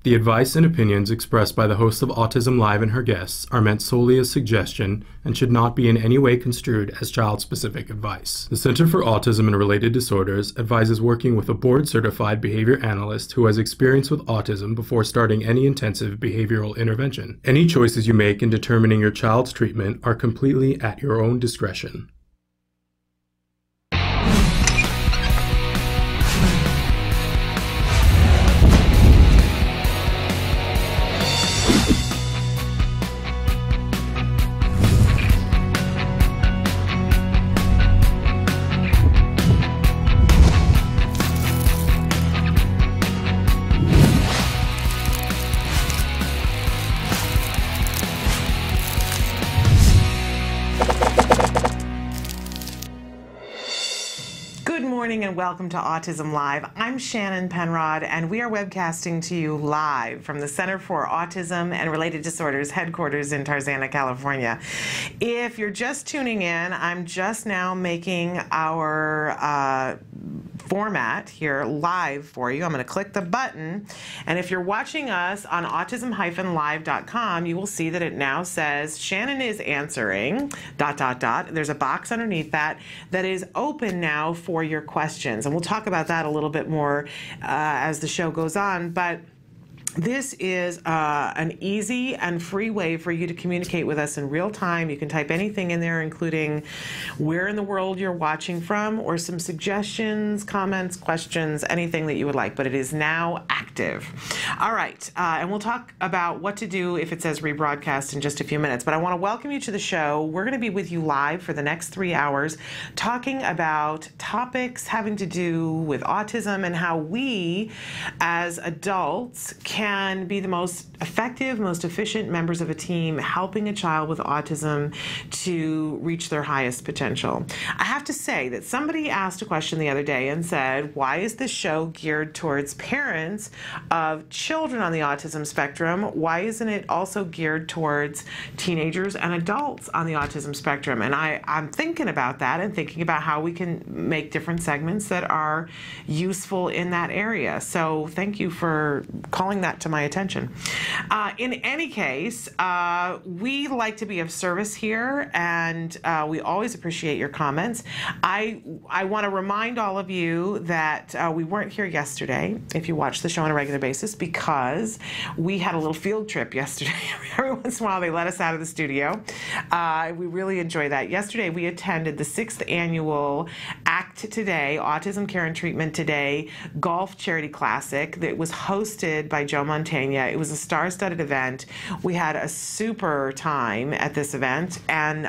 The advice and opinions expressed by the host of Autism Live and her guests are meant solely as suggestion and should not be in any way construed as child-specific advice. The Center for Autism and Related Disorders advises working with a board-certified behavior analyst who has experience with autism before starting any intensive behavioral intervention. Any choices you make in determining your child's treatment are completely at your own discretion. And welcome to Autism Live. I'm Shannon Penrod, and we are webcasting to you live from the Center for Autism and Related Disorders headquarters in Tarzana, California. If you're just tuning in, I'm just now making our format here live for you. I'm going to click the button, and if you're watching us on autism-live.com, you will see that it now says Shannon is answering ... There's a box underneath that is open now for your questions, and we'll talk about that a little bit more as the show goes on. But this is an easy and free way for you to communicate with us in real time. You can type anything in there, including where in the world you're watching from, or some suggestions, comments, questions, anything that you would like, but it is now active. All right, and we'll talk about what to do if it says rebroadcast in just a few minutes, but I want to welcome you to the show. We're going to be with you live for the next 3 hours, talking about topics having to do with autism and how we, as adults, can be the most effective, most efficient members of a team helping a child with autism to reach their highest potential. I have to say that somebody asked a question the other day and said, why is this show geared towards parents of children on the autism spectrum? Why isn't it also geared towards teenagers and adults on the autism spectrum? And I'm thinking about that and thinking about how we can make different segments that are useful in that area. So thank you for calling that to my attention. In any case, we like to be of service here, and we always appreciate your comments. I want to remind all of you that we weren't here yesterday, if you watch the show on a regular basis, because we had a little field trip yesterday. Every once in a while they let us out of the studio. We really enjoy that. Yesterday we attended the 6th annual ACT Today, Autism Care and Treatment Today Golf Charity Classic that was hosted by Joe Montaigne. It was a star-studded event. We had a super time at this event, and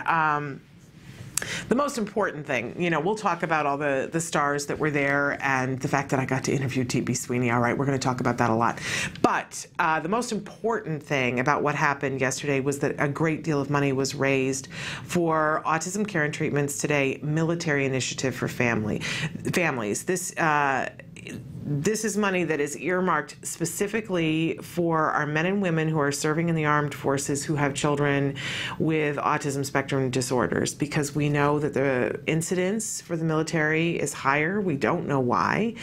the most important thing, we'll talk about all the stars that were there and the fact that I got to interview T.B. Sweeney. All right, we're going to talk about that a lot. But the most important thing about what happened yesterday was that a great deal of money was raised for Autism Care and Treatments Today Military Initiative for families. This is money that is earmarked specifically for our men and women who are serving in the armed forces who have children with autism spectrum disorders, because we know that the incidence for the military is higher. We don't know why,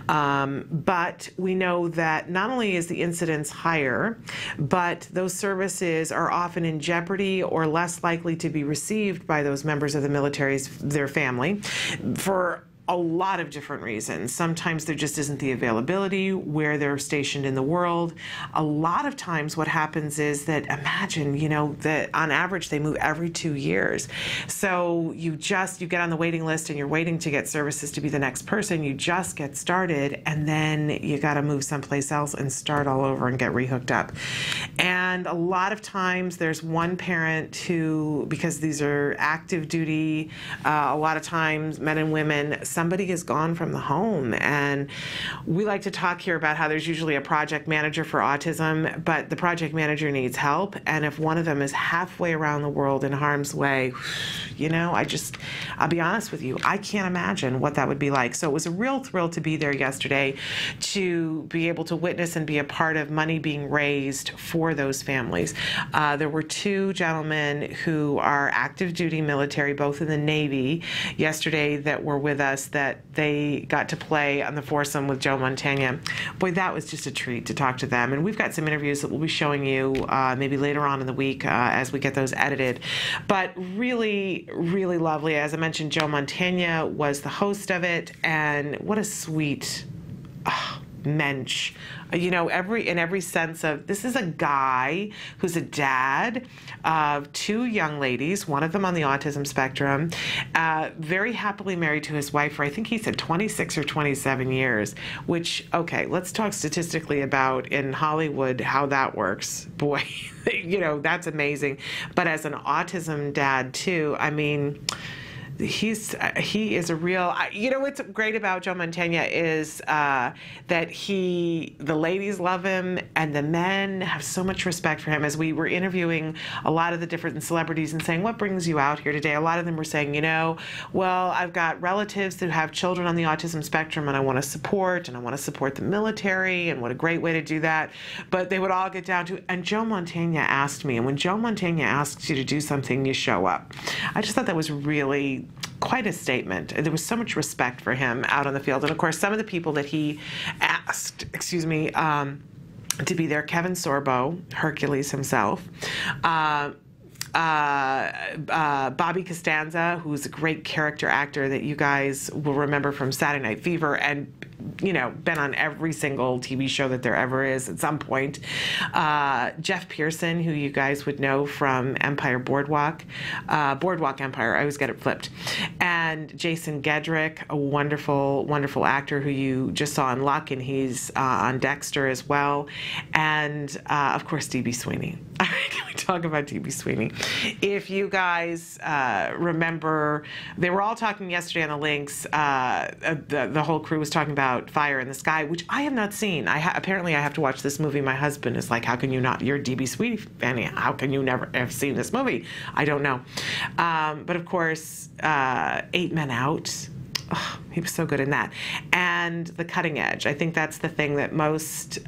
but we know that not only is the incidence higher, but those services are often in jeopardy or less likely to be received by those members of the military's, their family, for a lot of different reasons. Sometimes there just isn't the availability where they're stationed in the world. A lot of times what happens is that, imagine, that on average they move every 2 years. So you get on the waiting list and you're waiting to get services to be the next person. You just get started, and then you got to move someplace else and start all over and get rehooked up. And a lot of times there's one parent who, because these are active duty, a lot of times men and women, somebody is gone from the home. And we like to talk here about how there's usually a project manager for autism, but the project manager needs help. And if one of them is halfway around the world in harm's way, I'll be honest with you, I can't imagine what that would be like. So it was a real thrill to be there yesterday, to be able to witness and be a part of money being raised for those families. There were 2 gentlemen who are active duty military, both in the Navy, yesterday, that were with us us that they got to play on the foursome with Joe Mantegna. Boy, that was just a treat to talk to them. And we've got some interviews that we'll be showing you maybe later on in the week as we get those edited. But really, really lovely. As I mentioned, Joe Mantegna was the host of it, and what a sweet mensch. You know, in every sense of, this is a guy who's a dad of two young ladies, one of them on the autism spectrum, very happily married to his wife for, I think he said 26 or 27 years, which, okay, let's talk statistically about in Hollywood how that works. Boy, you know, that's amazing. But as an autism dad too, I mean, he is a real, you know, what's great about Joe Mantegna is that the ladies love him and the men have so much respect for him. As we were interviewing a lot of the different celebrities and saying, what brings you out here today? A lot of them were saying, you know, well, I've got relatives that have children on the autism spectrum and I want to support the military, and what a great way to do that. But they would all get down to, and Joe Mantegna asked me, and when Joe Mantegna asks you to do something, you show up. I just thought that was really quite a statement. There was so much respect for him out on the field. And of course, some of the people that he asked, to be there, Kevin Sorbo, Hercules himself, Bobby Costanza, who's a great character actor that you guys will remember from Saturday Night Fever, and you know, been on every single TV show that there ever is at some point. Jeff Pearson, who you guys would know from Boardwalk Empire, I always get it flipped. And Jason Gedrick, a wonderful, wonderful actor who you just saw in Luck, and he's on Dexter as well. And of course, D.B. Sweeney. Can we talk about D.B. Sweeney? If you guys remember, they were all talking yesterday on the links. The whole crew was talking about Fire in the Sky, which I have not seen. Apparently I have to watch this movie. My husband is like, how can you not? You're a D.B. Sweeney fan. How can you never have seen this movie? I don't know. But of course, 8 Men Out. Oh, he was so good in that. And The Cutting Edge. I think that's the thing that most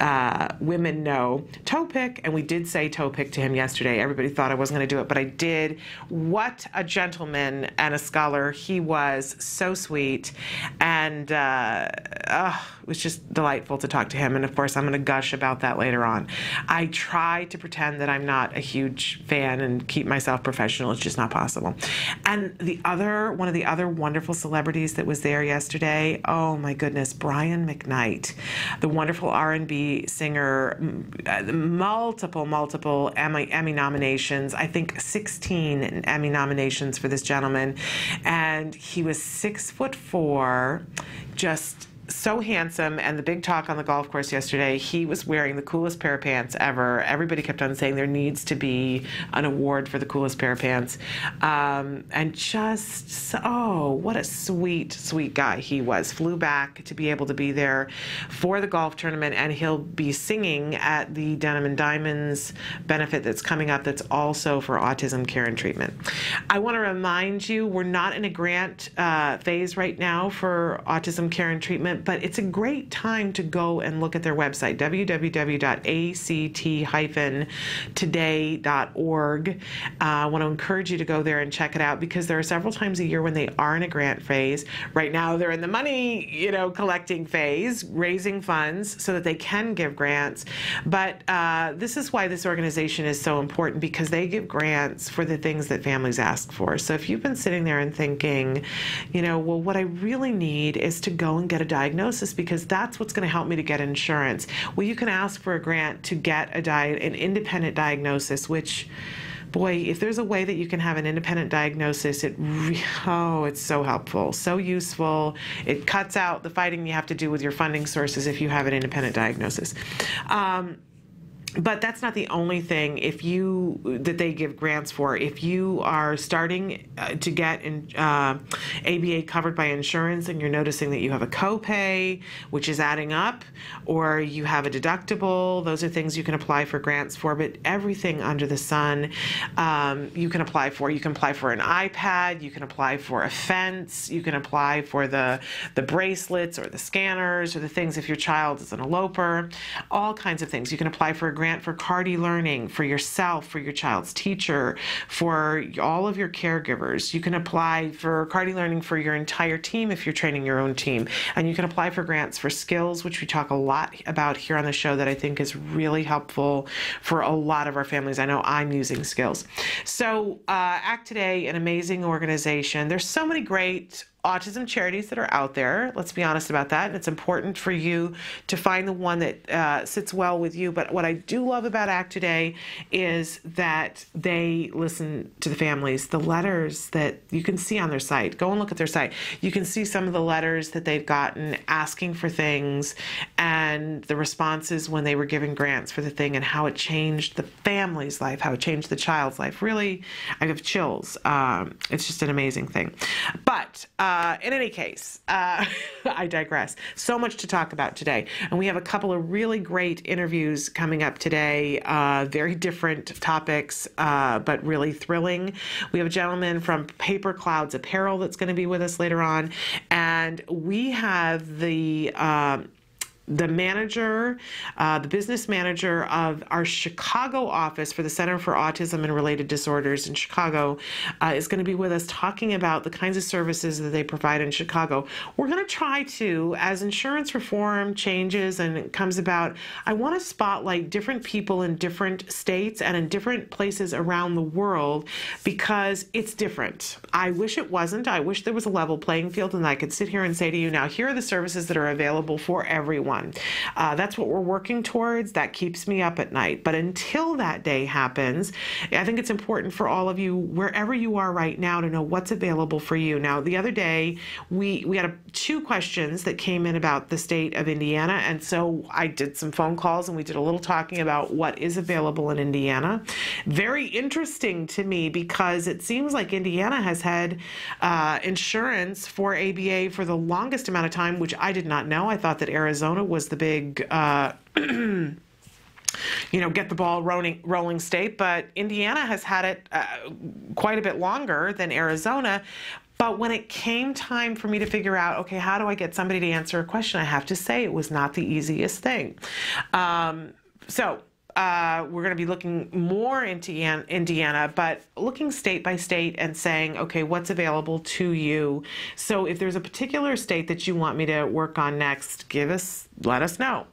women know. Toe pick, and we did say toe pick to him yesterday. Everybody thought I wasn't going to do it, but I did. What a gentleman and a scholar. He was so sweet. And it was just delightful to talk to him. And of course, I'm going to gush about that later on. I try to pretend that I'm not a huge fan and keep myself professional. It's just not possible. And one of the other wonderful celebrities that was there yesterday, oh my goodness, Brian McKnight, the wonderful R&B singer, multiple Emmy nominations, I think 16 Emmy nominations for this gentleman, and he was 6'4", just so handsome. And the big talk on the golf course yesterday, he was wearing the coolest pair of pants ever. Everybody kept on saying there needs to be an award for the coolest pair of pants. And just, what a sweet, sweet guy he was. Flew back to be able to be there for the golf tournament, and he'll be singing at the Denim and Diamonds benefit that's coming up, that's also for autism care and treatment. I want to remind you, we're not in a grant phase right now for autism care and treatment, but it's a great time to go and look at their website, www.act-today.org. I want to encourage you to go there and check it out, because there are several times a year when they are in a grant phase. Right now, they're in the money, collecting phase, raising funds so that they can give grants. But this is why this organization is so important, because they give grants for the things that families ask for. So if you've been sitting there and thinking, well, what I really need is to go and get a diagnosis, because that's what's going to help me to get insurance. Well, you can ask for a grant to get an independent diagnosis, which, boy, if there's a way that you can have an independent diagnosis, it's so helpful, so useful. It cuts out the fighting you have to do with your funding sources if you have an independent diagnosis. But that's not the only thing that they give grants for. If you are starting to get ABA covered by insurance, and you're noticing that you have a copay, which is adding up, or you have a deductible, those are things you can apply for grants for. But everything under the sun you can apply for. You can apply for an iPad, you can apply for a fence, you can apply for the bracelets or the scanners or the things if your child is an eloper, all kinds of things. You can apply for a grant for CARDI learning for yourself, for your child's teacher, for all of your caregivers. You can apply for CARDI learning for your entire team if you're training your own team. And you can apply for grants for skills, which we talk a lot about here on the show that I think is really helpful for a lot of our families. I know I'm using skills. So Act Today, an amazing organization. There's so many great autism charities that are out there. Let's be honest about that. And it's important for you to find the one that sits well with you. But what I do love about Act Today is that they listen to the families. The letters that you can see on their site, go and look at their site. You can see some of the letters that they've gotten asking for things and the responses when they were given grants for the thing and how it changed the family's life, how it changed the child's life. Really, I have chills. It's just an amazing thing. But in any case, I digress. So much to talk about today. And we have a couple of really great interviews coming up today, very different topics, but really thrilling. We have a gentleman from Paper Clouds Apparel that's going to be with us later on. And we have the manager, the business manager of our Chicago office for the Center for Autism and Related Disorders in Chicago is going to be with us talking about the kinds of services that they provide in Chicago. We're going to try to, as insurance reform changes and it comes about, I want to spotlight different people in different states and in different places around the world because it's different. I wish it wasn't. I wish there was a level playing field and I could sit here and say to you, now, here are the services that are available for everyone. That's what we're working towards. That keeps me up at night. But until that day happens, I think it's important for all of you, wherever you are right now, to know what's available for you. Now, the other day, we had two questions that came in about the state of Indiana. And so I did some phone calls and we did a little talking about what is available in Indiana. Very interesting to me because it seems like Indiana has had insurance for ABA for the longest amount of time, which I did not know. I thought that Arizona was the big, get the ball rolling state, but Indiana has had it quite a bit longer than Arizona. But when it came time for me to figure out, okay, how do I get somebody to answer a question, I have to say it was not the easiest thing. We're going to be looking more into Indiana, but looking state by state and saying, okay, what's available to you? So if there's a particular state that you want me to work on next, let us know.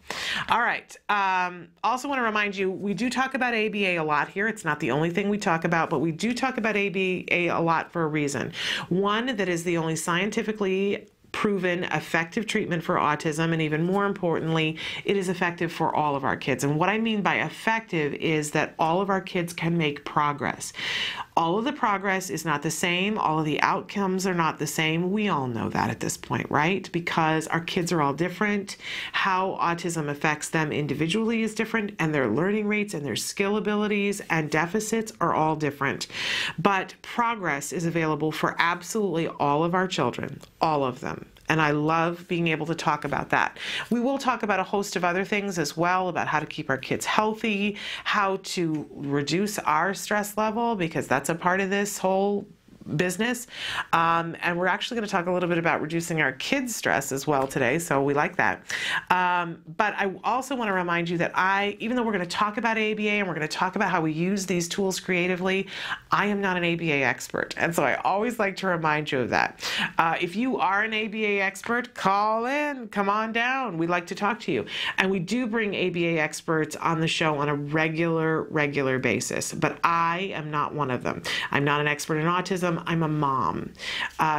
All right. Also want to remind you, we do talk about ABA a lot here. It's not the only thing we talk about, but we do talk about ABA a lot for a reason. One, that is the only scientifically proven effective treatment for autism, and even more importantly, it is effective for all of our kids. And what I mean by effective is that all of our kids can make progress. All of the progress is not the same. All of the outcomes are not the same. We all know that at this point, right? Because our kids are all different. How autism affects them individually is different, and their learning rates and their skill abilities and deficits are all different. But progress is available for absolutely all of our children, all of them. And I love being able to talk about that. We will talk about a host of other things as well, about how to keep our kids healthy, how to reduce our stress level, because that's a part of this whole business. And we're actually going to talk a little bit about reducing our kids' stress as well today, so we like that. But I also want to remind you that even though we're going to talk about ABA and we're going to talk about how we use these tools creatively, I am not an ABA expert. And so I always like to remind you of that. If you are an ABA expert, call in, come on down. We'd like to talk to you. And we do bring ABA experts on the show on a regular basis, but I am not one of them. I'm not an expert in autism. I'm a mom.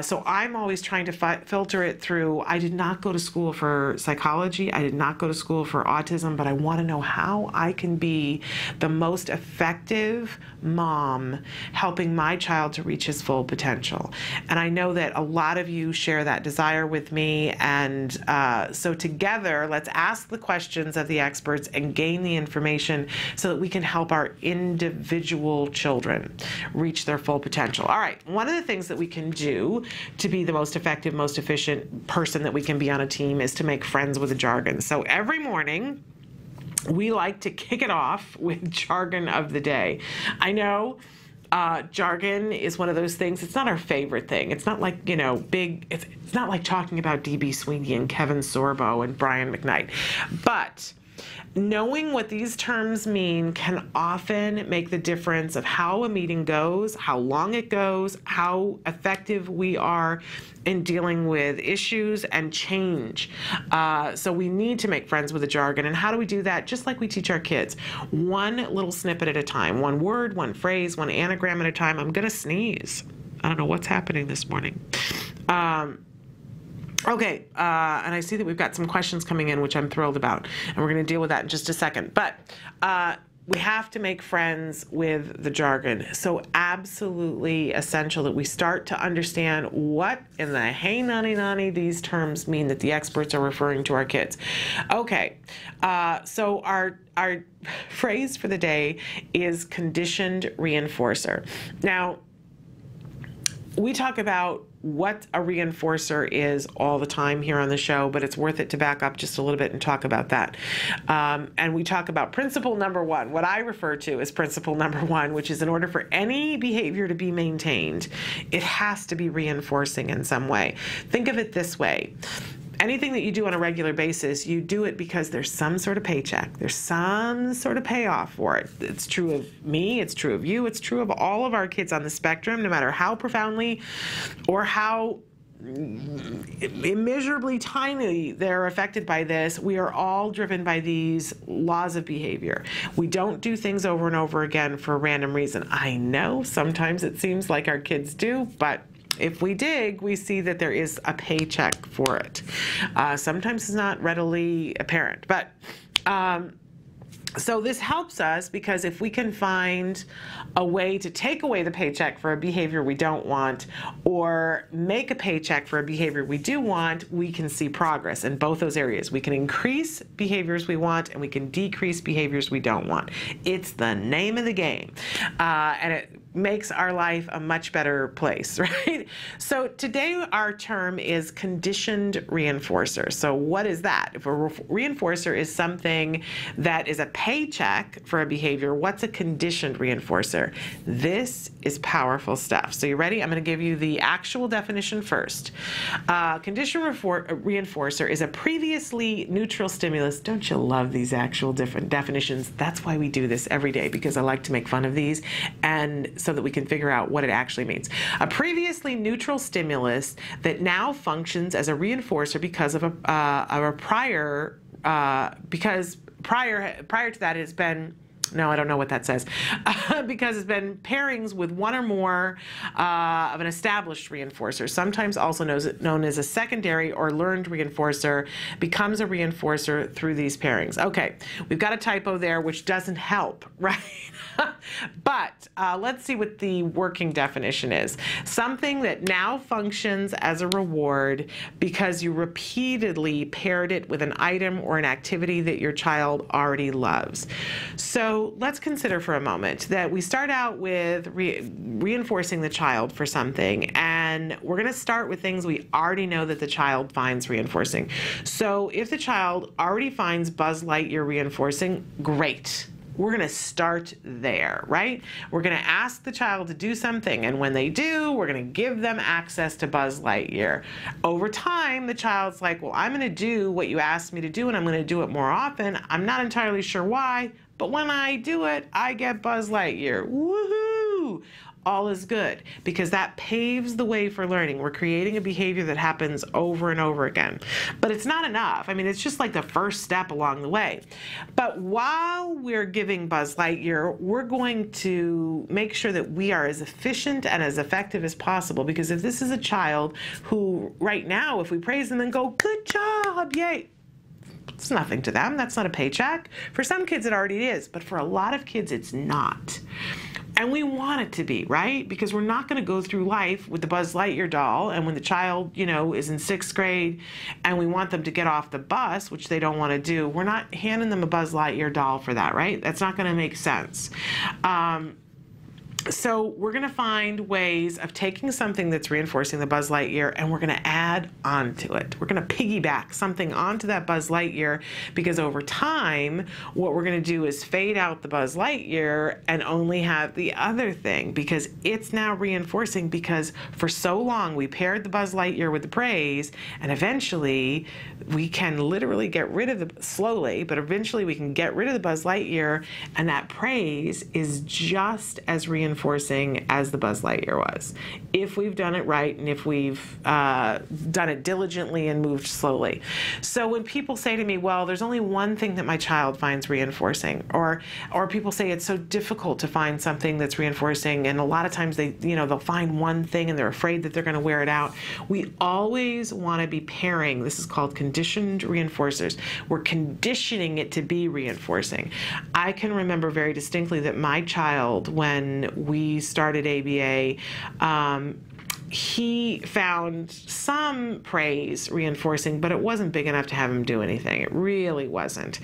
So I'm always trying to filter it through, I did not go to school for psychology. I did not go to school for autism, but I want to know how I can be the most effective mom helping my child to reach his full potential. And I know that a lot of you share that desire with me. And so together, let's ask the questions of the experts and gain the information so that we can help our individual children reach their full potential. All right. One of the things that we can do to be the most effective, most efficient person that we can be on a team is to make friends with the jargon. So every morning, we like to kick it off with jargon of the day. I know jargon is one of those things, it's not our favorite thing. It's not like, big, it's not like talking about D.B. Sweeney and Kevin Sorbo and Brian McKnight. But knowing what these terms mean can often make the difference of how a meeting goes, how long it goes, how effective we are in dealing with issues and change. So we need to make friends with the jargon. And how do we do that? Just like we teach our kids, one little snippet at a time, one word, one phrase, one anagram at a time. I'm going to sneeze. I don't know what's happening this morning. Okay, and I see that we've got some questions coming in, which I'm thrilled about, and we're going to deal with that in just a second. But we have to make friends with the jargon. So absolutely essential that we start to understand what in the hey nanny nanny these terms mean that the experts are referring to our kids. Okay, so our phrase for the day is conditioned reinforcer. Now, we talk about what a reinforcer is all the time here on the show, but it's worth it to back up just a little bit and talk about that. And we talk about principle number one, what I refer to as principle number one, which is in order for any behavior to be maintained, it has to be reinforcing in some way. Think of it this way. Anything that you do on a regular basis, you do it because there's some sort of paycheck. There's some sort of payoff for it. It's true of me. It's true of you. It's true of all of our kids on the spectrum, no matter how profoundly or how immeasurably tiny they're affected by this. We are all driven by these laws of behavior. We don't do things over and over again for a random reason. I know sometimes it seems like our kids do, but if we dig, we see that there is a paycheck for it. Sometimes it's not readily apparent, but so this helps us because if we can find a way to take away the paycheck for a behavior we don't want or make a paycheck for a behavior we do want, we can see progress in both those areas. We can increase behaviors we want and we can decrease behaviors we don't want. It's the name of the game. And it makes our life a much better place, right? So today our term is conditioned reinforcer. So what is that? If a reinforcer is something that is a paycheck for a behavior, what's a conditioned reinforcer? This is powerful stuff. So you ready? I'm going to give you the actual definition first. Conditioned reinforcer is a previously neutral stimulus. Don't you love these actual different definitions? That's why we do this every day, because I like to make fun of these and so that we can figure out what it actually means. A previously neutral stimulus that now functions as a reinforcer because of a prior, because prior to that it's been, no, I don't know what that says, because it's been pairings with one or more of an established reinforcer, sometimes also known as a secondary or learned reinforcer, becomes a reinforcer through these pairings. Okay, we've got a typo there, which doesn't help, right? But let's see what the working definition is. Something that now functions as a reward because you repeatedly paired it with an item or an activity that your child already loves. So let's consider for a moment that we start out with reinforcing the child for something, and we're going to start with things we already know that the child finds reinforcing. So if the child already finds Buzz Lightyear reinforcing, great. We're going to start there, right? We're going to ask the child to do something, and when they do, we're going to give them access to Buzz Lightyear. Over time, the child's like, well, I'm going to do what you asked me to do, and I'm going to do it more often. I'm not entirely sure why, but when I do it, I get Buzz Lightyear. Woohoo! All is good, because that paves the way for learning. We're creating a behavior that happens over and over again. But it's not enough. I mean, it's just like the first step along the way. But while we're giving Buzz Lightyear, we're going to make sure that we are as efficient and as effective as possible, because if this is a child who right now, if we praise them and go, good job, yay, it's nothing to them. That's not a paycheck. For some kids, it already is, but for a lot of kids, it's not. And we want it to be, right? Because we're not going to go through life with the Buzz Lightyear doll, and when the child, you know, is in 6th grade and we want them to get off the bus, which they don't want to do, we're not handing them a Buzz Lightyear doll for that, right? That's not going to make sense. So we're going to find ways of taking something that's reinforcing the Buzz Lightyear, and we're going to add onto it. We're going to piggyback something onto that Buzz Lightyear, because over time, what we're going to do is fade out the Buzz Lightyear and only have the other thing, because it's now reinforcing, because for so long we paired the Buzz Lightyear with the praise, and eventually we can literally get rid of the, slowly, but eventually we can get rid of the Buzz Lightyear, and that praise is just as reinforcing as the Buzz Lightyear was, if we've done it right and if we've done it diligently and moved slowly. So when people say to me, well, there's only one thing that my child finds reinforcing, or people say it's so difficult to find something that's reinforcing, and a lot of times they'll find one thing and they're afraid that they're going to wear it out. We always want to be pairing. This is called conditioned reinforcers. We're conditioning it to be reinforcing. I can remember very distinctly that my child, when we started ABA, he found some praise reinforcing, but it wasn't big enough to have him do anything. It really wasn't.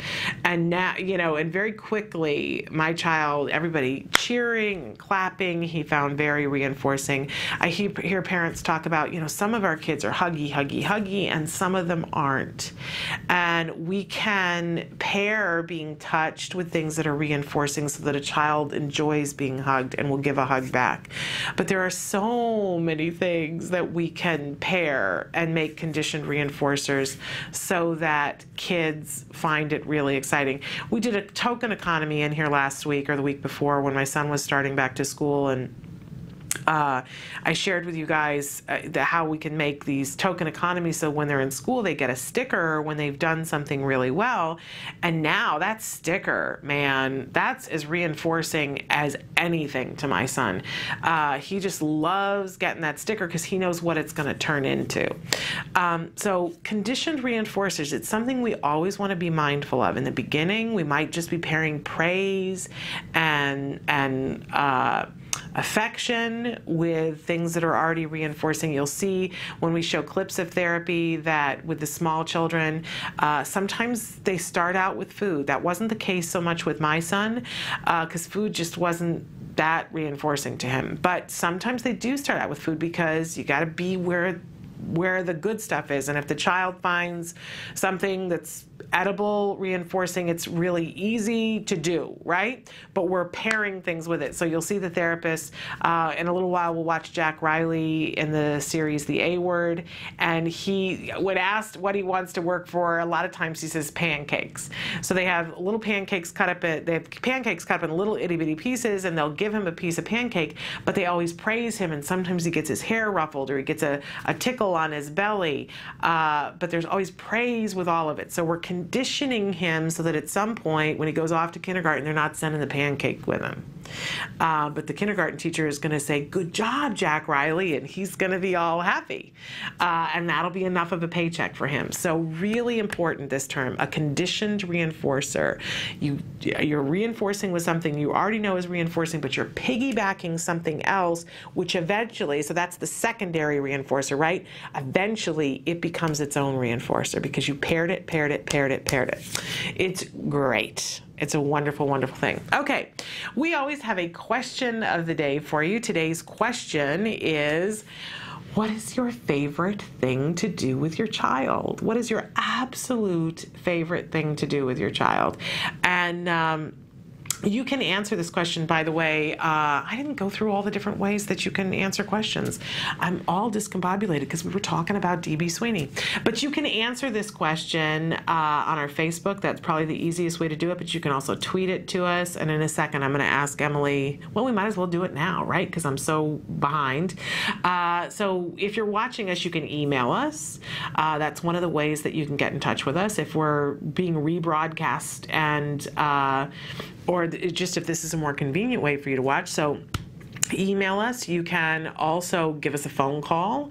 And now, and very quickly, my child, everybody cheering and clapping, he found very reinforcing. I hear parents talk about, some of our kids are huggy, and some of them aren't. And we can pair being touched with things that are reinforcing so that a child enjoys being hugged and will give a hug back. But there are so many things that we can pair and make conditioned reinforcers so that kids find it really exciting. We did a token economy in here last week or the week before when my son was starting back to school, and I shared with you guys how we can make these token economies so when they're in school they get a sticker when they've done something really well. And now that sticker, man, that's as reinforcing as anything to my son. He just loves getting that sticker because he knows what it's going to turn into. So conditioned reinforcers, it's something we always want to be mindful of. In the beginning, we might just be pairing praise and affection with things that are already reinforcing. You'll see when we show clips of therapy that with the small children, sometimes they start out with food. That wasn't the case so much with my son, because food just wasn't that reinforcing to him. But sometimes they do start out with food, because you got to be where the good stuff is. And if the child finds something that's edible, reinforcing, it's really easy to do, right? But we're pairing things with it. So you'll see the therapist, in a little while we'll watch Jack Riley in the series The A Word, and he, when asked what he wants to work for, a lot of times he says pancakes. So they have little pancakes cut up, they have pancakes cut up in little itty bitty pieces, and they'll give him a piece of pancake, but they always praise him, and sometimes he gets his hair ruffled or he gets a tickle on his belly, but there's always praise with all of it. So we're conditioning him so that at some point when he goes off to kindergarten, they're not sending the pancake with him. But the kindergarten teacher is going to say, "Good job, Jack Riley," and he's going to be all happy. And that'll be enough of a paycheck for him. So really important, this term, a conditioned reinforcer. You're reinforcing with something you already know is reinforcing, but you're piggybacking something else, which eventually, so that's the secondary reinforcer, right? Eventually, it becomes its own reinforcer because you paired it. It's great. It's a wonderful, wonderful thing. Okay, we always have a question of the day for you. Today's question is, what is your favorite thing to do with your child? What is your absolute favorite thing to do with your child? And you can answer this question, by the way. I didn't go through all the different ways that you can answer questions. I'm all discombobulated because we were talking about D.B. Sweeney. But you can answer this question on our Facebook. That's probably the easiest way to do it, but you can also tweet it to us. And in a second, I'm going to ask Emily, well, we might as well do it now, right? Because I'm so behind. So if you're watching us, you can email us. That's one of the ways that you can get in touch with us if we're being rebroadcast, and or just if this is a more convenient way for you to watch. So email us. You can also give us a phone call.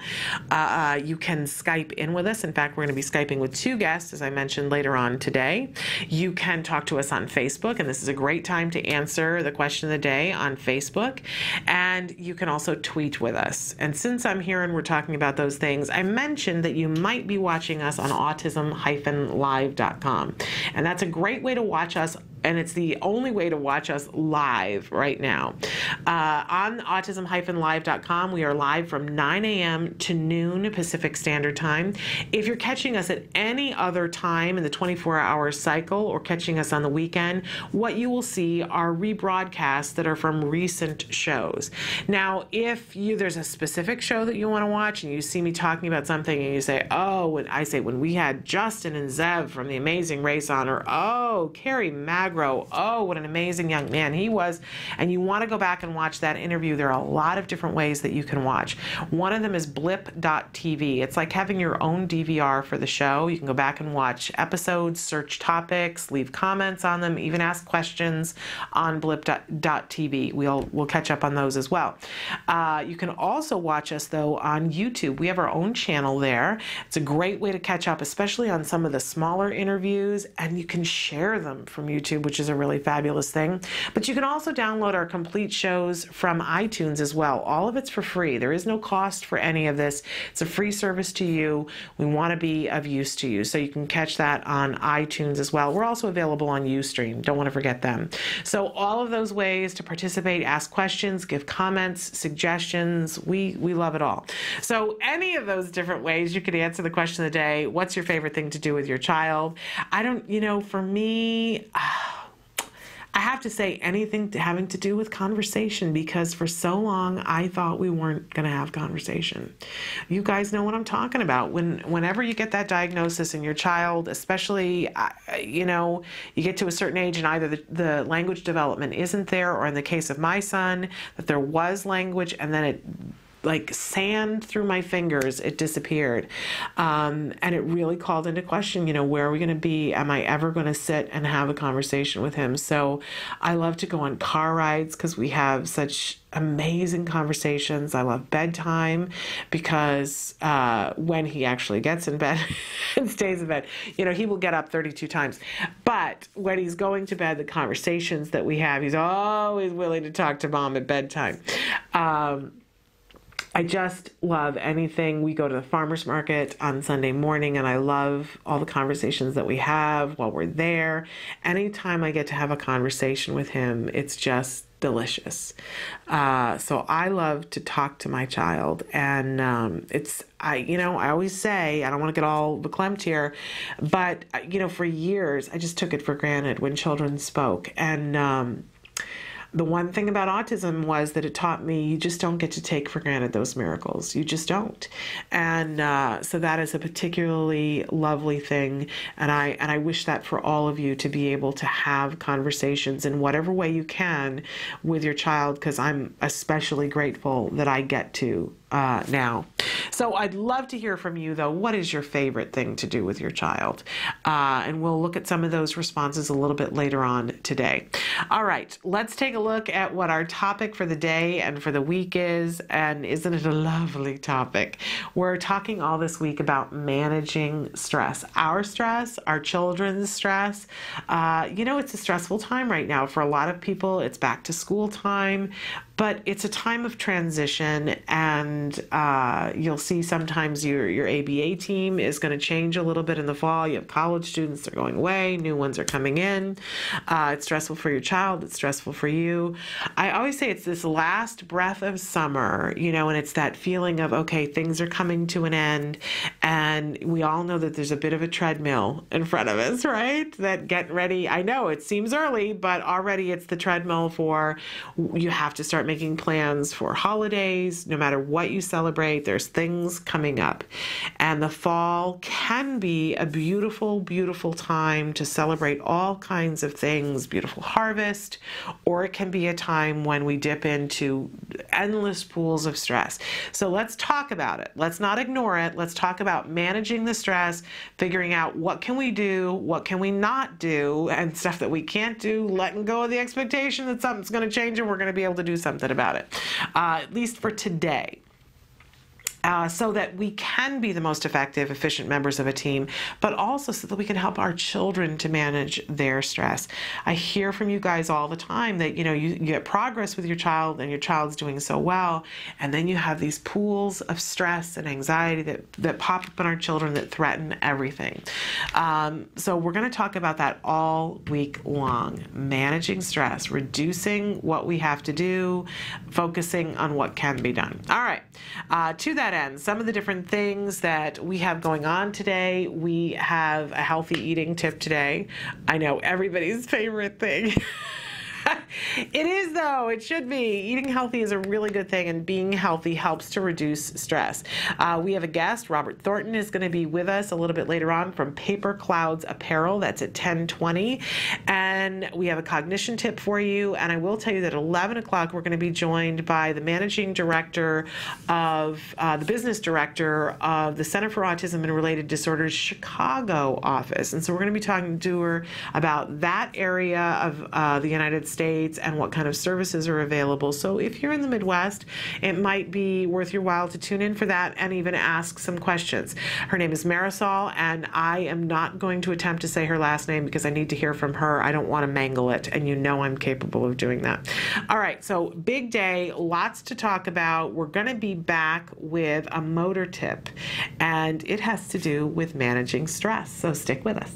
You can Skype in with us. In fact, we're going to be Skyping with two guests, as I mentioned, later on today. You can talk to us on Facebook, and this is a great time to answer the question of the day on Facebook. And you can also tweet with us. And since I'm here and we're talking about those things, I mentioned that you might be watching us on autism-live.com. And that's a great way to watch us and it's the only way to watch us live right now. On autism-live.com, we are live from 9 a.m. to noon Pacific Standard Time. If you're catching us at any other time in the 24-hour cycle or catching us on the weekend, what you will see are rebroadcasts that are from recent shows. Now, if there's a specific show that you want to watch and you see me talking about something and you say, oh, when we had Justin and Zev from The Amazing Race on, or oh, Carrie Magro, oh, what an amazing young man he was, and you want to go back and watch that interview, there are a lot of different ways that you can watch. One of them is blip.tv. It's like having your own DVR for the show. You can go back and watch episodes, search topics, leave comments on them, even ask questions on blip.tv. We'll catch up on those as well. You can also watch us, though, on YouTube. We have our own channel there. It's a great way to catch up, especially on some of the smaller interviews, and you can share them from YouTube, which is a really fabulous thing. But you can also download our complete shows from iTunes as well. All of it's for free. There is no cost for any of this. It's a free service to you. We want to be of use to you, so you can catch that on iTunes as well. We're also available on Ustream. Don't want to forget them. So all of those ways to participate, ask questions, give comments, suggestions, we love it all. So any of those different ways you could answer the question of the day: what's your favorite thing to do with your child? For me, I have to say anything having to do with conversation, because for so long I thought we weren't going to have conversation. You guys know what I'm talking about. Whenever you get that diagnosis in your child, especially, you get to a certain age and either the language development isn't there, or in the case of my son, that there was language and then it, like sand through my fingers, it disappeared. And it really called into question, where are we going to be? Am I ever going to sit and have a conversation with him? So I love to go on car rides because we have such amazing conversations. I love bedtime because when he actually gets in bed and stays in bed, he will get up 32 times. But when he's going to bed, the conversations that we have, he's always willing to talk to mom at bedtime. I just love anything. We go to the farmer's market on Sunday morning, and I love all the conversations that we have while we're there. Anytime I get to have a conversation with him, it's just delicious. So I love to talk to my child, and I always say, I don't want to get all verklempt here, but for years I just took it for granted when children spoke, and the one thing about autism was that it taught me you just don't get to take for granted those miracles. You just don't. And so that is a particularly lovely thing. And I wish that for all of you, to be able to have conversations in whatever way you can with your child, because I'm especially grateful that I get to now. So I'd love to hear from you, though. What is your favorite thing to do with your child? And we'll look at some of those responses a little bit later on today. All right, let's take a look at what our topic for the day and for the week is. And isn't it a lovely topic? We're talking all this week about managing stress. Our stress, our children's stress. It's a stressful time right now for a lot of people. It's back to school time. But it's a time of transition, and you'll see sometimes your ABA team is going to change a little bit in the fall. You have college students, they're going away, new ones are coming in. It's stressful for your child, it's stressful for you. I always say it's this last breath of summer, and it's that feeling of, okay, things are coming to an end, and we all know that there's a bit of a treadmill in front of us, right? That get ready. I know it seems early, but already it's the treadmill for, you have to start making plans for holidays. No matter what you celebrate, there's things coming up. And the fall can be a beautiful, beautiful time to celebrate all kinds of things, beautiful harvest, or it can be a time when we dip into endless pools of stress. So let's talk about it. Let's not ignore it. Let's talk about managing the stress, figuring out what can we do, what can we not do, and stuff that we can't do, letting go of the expectation that something's going to change and we're going to be able to do something about it, at least for today. so that we can be the most effective, efficient members of a team, but also so that we can help our children to manage their stress. I hear from you guys all the time that, you get progress with your child and your child's doing so well, and then you have these pools of stress and anxiety that pop up in our children that threaten everything. So we're going to talk about that all week long. Managing stress, reducing what we have to do, focusing on what can be done. All right. To that end, some of the different things that we have going on today. We have a healthy eating tip today. I know everybody's favorite thing. It is, though. It should be. Eating healthy is a really good thing, and being healthy helps to reduce stress. We have a guest. Robert Thornton is going to be with us a little bit later on from Paper Clouds Apparel. That's at 10:20. And we have a cognition tip for you. And I will tell you that at 11 o'clock, we're going to be joined by the managing director of, the business director of the Center for Autism and Related Disorders Chicago office. And so we're going to be talking to her about that area of the United States and what kind of services are available. So if you're in the Midwest, it might be worth your while to tune in for that and even ask some questions. Her name is Marisol, and I am not going to attempt to say her last name because I need to hear from her. I don't want to mangle it, and you know I'm capable of doing that. All right, so big day, lots to talk about. We're going to be back with a motor tip, and it has to do with managing stress, so stick with us.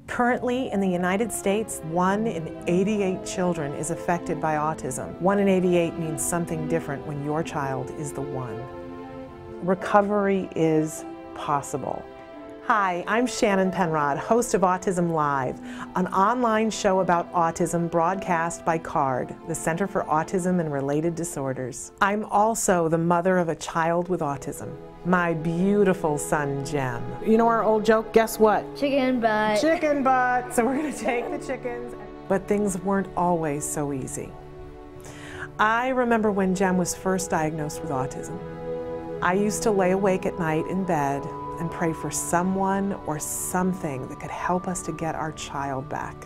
Currently, in the United States, 1 in 88 children is affected by autism. 1 in 88 means something different when your child is the one. Recovery is possible. Hi, I'm Shannon Penrod, host of Autism Live, an online show about autism broadcast by CARD, the Center for Autism and Related Disorders. I'm also the mother of a child with autism, my beautiful son, Jem. You know our old joke, guess what? Chicken butt. Chicken butt. So we're going to take the chickens. But things weren't always so easy. I remember when Jem was first diagnosed with autism. I used to lay awake at night in bed and pray for someone or something that could help us to get our child back.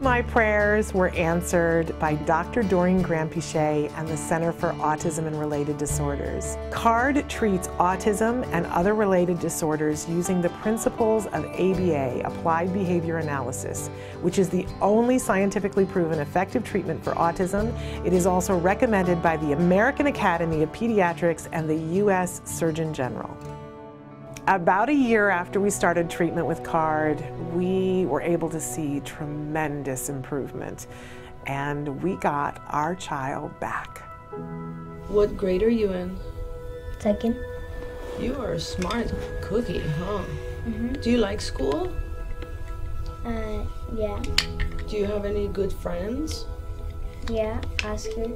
My prayers were answered by Dr. Doreen Granpichet and the Center for Autism and Related Disorders. CARD treats autism and other related disorders using the principles of ABA, Applied Behavior Analysis, which is the only scientifically proven effective treatment for autism. It is also recommended by the American Academy of Pediatrics and the U.S. Surgeon General. About a year after we started treatment with CARD, we were able to see tremendous improvement, and we got our child back. What grade are you in? Second. You are a smart cookie, huh? Mm-hmm. Do you like school? Yeah. Do you have any good friends? Yeah, Oscar.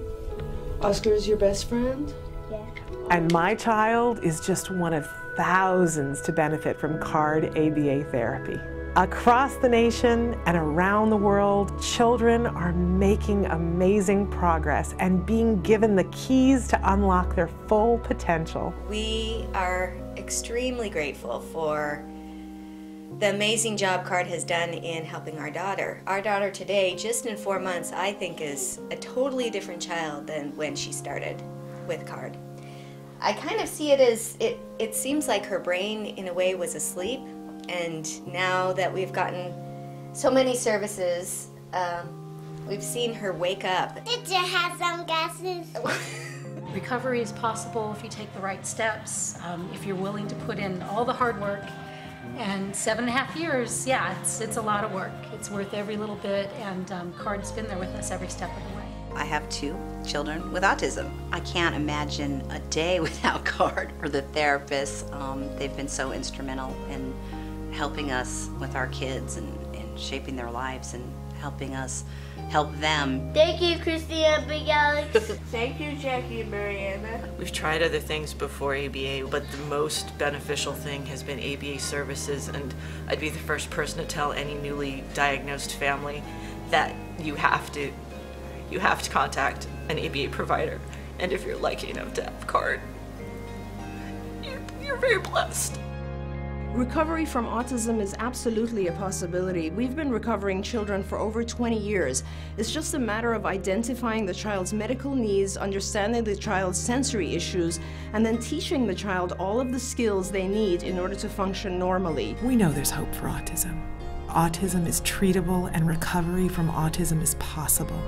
Oscar is your best friend? Yeah. And my child is just one of thousands to benefit from CARD ABA therapy. Across the nation and around the world, children are making amazing progress and being given the keys to unlock their full potential. We are extremely grateful for the amazing job CARD has done in helping our daughter. Our daughter today, just in 4 months, I think is a totally different child than when she started with CARD. I kind of see it as, it seems like her brain in a way was asleep, and now that we've gotten so many services, we've seen her wake up. Did you have some guesses? Recovery is possible if you take the right steps, if you're willing to put in all the hard work. And 7.5 years, yeah, it's a lot of work. It's worth every little bit, and CARD's been there with us every step of the way. I have 2 children with autism. I can't imagine a day without CARD or the therapists. They've been so instrumental in helping us with our kids and shaping their lives and helping us help them. Thank you, Christina Big Alex. Thank you, Jackie and Mariana. We've tried other things before ABA, but the most beneficial thing has been ABA services, and I'd be the first person to tell any newly diagnosed family that you have to contact an ABA provider, and if you're lucky enough to have CARD, you're very blessed. Recovery from autism is absolutely a possibility. We've been recovering children for over 20 years. It's just a matter of identifying the child's medical needs, understanding the child's sensory issues, and then teaching the child all of the skills they need in order to function normally. We know there's hope for autism. Autism is treatable and recovery from autism is possible.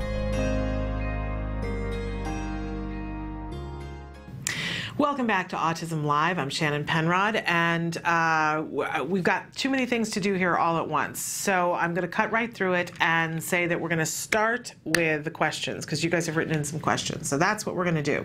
Welcome back to Autism Live. I'm Shannon Penrod, and we've got too many things to do here all at once. So I'm going to cut right through it and say that we're going to start with the questions, because you guys have written in some questions. So that's what we're going to do.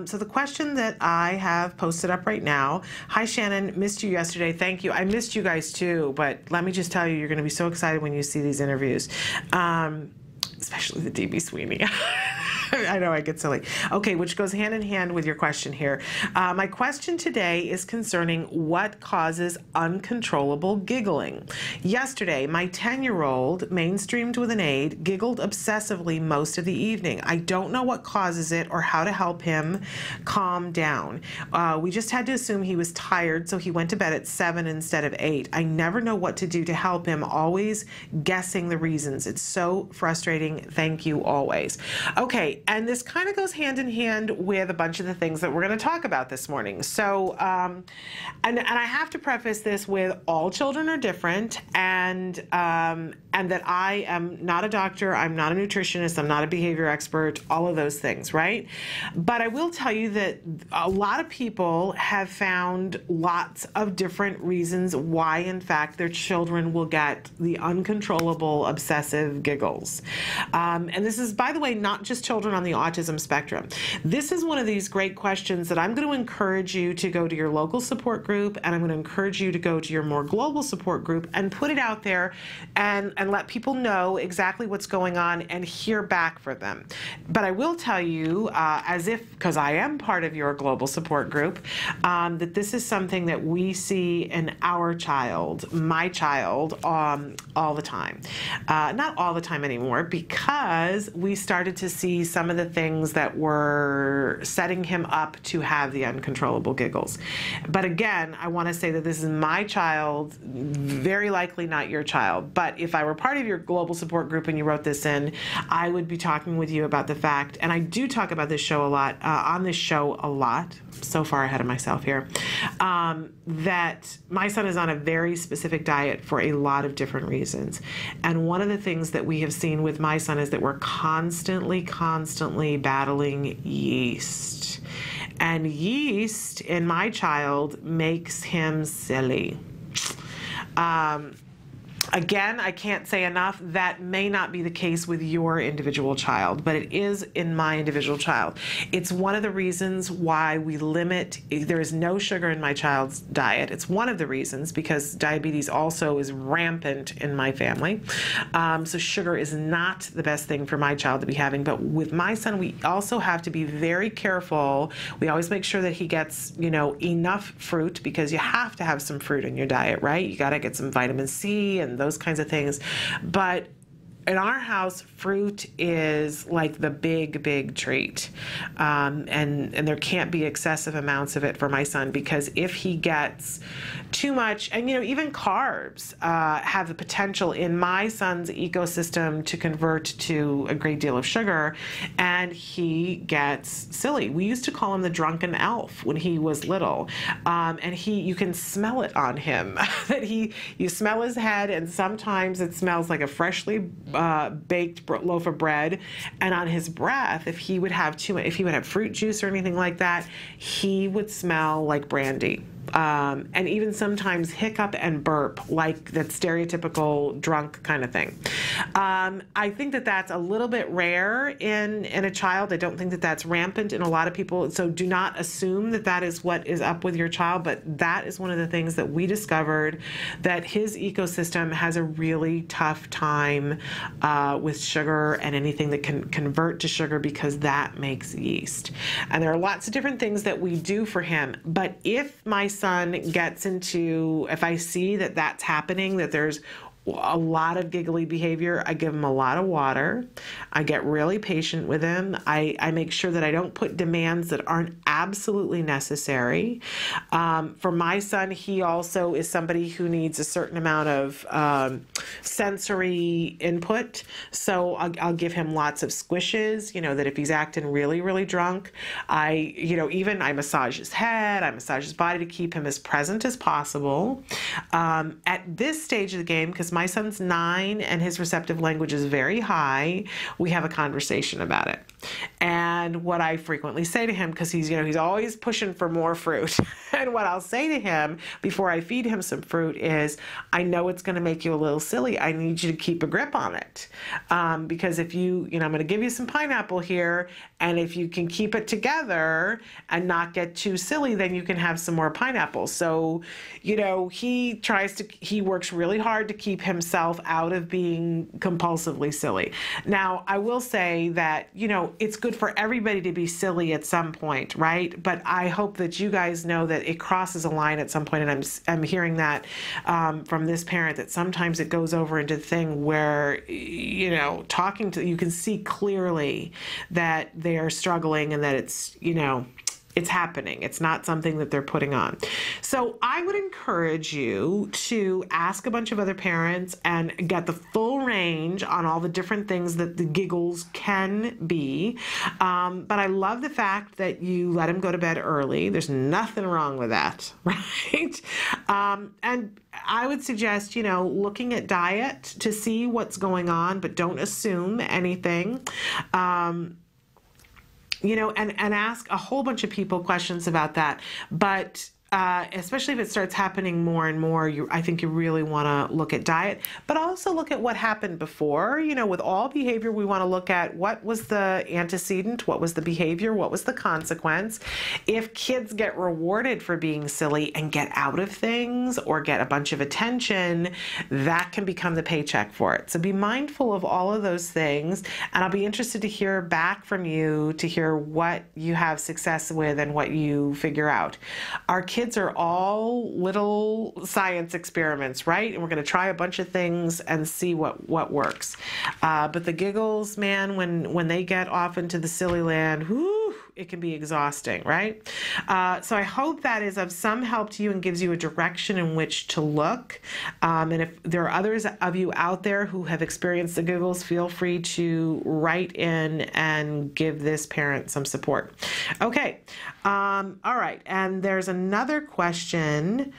So the question that I have posted up right now: Hi Shannon, missed you yesterday. Thank you. I missed you guys too, but let me just tell you, you're going to be so excited when you see these interviews, especially the DB Sweeney. I know I get silly. Okay, which goes hand in hand with your question here. My question today is concerning what causes uncontrollable giggling. Yesterday, my 10-year-old, mainstreamed with an aide, giggled obsessively most of the evening. I don't know what causes it or how to help him calm down. We just had to assume he was tired, so he went to bed at 7 instead of 8. I never know what to do to help him, always guessing the reasons. It's so frustrating. Thank you always. Okay. And this kind of goes hand in hand with a bunch of the things that we're going to talk about this morning. So, and I have to preface this with all children are different, and that I am not a doctor, I'm not a nutritionist, I'm not a behavior expert, all of those things, right? But I will tell you that a lot of people have found lots of different reasons why, in fact, their children will get the uncontrollable obsessive giggles. And this is, by the way, not just children on the autism spectrum. This is one of these great questions that I'm going to encourage you to go to your local support group, and I'm going to encourage you to go to your more global support group and put it out there and let people know exactly what's going on and hear back from them. But I will tell you, because I am part of your global support group, that this is something that we see in our child, my child, all the time. Not all the time anymore, because we started to see some of the things that were setting him up to have the uncontrollable giggles. But again, I want to say that this is my child, very likely not your child. But if I were part of your global support group and you wrote this in, I would be talking with you about the fact, and I do talk about this show a lot, on this show a lot, so far ahead of myself here, that my son is on a very specific diet for a lot of different reasons. And one of the things that we have seen with my son is that we're constantly battling yeast. And yeast in my child makes him silly. Again, I can't say enough, that may not be the case with your individual child, but it is in my individual child. It's one of the reasons why we limit, there is no sugar in my child's diet. It's one of the reasons, because diabetes also is rampant in my family. So sugar is not the best thing for my child to be having. But with my son, we also have to be very careful. We always make sure that he gets, enough fruit, because you have to have some fruit in your diet, right? You got to get some vitamin C and those kinds of things. But in our house, fruit is like the big treat. And there can't be excessive amounts of it for my son, because if he gets too much, and even carbs have the potential in my son's ecosystem to convert to a great deal of sugar, and he gets silly. We used to call him the drunken elf when he was little. And you can smell it on him, that you smell his head, and sometimes it smells like a freshly baked loaf of bread, and on his breath, if he would have fruit juice or anything like that, he would smell like brandy. And even sometimes hiccup and burp, like that stereotypical drunk kind of thing. I think that that's a little bit rare in a child. I don't think that that's rampant in a lot of people. So do not assume that that is what is up with your child. But that is one of the things that we discovered, that his ecosystem has a really tough time with sugar and anything that can convert to sugar, because that makes yeast. And there are lots of different things that we do for him. But if my son gets into, if I see that that's happening, that there's a lot of giggly behavior, I give him a lot of water. I get really patient with him. I make sure that I don't put demands that aren't absolutely necessary. For my son, he also is somebody who needs a certain amount of sensory input. So I'll give him lots of squishes, that if he's acting really, really drunk, I massage his head, I massage his body to keep him as present as possible. At this stage of the game, because my son's 9 and his receptive language is very high, we have a conversation about it. And what I frequently say to him, because he's always pushing for more fruit, and what I'll say to him before I feed him some fruit is, I know it's going to make you a little silly. I need you to keep a grip on it. Because if I'm going to give you some pineapple here, and if you can keep it together and not get too silly, then you can have some more pineapple. So, he works really hard to keep himself out of being compulsively silly. Now, I will say that, it's good for everybody to be silly at some point, right? But I hope that you guys know that it crosses a line at some point, and I'm hearing that from this parent, that sometimes it goes over into the thing where, talking to, you can see clearly that they are struggling and that it's happening. It's not something that they're putting on. So I would encourage you to ask a bunch of other parents and get the full range on all the different things that the giggles can be. But I love the fact that you let him go to bed early. There's nothing wrong with that, right? And I would suggest, looking at diet to see what's going on, but don't assume anything. And ask a whole bunch of people questions about that. But especially if it starts happening more and more, I think you really want to look at diet, but also look at what happened before. With all behavior, we want to look at what was the antecedent, what was the behavior, what was the consequence. If kids get rewarded for being silly and get out of things or get a bunch of attention, that can become the paycheck for it. So be mindful of all of those things, and I'll be interested to hear back from you to hear what you have success with and what you figure out. Our kids are all little science experiments, right? And we're going to try a bunch of things and see what works. But the giggles, man, when they get off into the silly land, whoo, it can be exhausting, right? So I hope that is of some help to you and gives you a direction in which to look. And if there are others of you out there who have experienced the giggles, feel free to write in and give this parent some support. Okay. All right. And there's another question.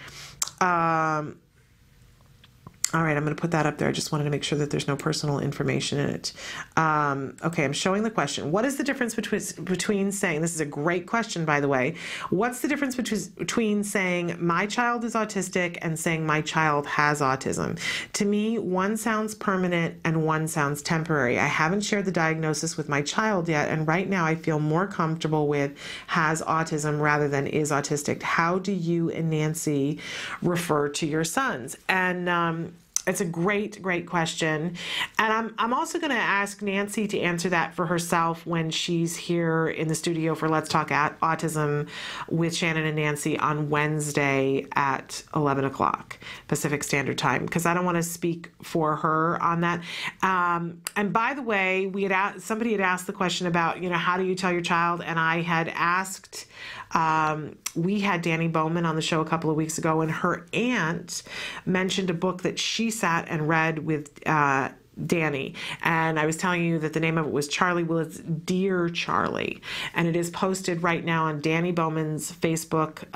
All right, I'm going to put that up there. I just wanted to make sure that there's no personal information in it. Okay, I'm showing the question. What is the difference between saying, this is a great question, by the way, what's the difference between saying my child is autistic and saying my child has autism? To me, one sounds permanent and one sounds temporary. I haven't shared the diagnosis with my child yet, and right now I feel more comfortable with has autism rather than is autistic. How do you and Nancy refer to your sons? And it's a great, great question. And I'm also going to ask Nancy to answer that for herself when she's here in the studio for Let's Talk Autism with Shannon and Nancy on Wednesday at 11 o'clock Pacific Standard Time, because I don't want to speak for her on that. And by the way, somebody had asked the question about, how do you tell your child? And I had asked, we had Danny Bowman on the show a couple of weeks ago, and her aunt mentioned a book that she sat and read with Danny, and I was telling you that the name of it was Charlie. Well, it's Dear Charlie, and it is posted right now on Danny Bowman's Facebook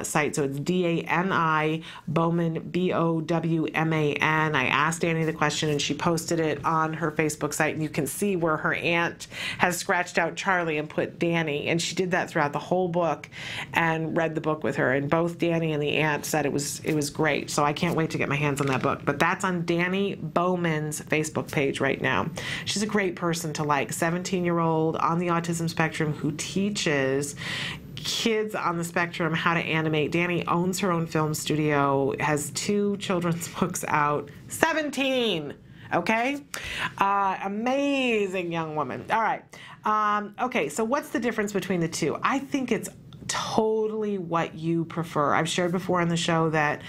site. So it's DANI Bowman, BOWMAN. I asked Danny the question, and she posted it on her Facebook site, and you can see where her aunt has scratched out Charlie and put Danny, and she did that throughout the whole book and read the book with her, and both Danny and the aunt said it was great. So I can't wait to get my hands on that book. But that's on Danny Bowman's Facebook page right now. She's a great person to like. 17-year-old on the autism spectrum who teaches kids on the spectrum how to animate. Danny owns her own film studio, has 2 children's books out. 17! Okay? Amazing young woman. All right. Okay, so what's the difference between the two? I think it's totally what you prefer. I've shared before on the show that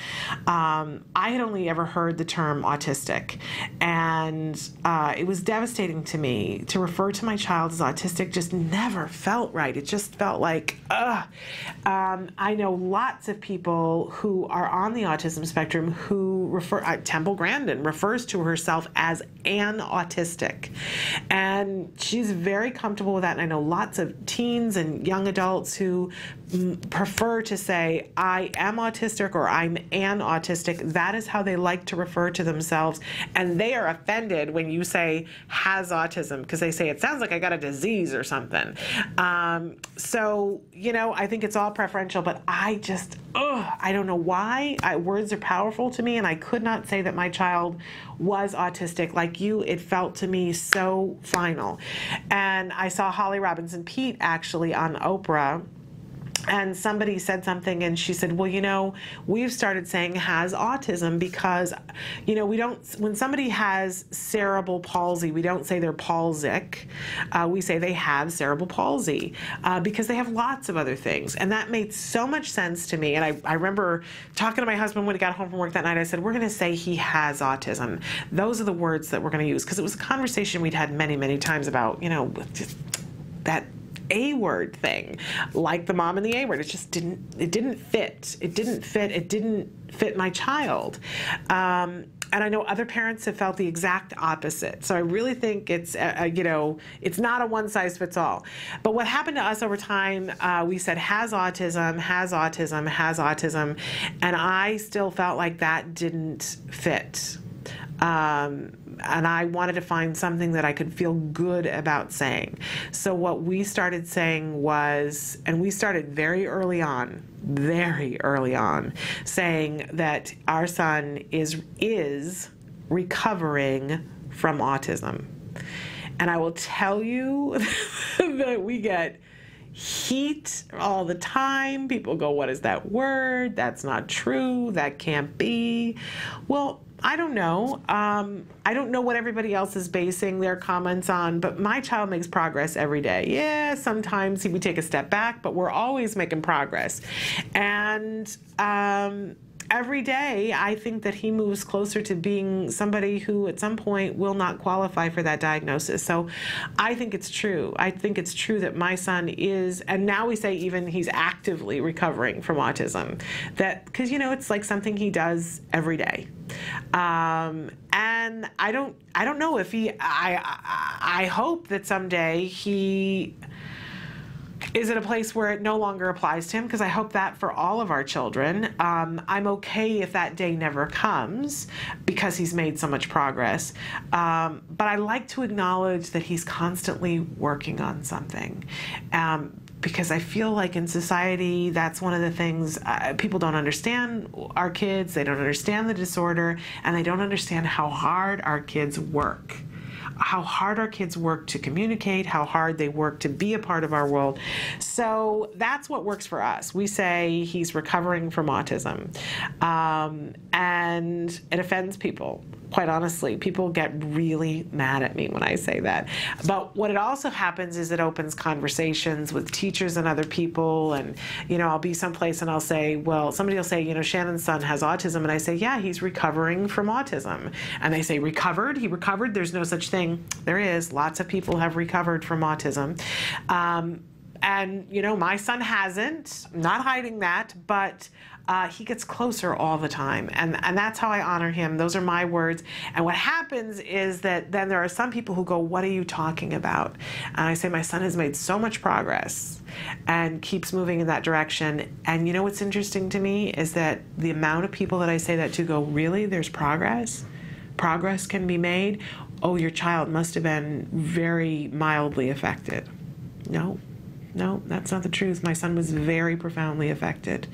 I had only ever heard the term autistic, and it was devastating to me to refer to my child as autistic. Just never felt right. It just felt like, ugh. I know lots of people who are on the autism spectrum who refer, Temple Grandin refers to herself as an autistic, and she's very comfortable with that. And I know lots of teens and young adults who prefer to say, I am autistic or I'm an autistic. That is how they like to refer to themselves. And they are offended when you say has autism, because they say it sounds like I got a disease or something. So, you know, I think it's all preferential, but I just, I don't know why. Words are powerful to me, and I could not say that my child was autistic. Like you, it felt to me so final. And I saw Holly Robinson Peete actually on Oprah, and somebody said something, and she said, well, you know, we've started saying has autism because, you know, we don't, when somebody has cerebral palsy, we don't say they're palsic. We say they have cerebral palsy because they have lots of other things. And that made so much sense to me. And I remember talking to my husband when he got home from work that night. I said, we're going to say he has autism. Those are the words that we're going to use, because it was a conversation we'd had many, many times about, you know, just that A word thing, like the mom and the A word. It just didn't fit. It didn't fit my child. And I know other parents have felt the exact opposite. So I really think it's, you know, it's not a one size fits all. But what happened to us over time, we said has autism, has autism, has autism. And I still felt like that didn't fit. And I wanted to find something that I could feel good about saying. So what we started saying was, and we started very early on, saying that our son is recovering from autism. And I will tell you that we get heat all the time. People go, what is that word? That's not true. That can't be. Well, I don't know. I don't know what everybody else is basing their comments on, but my child makes progress every day. Yeah, sometimes we take a step back, but we're always making progress. And every day, I think that he moves closer to being somebody who at some point will not qualify for that diagnosis. So I think it's true. I think it's true that my son is, and now we say even he's actively recovering from autism. That, because, you know, it's like something he does every day. And I don't know if I hope that someday he is at a place where it no longer applies to him, because I hope that for all of our children. I'm okay if that day never comes because he's made so much progress. But I like to acknowledge that he's constantly working on something. Because I feel like in society, that's one of the things, people don't understand our kids, they don't understand the disorder, and they don't understand how hard our kids work. How hard our kids work to communicate, how hard they work to be a part of our world. So that's what works for us. We say he's recovering from autism. And it offends people. Quite honestly, people get really mad at me when I say that. But what it also happens is it opens conversations with teachers and other people. And, you know, I'll be someplace and I'll say, well, somebody will say, you know, Shannon's son has autism. And I say, yeah, he's recovering from autism. And they say, recovered? He recovered? There's no such thing. There is. Lots of people have recovered from autism. And, you know, my son hasn't. I'm not hiding that, but he gets closer all the time. And that's how I honor him. Those are my words. And what happens is that then there are some people who go, what are you talking about? And I say, my son has made so much progress and keeps moving in that direction. And you know what's interesting to me is that the amount of people that I say that to go, really? There's progress? Progress can be made? Oh, your child must have been very mildly affected. No, that's not the truth. My son was very profoundly affected.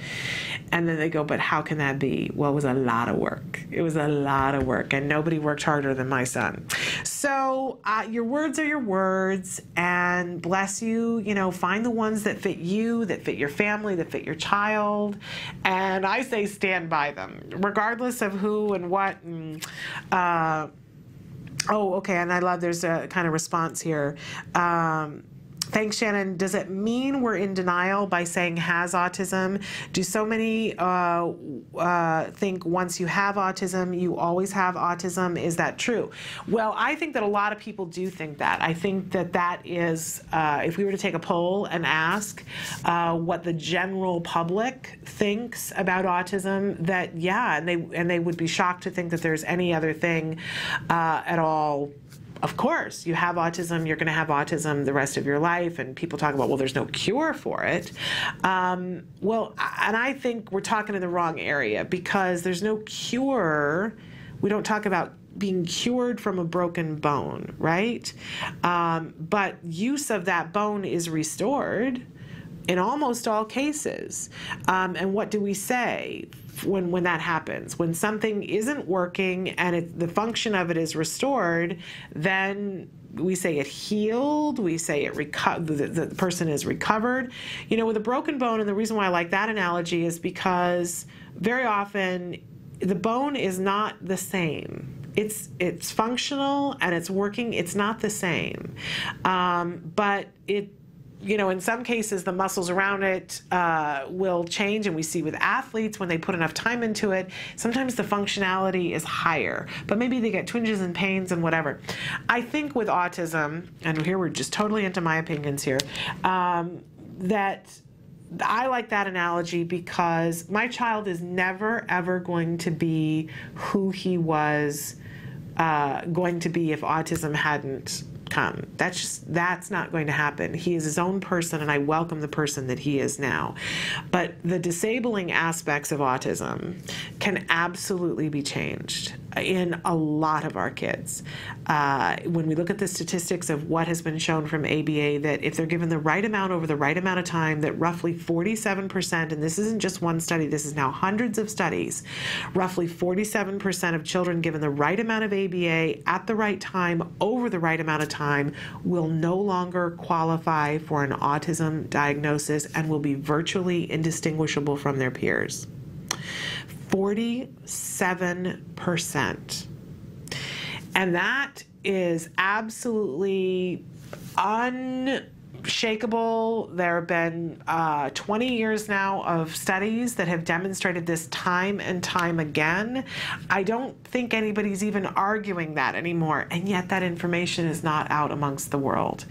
And then they go, but how can that be? Well, it was a lot of work. It was a lot of work, and nobody worked harder than my son. So your words are your words, and bless you. You know, find the ones that fit you, that fit your family, that fit your child. And I say stand by them, regardless of who and what. And, oh, okay, and I love there's a kind of response here. Thanks, Shannon. Does it mean we're in denial by saying has autism? Do so many think once you have autism, you always have autism? Is that true? Well, I think that a lot of people do think that. I think that that is, if we were to take a poll and ask what the general public thinks about autism, that yeah, and they would be shocked to think that there's any other thing at all. Of course, you have autism, you're going to have autism the rest of your life, and people talk about, well, there's no cure for it. Well, and I think we're talking in the wrong area, because there's no cure. We don't talk about being cured from a broken bone, right? But use of that bone is restored in almost all cases. And what do we say when that happens? When something isn't working and the function of it is restored, then we say it healed, we say the person is recovered. You know, with a broken bone, and the reason why I like that analogy is because very often the bone is not the same. It's functional and it's working, it's not the same. But you know, in some cases, the muscles around it will change, and we see with athletes when they put enough time into it, sometimes the functionality is higher, but maybe they get twinges and pains and whatever. I think with autism, and here we're just totally into my opinions here, that I like that analogy because my child is never, ever going to be who he was going to be if autism hadn't come. That's not going to happen. He is his own person, and I welcome the person that he is now. But the disabling aspects of autism can absolutely be changed in a lot of our kids. When we look at the statistics of what has been shown from ABA, that if they're given the right amount over the right amount of time, that roughly 47%, and this isn't just one study, this is now hundreds of studies, roughly 47% of children given the right amount of ABA at the right time over the right amount of time will no longer qualify for an autism diagnosis and will be virtually indistinguishable from their peers. 47%. And that is absolutely unshakable. There have been 20 years now of studies that have demonstrated this time and time again. I don't think anybody's even arguing that anymore, and yet that information is not out amongst the world.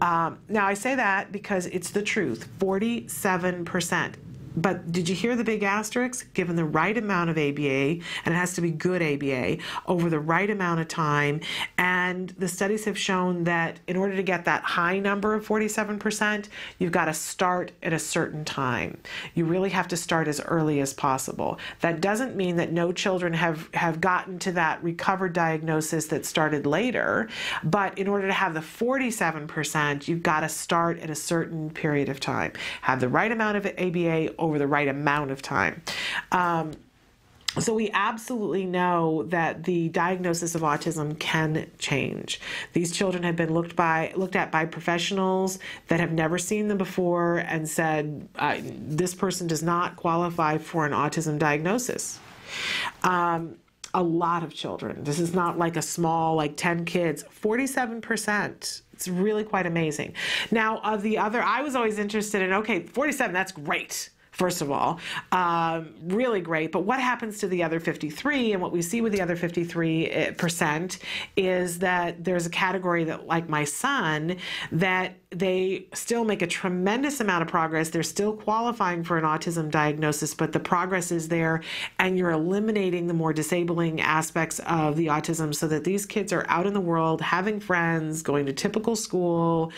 Now, I say that because it's the truth, 47%. But did you hear the big asterisk? Given the right amount of ABA, and it has to be good ABA, over the right amount of time. And the studies have shown that in order to get that high number of 47%, you've got to start at a certain time. You really have to start as early as possible. That doesn't mean that no children have gotten to that recovered diagnosis that started later, but in order to have the 47%, you've got to start at a certain period of time. Have the right amount of ABA over the right amount of time. So we absolutely know that the diagnosis of autism can change. These children have been looked at by professionals that have never seen them before and said, this person does not qualify for an autism diagnosis. A lot of children. This is not like a small, like 10 kids, 47%. It's really quite amazing. Now, of the other, I was always interested in, okay, 47, that's great. First of all, really great. But what happens to the other 53? And what we see with the other 53% is that there's a category that, like my son, that they still make a tremendous amount of progress. They're still qualifying for an autism diagnosis, but the progress is there, and you're eliminating the more disabling aspects of the autism so that these kids are out in the world, having friends, going to typical school,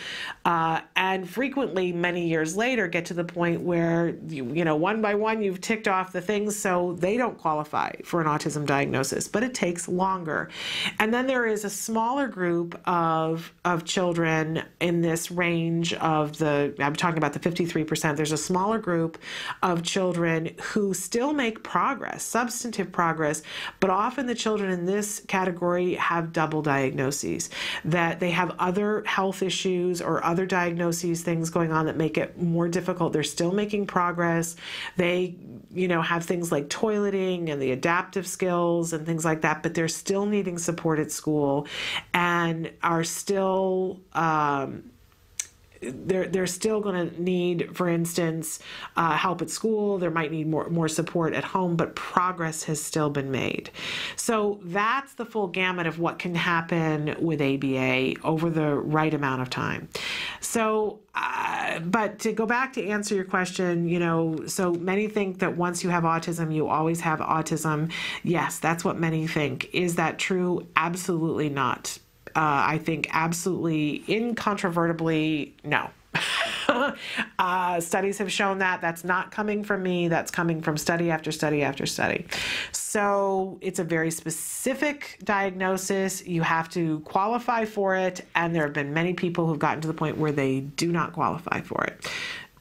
and frequently many years later get to the point where you know, one by one, you've ticked off the things so they don't qualify for an autism diagnosis, but it takes longer. And then there is a smaller group of children in this range of I'm talking about the 53%. There's a smaller group of children who still make progress, substantive progress, but often the children in this category have double diagnoses, that they have other health issues or other diagnoses, things going on that make it more difficult. They're still making progress. They, have things like toileting and the adaptive skills and things like that, but they're still needing support at school and are still they're still going to need, for instance, help at school. There might need more support at home, but progress has still been made. So that's the full gamut of what can happen with ABA over the right amount of time. So, but to go back to answer your question, you know, so many think that once you have autism, you always have autism. Yes, that's what many think. Is that true? Absolutely not. I think absolutely incontrovertibly no. Studies have shown that. That's not coming from me. That's coming from study after study after study. So it's a very specific diagnosis. You have to qualify for it, and there have been many people who've gotten to the point where they do not qualify for it.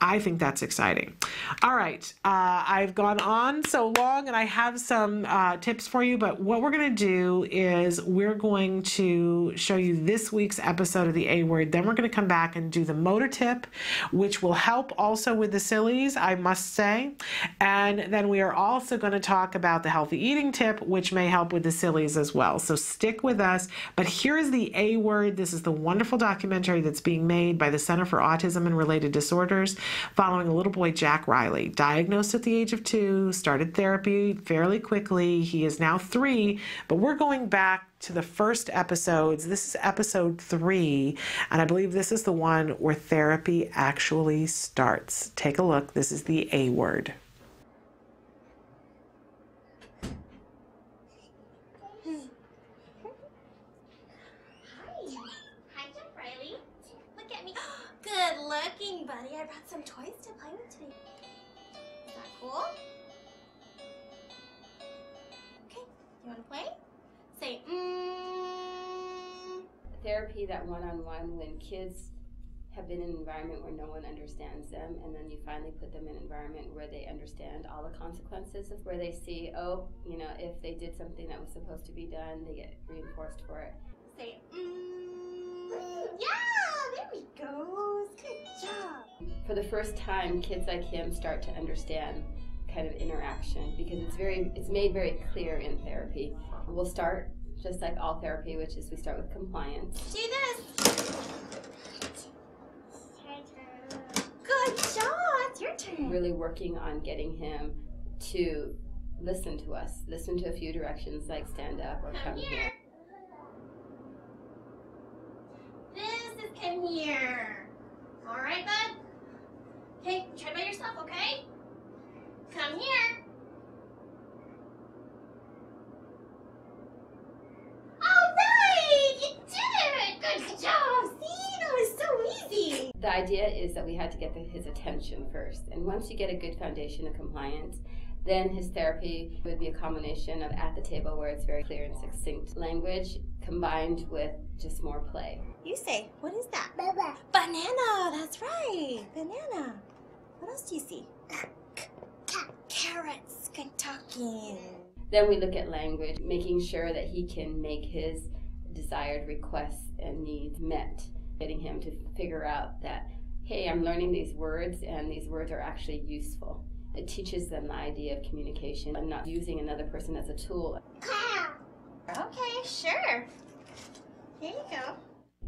I think that's exciting. All right, I've gone on so long, and I have some tips for you, but what we're going to do is we're going to show you this week's episode of the A Word. Then we're going to come back and do the motor tip, which will help also with the sillies, I must say. And then we are also going to talk about the healthy eating tip, which may help with the sillies as well. So stick with us. But here is the A Word. This is the wonderful documentary that's being made by the Center for Autism and Related Disorders, following a little boy, Jack Riley, diagnosed at the age of 2, started therapy fairly quickly. He is now 3, but we're going back to the first episodes. This is episode 3, and I believe this is the one where therapy actually starts. Take a look. This is the A Word. Good looking, buddy. I brought some toys to play with today. Is that cool? Okay, you want to play? Say, Therapy, that one-on-one, when kids have been in an environment where no one understands them, and then you finally put them in an environment where they understand all the consequences, of where they see, oh, you know, if they did something that was supposed to be done, they get reinforced for it. Say, yeah, there we go. Good job. For the first time, kids like him start to understand kind of interaction, because it's made very clear in therapy. We'll start just like all therapy, which is we start with compliance. Do this. Good job. It's your turn. Really working on getting him to listen to us, listen to a few directions like stand up or come here. This is come here. All right, bud? Okay, try by yourself, okay? Come here. All right, you did it. Good job. See, that was so easy. The idea is that we had to get his attention first. And once you get a good foundation of compliance, then his therapy would be a combination of at the table, where it's very clear and succinct language, combined with just more play. You say, what is that? Banana, that's right. Banana. What else do you see? Carrots, good talking. Then we look at language, making sure that he can make his desired requests and needs met. Getting him to figure out that, hey, I'm learning these words, and these words are actually useful. It teaches them the idea of communication and not using another person as a tool. Okay, sure. Here you go.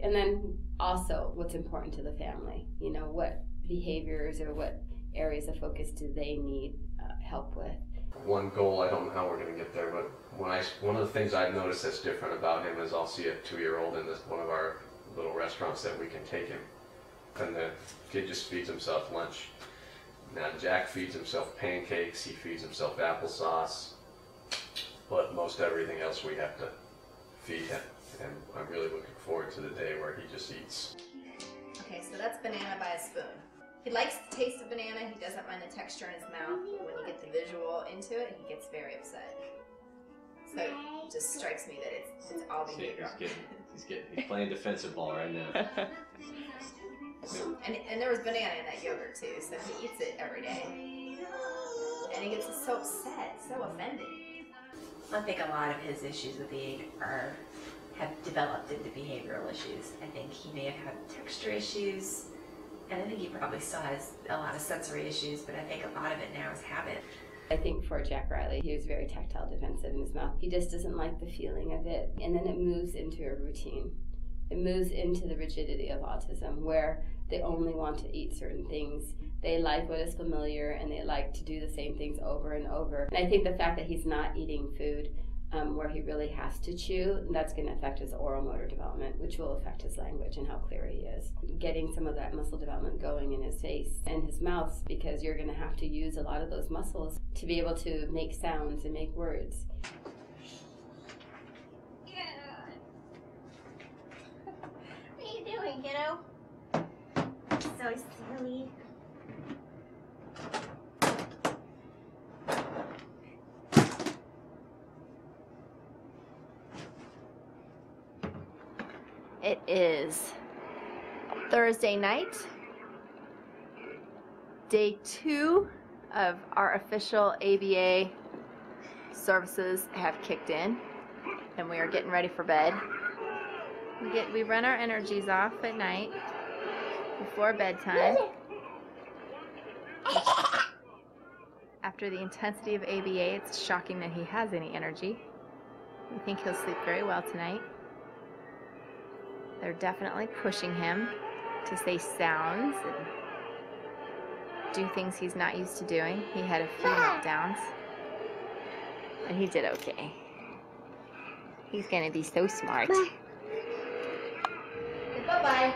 And then also what's important to the family. You know, what behaviors or what areas of focus do they need help with? One goal, I don't know how we're going to get there, but one of the things I've noticed that's different about him is I'll see a 2-year-old in one of our little restaurants that we can take him, and the kid just feeds himself lunch. Now Jack feeds himself pancakes, he feeds himself applesauce, but most everything else we have to feed him. And I'm really looking forward to the day where he just eats. Okay, so that's banana by a spoon. He likes the taste of banana, he doesn't mind the texture in his mouth, but when you get the visual into it, he gets very upset. So it just strikes me that it's all behavior. He's playing defensive ball right now. And there was banana in that yogurt too, so he eats it every day. And he gets so upset, so offended. I think a lot of his issues with eating have developed into behavioral issues. I think he may have had texture issues, and I think he probably still has a lot of sensory issues, but I think a lot of it now is habit. I think for Jack Riley, he was very tactile defensive in his mouth. He just doesn't like the feeling of it, and then it moves into a routine. It moves into the rigidity of autism, where they only want to eat certain things. They like what is familiar, and they like to do the same things over and over. And I think the fact that he's not eating food where he really has to chew, that's going to affect his oral motor development, which will affect his language and how clear he is. Getting some of that muscle development going in his face and his mouth, because you're going to have to use a lot of those muscles to be able to make sounds and make words. What are you doing, kiddo? So silly. It is Thursday night, day 2 of our official ABA services have kicked in, and we are getting ready for bed. We run our energies off at night before bedtime. After the intensity of ABA, it's shocking that he has any energy. We think he'll sleep very well tonight. They're definitely pushing him to say sounds and do things he's not used to doing. He had a few meltdowns, and he did okay. He's gonna be so smart. Bye-bye.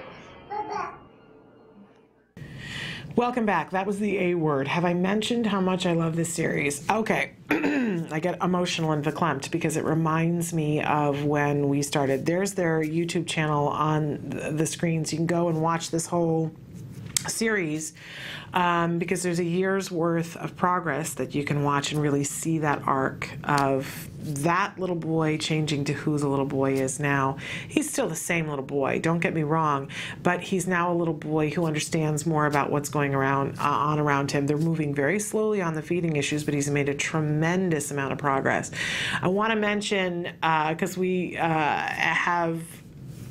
Welcome back. That was the A word. Have I mentioned how much I love this series? Okay. I get emotional and verklempt because it reminds me of when we started. There's their YouTube channel on the screens. You can go and watch this whole series because there's a year's worth of progress that you can watch and really see that arc of that little boy changing to who the little boy is now. He's still the same little boy, don't get me wrong, but he's now a little boy who understands more about what's going on around him. They're moving very slowly on the feeding issues, but he's made a tremendous amount of progress. I want to mention, because we have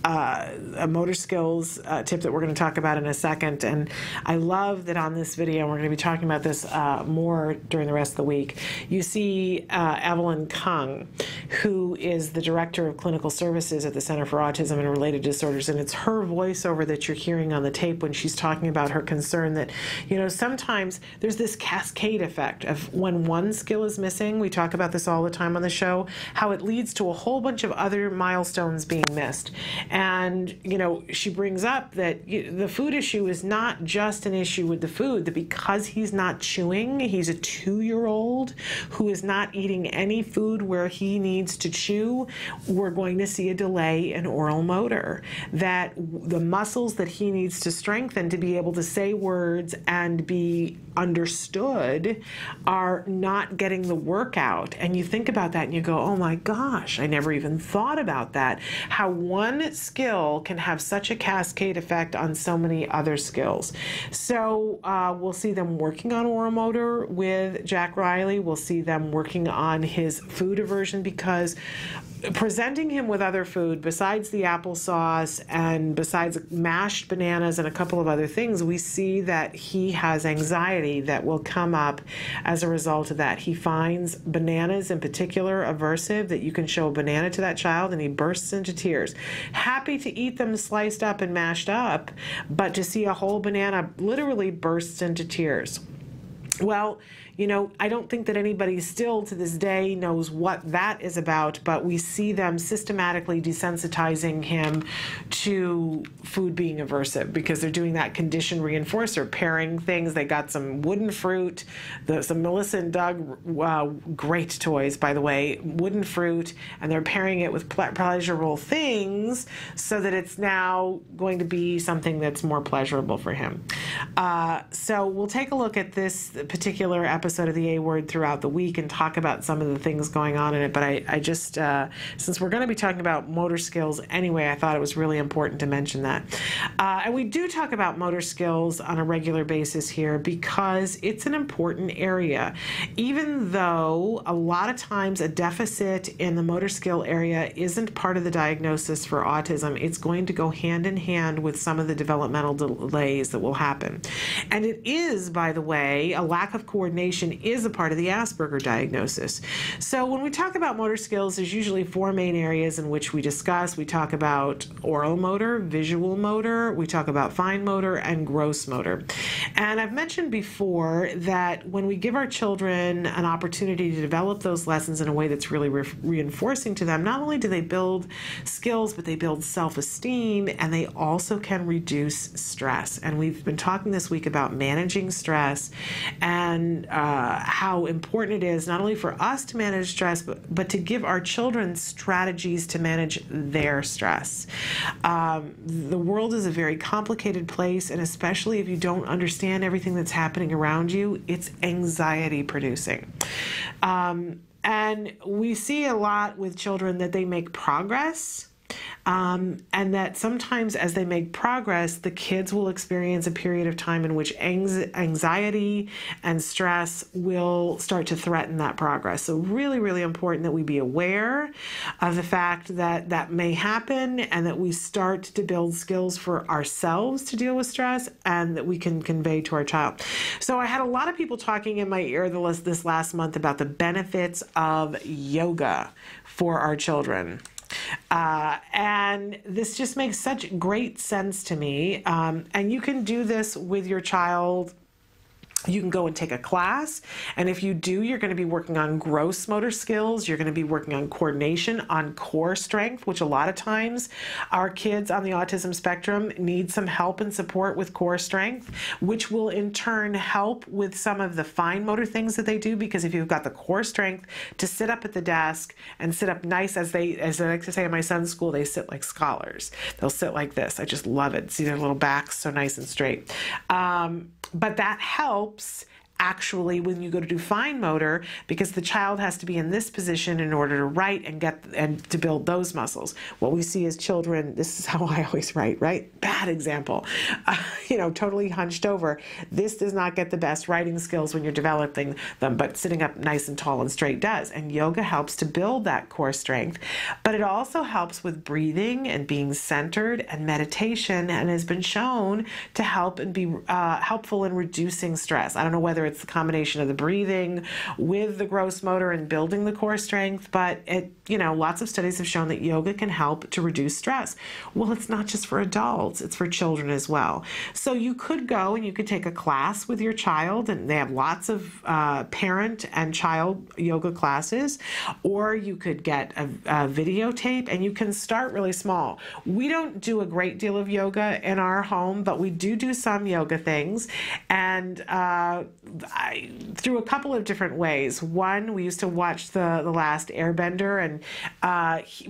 a motor skills tip that we're going to talk about in a second, and I love that on this video, and we're going to be talking about this more during the rest of the week, you see Evelyn Kung, who is the Director of Clinical Services at the Center for Autism and Related Disorders, and it's her voiceover that you're hearing on the tape when she's talking about her concern that, you know, sometimes there's this cascade effect of when one skill is missing. We talk about this all the time on the show, how it leads to a whole bunch of other milestones being missed. And, you know, she brings up that the food issue is not just an issue with the food, that because he's not chewing, he's a 2-year-old who is not eating any food where he needs to chew, we're going to see a delay in oral motor. That the muscles that he needs to strengthen to be able to say words and be understood are not getting the workout. And you think about that and you go, oh my gosh, I never even thought about that. How one skill can have such a cascade effect on so many other skills. So we'll see them working on oral motor with Jack Riley. We'll see them working on his food aversion, because presenting him with other food besides the applesauce and besides mashed bananas and a couple of other things, we see that he has anxiety that will come up as a result of that. He finds bananas in particular aversive, that you can show a banana to that child and he bursts into tears. Happy to eat them sliced up and mashed up, but to see a whole banana literally bursts into tears. Well, you know, I don't think that anybody still to this day knows what that is about, but we see them systematically desensitizing him to food being aversive because they're doing that condition reinforcer, pairing things. They got some wooden fruit, some Melissa and Doug, great toys, by the way, wooden fruit, and they're pairing it with pleasurable things so that it's now going to be something that's more pleasurable for him. So we'll take a look at this particular episode of the A Word throughout the week and talk about some of the things going on in it. But I just, since we're going to be talking about motor skills anyway, I thought it was really important to mention that. And we do talk about motor skills on a regular basis here because it's an important area. Even though a lot of times a deficit in the motor skill area isn't part of the diagnosis for autism, it's going to go hand in hand with some of the developmental delays that will happen. And it is, by the way, a lack of coordination coordination is a part of the Asperger diagnosis. So when we talk about motor skills, there's usually 4 main areas in which we discuss. We talk about oral motor, visual motor, we talk about fine motor, and gross motor. And I've mentioned before that when we give our children an opportunity to develop those lessons in a way that's really reinforcing to them, not only do they build skills, but they build self-esteem, and they also can reduce stress. And we've been talking this week about managing stress and how important it is not only for us to manage stress, but to give our children strategies to manage their stress. The world is a very complicated place, and especially if you don't understand everything that's happening around you, it's anxiety producing. And we see a lot with children that they make progress, and that sometimes as they make progress, the kids will experience a period of time in which anxiety and stress will start to threaten that progress. So really, really important that we be aware of the fact that that may happen, and that we start to build skills for ourselves to deal with stress and that we can convey to our child. So I had a lot of people talking in my ear this last month about the benefits of yoga for our children. And this just makes such great sense to me. And you can do this with your child. You can go and take a class, and if you do, you're going to be working on gross motor skills, you're going to be working on coordination, on core strength, which a lot of times our kids on the autism spectrum need some help and support with core strength, which will in turn help with some of the fine motor things that they do, because if you've got the core strength to sit up at the desk and sit up nice, as I like to say in my son's school, they sit like scholars. They'll sit like this. I just love it. See their little backs so nice and straight. But that helps actually when you go to do fine motor, because the child has to be in this position in order to write and to build those muscles. What we see as children, this is how I always write, right? Bad example. Totally hunched over. This does not get the best writing skills when you're developing them, but sitting up nice and tall and straight does. And yoga helps to build that core strength, but it also helps with breathing and being centered and meditation, and has been shown to help and be helpful in reducing stress. I don't know whether it's the combination of the breathing with the gross motor and building the core strength, but lots of studies have shown that yoga can help to reduce stress. Well, it's not just for adults, it's for children as well. So you could go and you could take a class with your child, and they have lots of parent and child yoga classes, or you could get a videotape, and you can start really small. We don't do a great deal of yoga in our home, but we do some yoga things, and through a couple of different ways. One, we used to watch the Last Airbender, and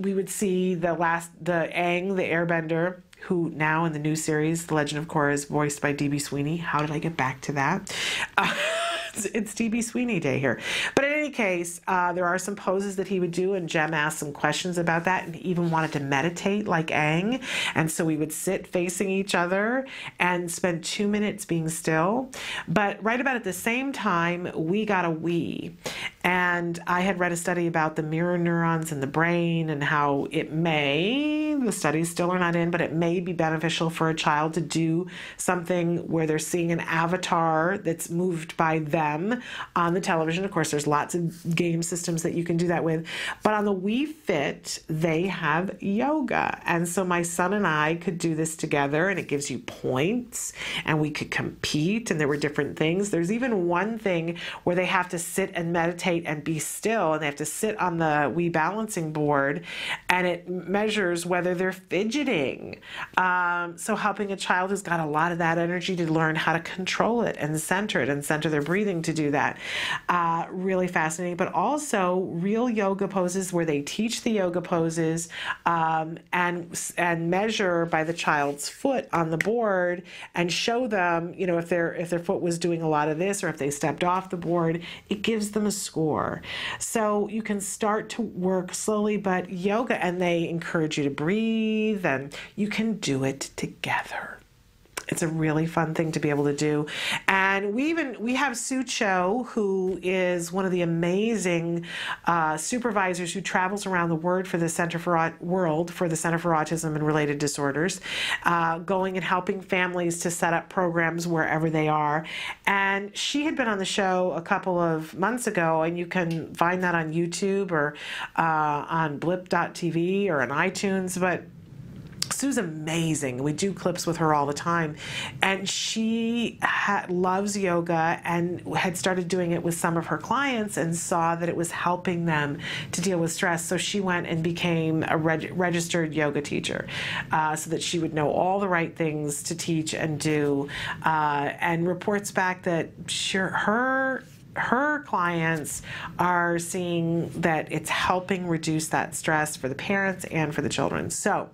we would see the Aang, the Airbender, who now in the new series, The Legend of Korra, is voiced by D.B. Sweeney. How did I get back to that? It's D.B. Sweeney Day here. But in any case, there are some poses that he would do, and Jem asked some questions about that, and he even wanted to meditate like Aang. And so we would sit facing each other and spend 2 minutes being still. But right about at the same time, we got a Wii. And I had read a study about the mirror neurons in the brain and how the studies still are not in, but it may be beneficial for a child to do something where they're seeing an avatar that's moved by them on the television. Of course, there's lots of game systems that you can do that with. But on the Wii Fit, they have yoga. And so my son and I could do this together, and it gives you points, and we could compete, and there were different things. There's even one thing where they have to sit and meditate and be still, and they have to sit on the Wii balancing board, and it measures whether they're fidgeting. So helping a child who's got a lot of that energy to learn how to control it and center their breathing to do that. Really fascinating, but also real yoga poses where they teach the yoga poses and measure by the child's foot on the board and show them, if their foot was doing a lot of this, or if they stepped off the board, it gives them a score. So you can start to work slowly, but yoga, and they encourage you to breathe, and you can do it together. It's a really fun thing to be able to do. And we have Sue Cho, who is one of the amazing supervisors who travels around the world for the Center for Autism and Related Disorders, going and helping families to set up programs wherever they are. And she had been on the show a couple of months ago, and you can find that on YouTube or on blip.tv or on iTunes, but Sue's amazing. We do clips with her all the time. And she loves yoga and had started doing it with some of her clients and saw that it was helping them to deal with stress. So she went and became a registered yoga teacher so that she would know all the right things to teach and do, and reports back that her clients are seeing that it's helping reduce that stress for the parents and for the children. So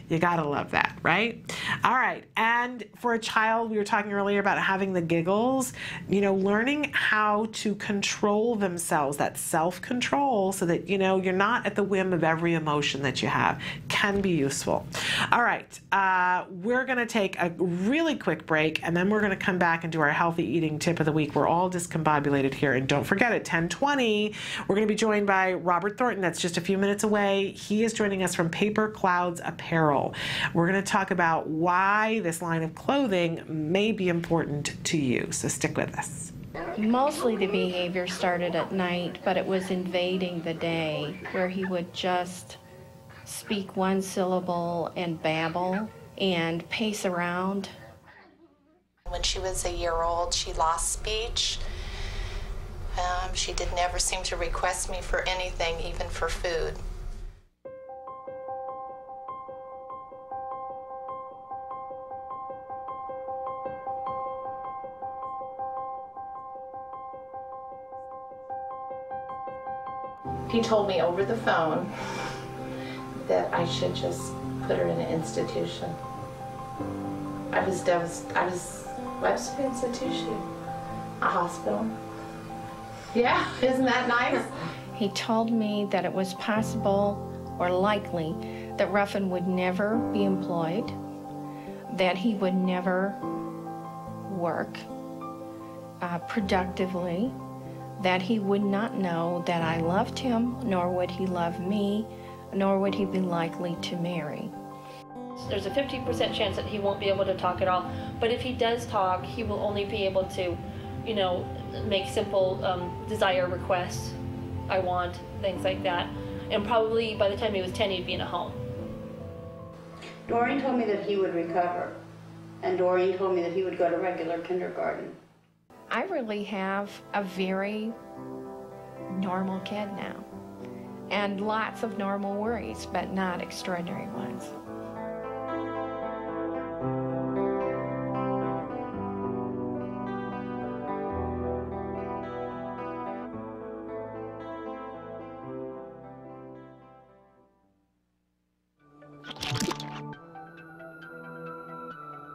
you gotta love that, right? All right, and for a child, we were talking earlier about having the giggles, learning how to control themselves, that self-control, so that, you're not at the whim of every emotion that you have, can be useful. All right, we're gonna take a really quick break, and then we're gonna come back and do our healthy eating tip of the week. We're all discombobulated here, and don't forget at 10:20, we're gonna be joined by Robert Thornton. That's just a few minutes away. He is joining us from Paper Clouds Apparel. We're going to talk about why this line of clothing may be important to you, so stick with us. Mostly the behavior started at night, but it was invading the day, where he would just speak one syllable and babble and pace around. When she was a year old, she lost speech. She did never seem to request me for anything, even for food. He told me over the phone that I should just put her in an institution. I was devastated. What's an institution? A hospital. Yeah, isn't that nice? He told me that it was possible or likely that Ruffin would never be employed, that he would never work productively, that he would not know that I loved him, nor would he love me, nor would he be likely to marry. There's a 50% chance that he won't be able to talk at all, but if he does talk, he will only be able to, make simple desire requests. I want, things like that. And probably by the time he was 10, he'd be in a home. Doreen told me that he would recover, and Doreen told me that he would go to regular kindergarten. I really have a very normal kid now, and lots of normal worries, but not extraordinary ones.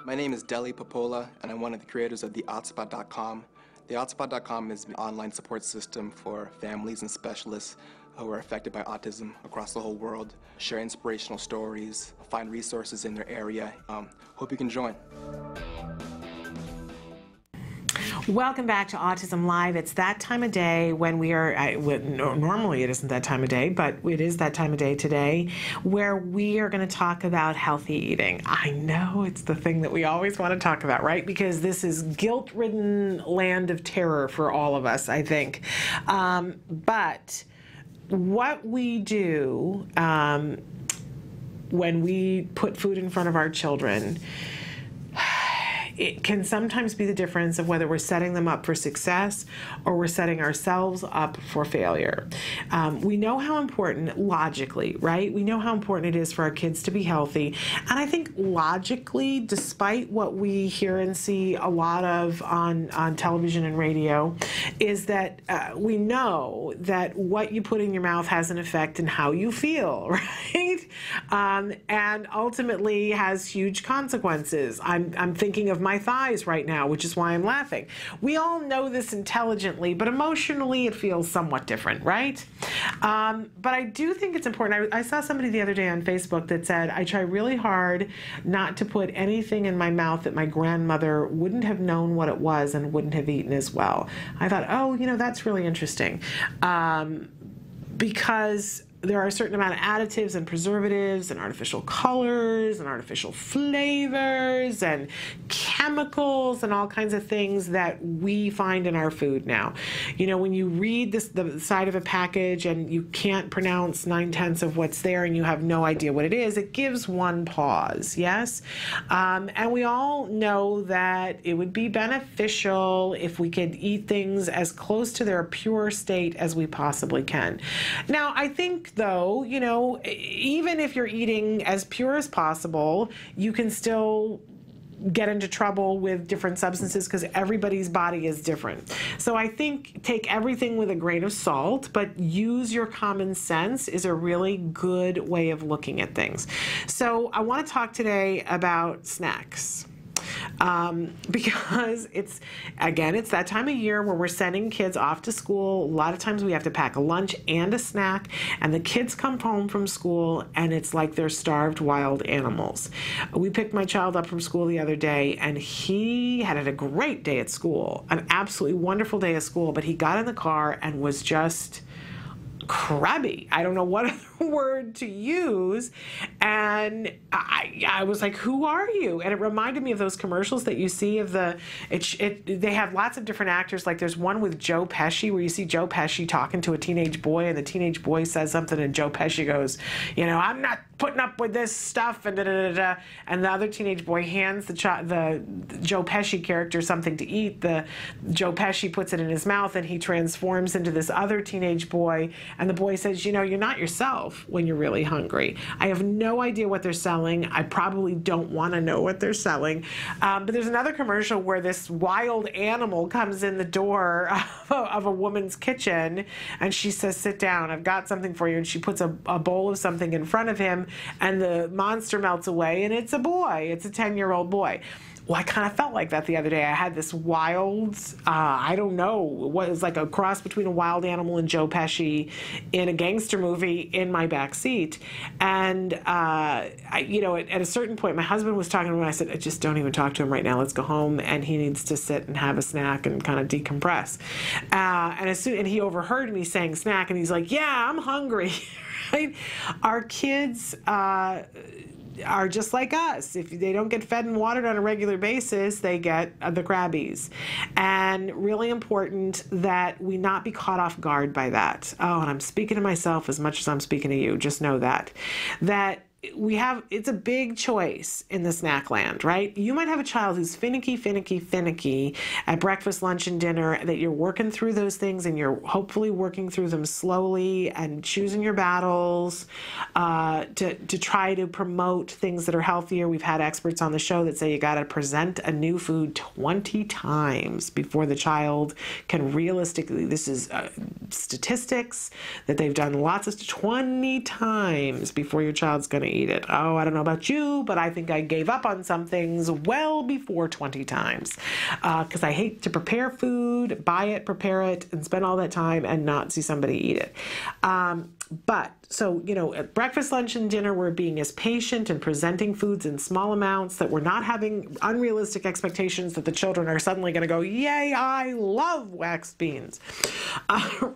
My name is Deli Popola, and I'm one of the creators of theoutspot.com. Theoutspot.com is an online support system for families and specialists who are affected by autism across the whole world. Share inspirational stories, find resources in their area. Hope you can join. Welcome back to Autism Live. It's that time of day when we are, normally it isn't that time of day, but it is that time of day today, where we are going to talk about healthy eating. I know it's the thing that we always want to talk about, right? Because this is guilt-ridden land of terror for all of us, I think. But what we do when we put food in front of our children, it can sometimes be the difference of whether we're setting them up for success or we're setting ourselves up for failure. We know how important, logically, right? We know how important it is for our kids to be healthy. And I think logically, despite what we hear and see a lot of on television and radio, is that we know that what you put in your mouth has an effect in how you feel, right? And ultimately has huge consequences. I'm thinking of my thighs right now, which is why I'm laughing. We all know this intelligently, but emotionally it feels somewhat different, right? But I do think it's important. I saw somebody the other day on Facebook that said, I try really hard not to put anything in my mouth that my grandmother wouldn't have known what it was and wouldn't have eaten as well. I thought, oh, that's really interesting. Because there are a certain amount of additives and preservatives and artificial colors and artificial flavors and chemicals and all kinds of things that we find in our food now. When you read the side of a package and you can't pronounce 9/10 of what's there and you have no idea what it is, it gives one pause, yes? And we all know that it would be beneficial if we could eat things as close to their pure state as we possibly can. Now, I think though, even if you're eating as pure as possible, you can still get into trouble with different substances because everybody's body is different. So I think take everything with a grain of salt, but use your common sense is a really good way of looking at things. So I want to talk today about snacks. Because it's that time of year where we're sending kids off to school. A lot of times we have to pack a lunch and a snack, and the kids come home from school and it's like they're starved wild animals. We picked my child up from school the other day and he had a great day at school, an absolutely wonderful day at school, but he got in the car and was just crabby. I don't know what other word to use. And I was like, who are you? And it reminded me of those commercials that you see of they have lots of different actors. Like there's one with Joe Pesci where you see Joe Pesci talking to a teenage boy and the teenage boy says something and Joe Pesci goes, I'm not putting up with this stuff and da-da-da-da. And the other teenage boy hands the Joe Pesci character something to eat. The Joe Pesci puts it in his mouth and he transforms into this other teenage boy. And the boy says, you're not yourself when you're really hungry. I have no idea what they're selling. I probably don't want to know what they're selling. But there's another commercial where this wild animal comes in the door of a woman's kitchen and she says, sit down, I've got something for you. And she puts a bowl of something in front of him and the monster melts away and it's a boy. It's a 10-year-old boy. Well, I kind of felt like that the other day. I had this wild, I don't know, what is like a cross between a wild animal and Joe Pesci in a gangster movie in my back seat. And, at a certain point, my husband was talking to him and I said, just don't even talk to him right now. Let's go home. And he needs to sit and have a snack and kind of decompress. And he overheard me saying snack and he's like, yeah, I'm hungry. Right? Our kids, are just like us. If they don't get fed and watered on a regular basis, they get the crabbies. And really important that we not be caught off guard by that. Oh, and I'm speaking to myself as much as I'm speaking to you. Just know that it's a big choice in the snack land, right? You might have a child who's finicky at breakfast, lunch, and dinner, that you're working through those things and you're hopefully working through them slowly and choosing your battles to try to promote things that are healthier. We've had experts on the show that say you got to present a new food 20 times before the child can realistically, this is statistics that they've done lots of 20 times before your child's going to eat it. Oh, I don't know about you, but I think I gave up on some things well before 20 times because I hate to prepare food, buy it, prepare it, and spend all that time and not see somebody eat it. At breakfast, lunch, and dinner, we're being as patient and presenting foods in small amounts, that we're not having unrealistic expectations that the children are suddenly going to go, yay, I love waxed beans,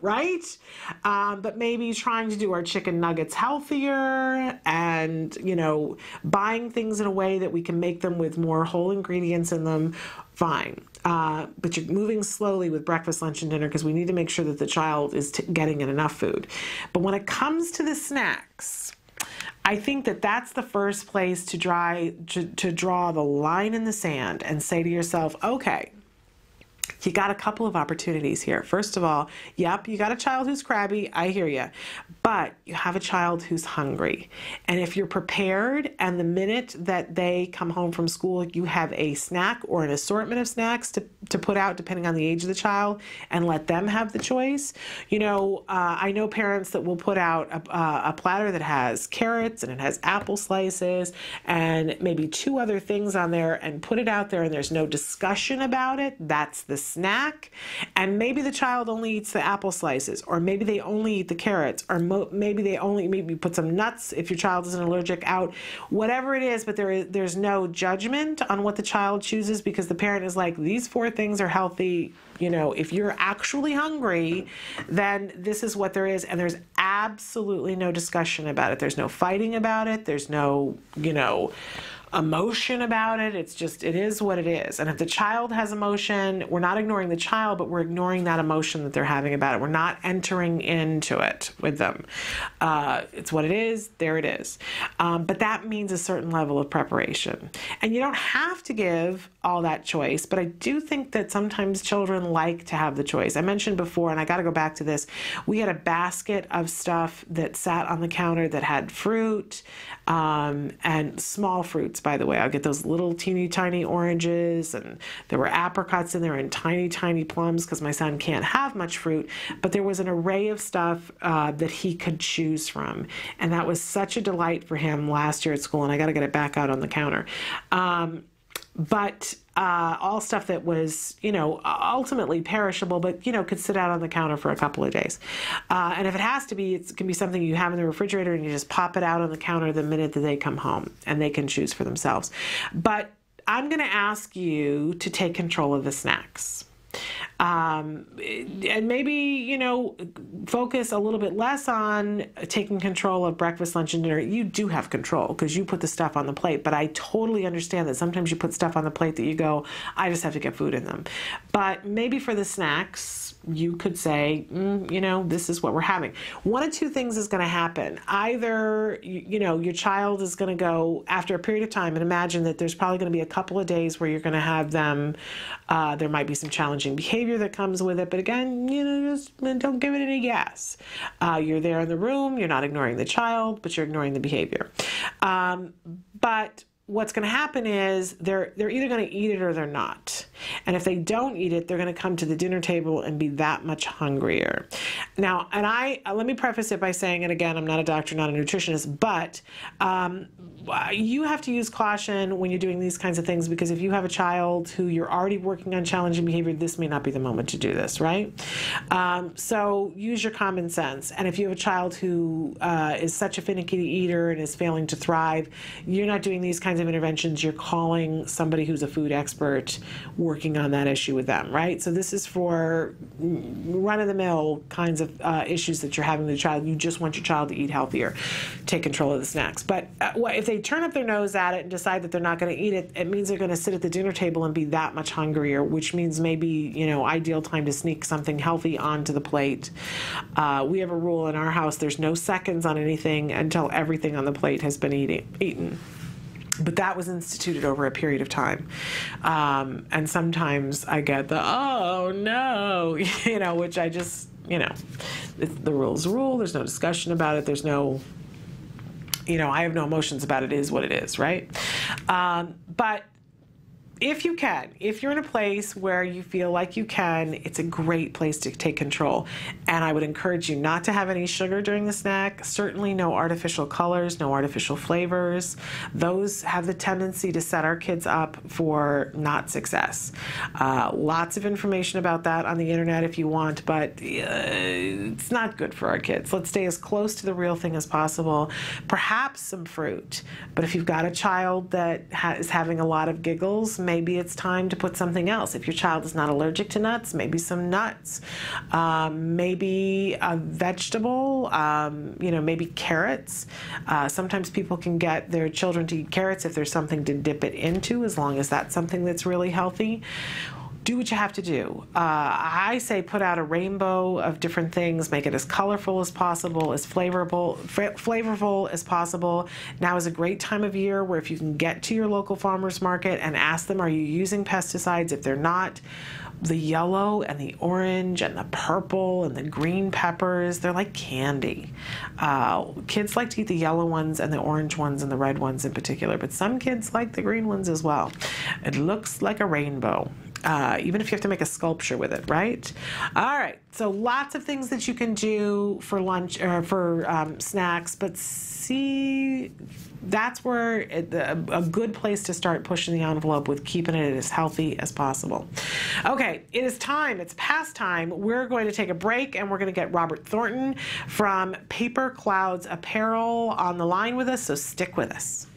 right? But maybe trying to do our chicken nuggets healthier and, buying things in a way that we can make them with more whole ingredients in them, fine. But you're moving slowly with breakfast, lunch, and dinner because we need to make sure that the child is getting enough food. But when it comes to the snacks, I think that that's the first place to draw the line in the sand and say to yourself, okay, You got a couple of opportunities here. First of all, yep, you got a child who's crabby, I hear you, but you have a child who's hungry. And if you're prepared and the minute that they come home from school, you have a snack or an assortment of snacks to put out depending on the age of the child and let them have the choice. You know, I know parents that will put out a platter that has carrots and it has apple slices and maybe 2 other things on there and put it out there and there's no discussion about it. That's the snack. And maybe the child only eats the apple slices, or maybe they only eat the carrots, or maybe put some nuts if your child isn't allergic out, whatever it is, but there's no judgment on what the child chooses because the parent is like, these 4 things are healthy. You know, if you're actually hungry, then this is what there is, and there's absolutely no discussion about it. There's no fighting about it. There's no, you know, emotion about it. It's just, it is what it is. And if the child has emotion, we're not ignoring the child, but we're ignoring that emotion that they're having about it. We're not entering into it with them. It's what it is. There it is. But that means a certain level of preparation. And you don't have to give all that choice, but I do think that sometimes children like to have the choice. I mentioned before, and I got to go back to this, we had a basket of stuff that sat on the counter that had fruit, and small fruits, by the way. I'll get those little teeny tiny oranges, and there were apricots in there and tiny tiny plums because my son can't have much fruit, but there was an array of stuff that he could choose from, and that was such a delight for him last year at school, and I got to get it back out on the counter. But all stuff that was, you know, ultimately perishable, but, you know, could sit out on the counter for a couple of days. And if it has to be, it can be something you have in the refrigerator and you just pop it out on the counter the minute that they come home and they can choose for themselves. But I'm going to ask you to take control of the snacks. And maybe, you know, focus a little bit less on taking control of breakfast, lunch, and dinner. You do have control because you put the stuff on the plate, but I totally understand that sometimes you put stuff on the plate that you go, I just have to get food in them. But maybe for the snacks, you could say, you know, this is what we're having. One of 2 things is going to happen. Either, you know, your child is going to go after a period of time, and imagine that there's probably going to be a couple of days where you're going to have them, there might be some challenging behavior that comes with it, but again, you know, just don't give it any gas. You're there in the room, you're not ignoring the child, but you're ignoring the behavior. But what's going to happen is they're either going to eat it or they're not. And if they don't eat it, they're going to come to the dinner table and be that much hungrier. Now, and let me preface it by saying, and again, I'm not a doctor, not a nutritionist, but you have to use caution when you're doing these kinds of things, because if you have a child who you're already working on challenging behavior, this may not be the moment to do this, right? So use your common sense. And if you have a child who is such a finicky eater and is failing to thrive, you're not doing these kinds of interventions. You're calling somebody who's a food expert working on that issue with them, right? So this is for run-of-the-mill kinds of issues that you're having with the child. You just want your child to eat healthier. Take control of the snacks. But if they turn up their nose at it and decide that they're not going to eat it, it means they're going to sit at the dinner table and be that much hungrier, which means maybe, you know, ideal time to sneak something healthy onto the plate. We have a rule in our house, there's no seconds on anything until everything on the plate has been eaten. But that was instituted over a period of time. And sometimes I get the, oh no, you know, which I just, you know, the rule's a rule. There's no discussion about it. There's no, you know, I have no emotions about it. It is what it is, right? But if you can, if you're in a place where you feel like you can, it's a great place to take control. And I would encourage you not to have any sugar during the snack. Certainly no artificial colors, no artificial flavors. Those have the tendency to set our kids up for not success. Lots of information about that on the internet if you want, but it's not good for our kids. Let's stay as close to the real thing as possible. Perhaps some fruit. But if you've got a child that is having a lot of giggles, maybe it's time to put something else. If your child is not allergic to nuts, maybe some nuts, maybe a vegetable, you know, maybe carrots. Sometimes people can get their children to eat carrots if there's something to dip it into, as long as that's something that's really healthy. do what you have to do. I say put out a rainbow of different things, make it as colorful as possible, as flavorful as possible. Now is a great time of year where if you can get to your local farmer's market and ask them, are you using pesticides? If they're not, the yellow and the orange and the purple and the green peppers, they're like candy. Kids like to eat the yellow ones and the orange ones and the red ones in particular, but some kids like the green ones as well. It looks like a rainbow. Even if you have to make a sculpture with it, right? All right, so lots of things that you can do for lunch or for snacks, but see, that's where a good place to start pushing the envelope with keeping it as healthy as possible. Okay, it is time. It's past time. We're going to take a break, and we're going to get Robert Thornton from Paper Clouds Apparel on the line with us, so stick with us.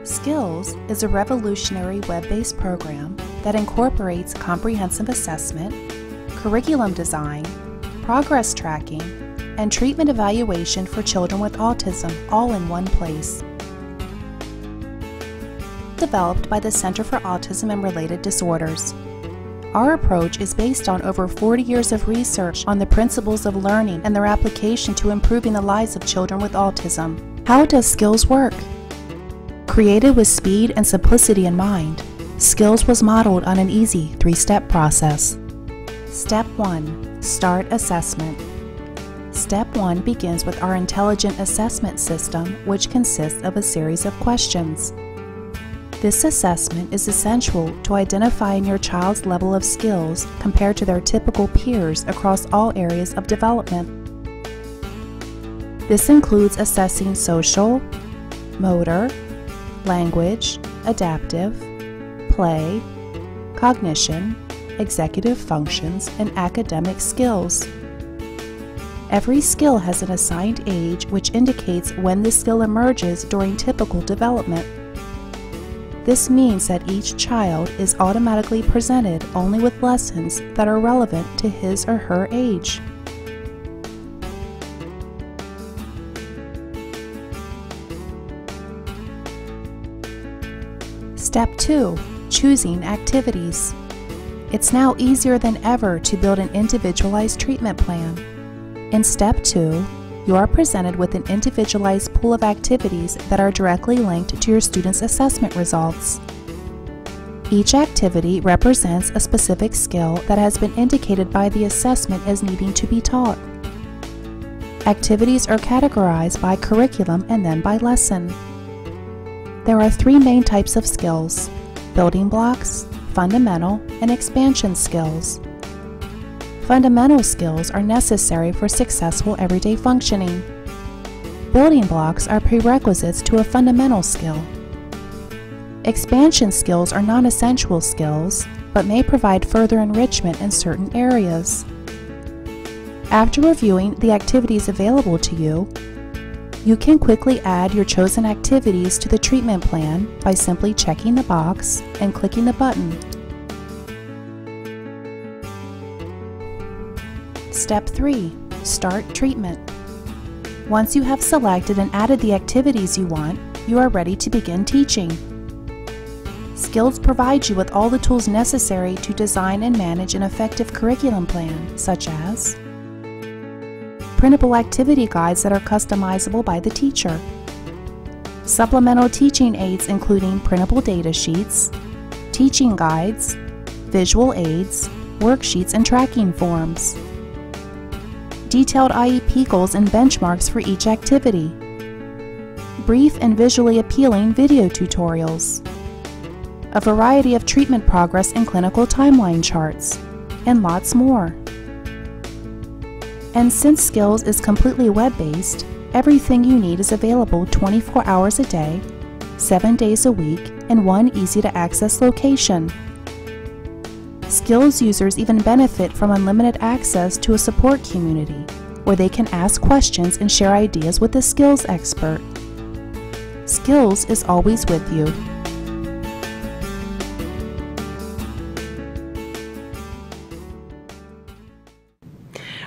Skills is a revolutionary web-based program that incorporates comprehensive assessment, curriculum design, progress tracking, and treatment evaluation for children with autism all in one place. Developed by the Center for Autism and Related Disorders. Our approach is based on over 40 years of research on the principles of learning and their application to improving the lives of children with autism. How does Skills work? Created with speed and simplicity in mind, Skills was modeled on an easy 3-step process. Step 1. Start assessment. Step 1 begins with our intelligent assessment system, which consists of a series of questions. This assessment is essential to identifying your child's level of skills compared to their typical peers across all areas of development. This includes assessing social, motor, language, adaptive, play, cognition, executive functions, and academic skills. Every skill has an assigned age which indicates when the skill emerges during typical development. This means that each child is automatically presented only with lessons that are relevant to his or her age. Step 2. Choosing activities. It's now easier than ever to build an individualized treatment plan. In Step 2, you are presented with an individualized pool of activities that are directly linked to your student's assessment results. Each activity represents a specific skill that has been indicated by the assessment as needing to be taught. Activities are categorized by curriculum and then by lesson. There are 3 main types of skills: building blocks, fundamental, and expansion skills. Fundamental skills are necessary for successful everyday functioning. Building blocks are prerequisites to a fundamental skill. Expansion skills are non-essential skills, but may provide further enrichment in certain areas. After reviewing the activities available to you, you can quickly add your chosen activities to the treatment plan by simply checking the box and clicking the button. Step 3. Start treatment. Once you have selected and added the activities you want, you are ready to begin teaching. Skills provides you with all the tools necessary to design and manage an effective curriculum plan, such as printable activity guides that are customizable by the teacher, supplemental teaching aids including printable data sheets, teaching guides, visual aids, worksheets, and tracking forms, detailed IEP goals and benchmarks for each activity, brief and visually appealing video tutorials, a variety of treatment progress and clinical timeline charts, and lots more. And since Skills is completely web-based, everything you need is available 24 hours a day, 7 days a week, in one easy-to-access location. Skills users even benefit from unlimited access to a support community, where they can ask questions and share ideas with a skills expert. Skills is always with you.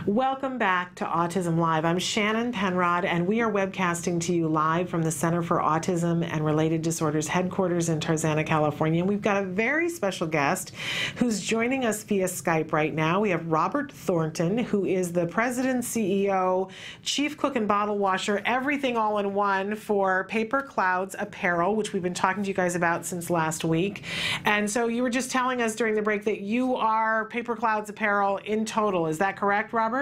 Welcome back to Autism Live. I'm Shannon Penrod, and we are webcasting to you live from the Center for Autism and Related Disorders headquarters in Tarzana, California. And we've got a very special guest who's joining us via Skype right now. We have Robert Thornton, who is the president, CEO, chief cook and bottle washer, everything all in one for Paper Clouds Apparel, which we've been talking to you guys about since last week. And so you were just telling us during the break that you are Paper Clouds Apparel in total. Is that correct, Robert?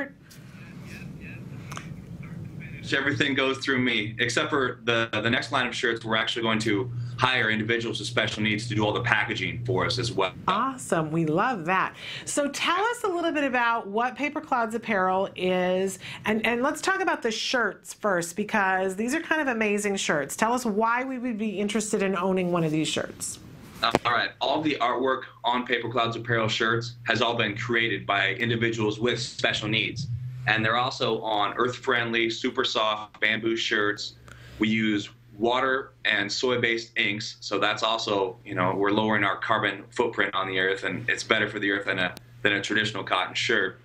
Everything goes through me, except for the next line of shirts. We're actually going to hire individuals with special needs to do all the packaging for us as well. Awesome. We love that. So tell us a little bit about what Paper Clouds Apparel is, and let's talk about the shirts first, because these are kind of amazing shirts. Tell us why we would be interested in owning one of these shirts. All right. All the artwork on Paper Clouds Apparel shirts has all been created by individuals with special needs. And they're also on earth-friendly, super soft bamboo shirts. We use water and soy-based inks, so that's also, you know, we're lowering our carbon footprint on the earth, and it's better for the earth than a traditional cotton shirt.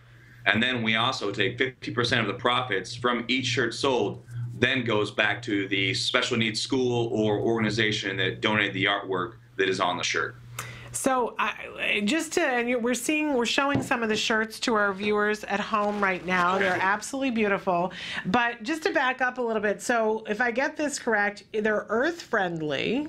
And then we also take 50% of the profits from each shirt sold, then goes back to the special needs school or organization that donated the artwork that is on the shirt. So we're showing some of the shirts to our viewers at home right now. They're absolutely beautiful. But just to back up a little bit, so if I get this correct, they're earth-friendly.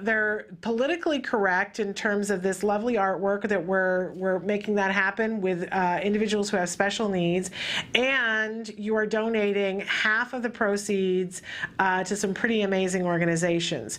They're politically correct in terms of this lovely artwork that we're making that happen with individuals who have special needs. And you are donating half of the proceeds to some pretty amazing organizations.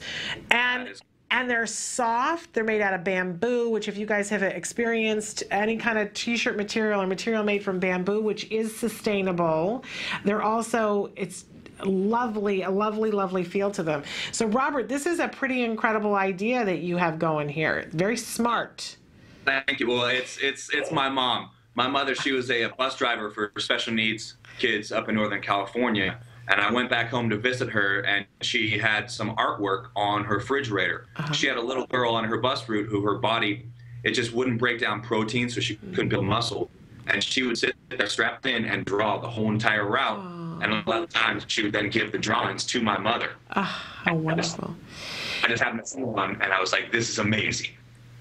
And they're soft. They're made out of bamboo, which if you guys have experienced any kind of t-shirt material or material made from bamboo, which is sustainable, they're also, it's lovely, a lovely, lovely feel to them. So Robert, this is a pretty incredible idea that you have going here. Very smart. Thank you. Well, it's my mom. My mother, she was a bus driver for special needs kids up in Northern California. And I went back home to visit her, and she had some artwork on her refrigerator. She had a little girl on her bus route who her body, it just wouldn't break down protein, so she couldn't build muscle. And she would sit there strapped in and draw the whole entire route. And a lot of times she would then give the drawings to my mother. How wonderful. I just happened to see one, and I was like, this is amazing.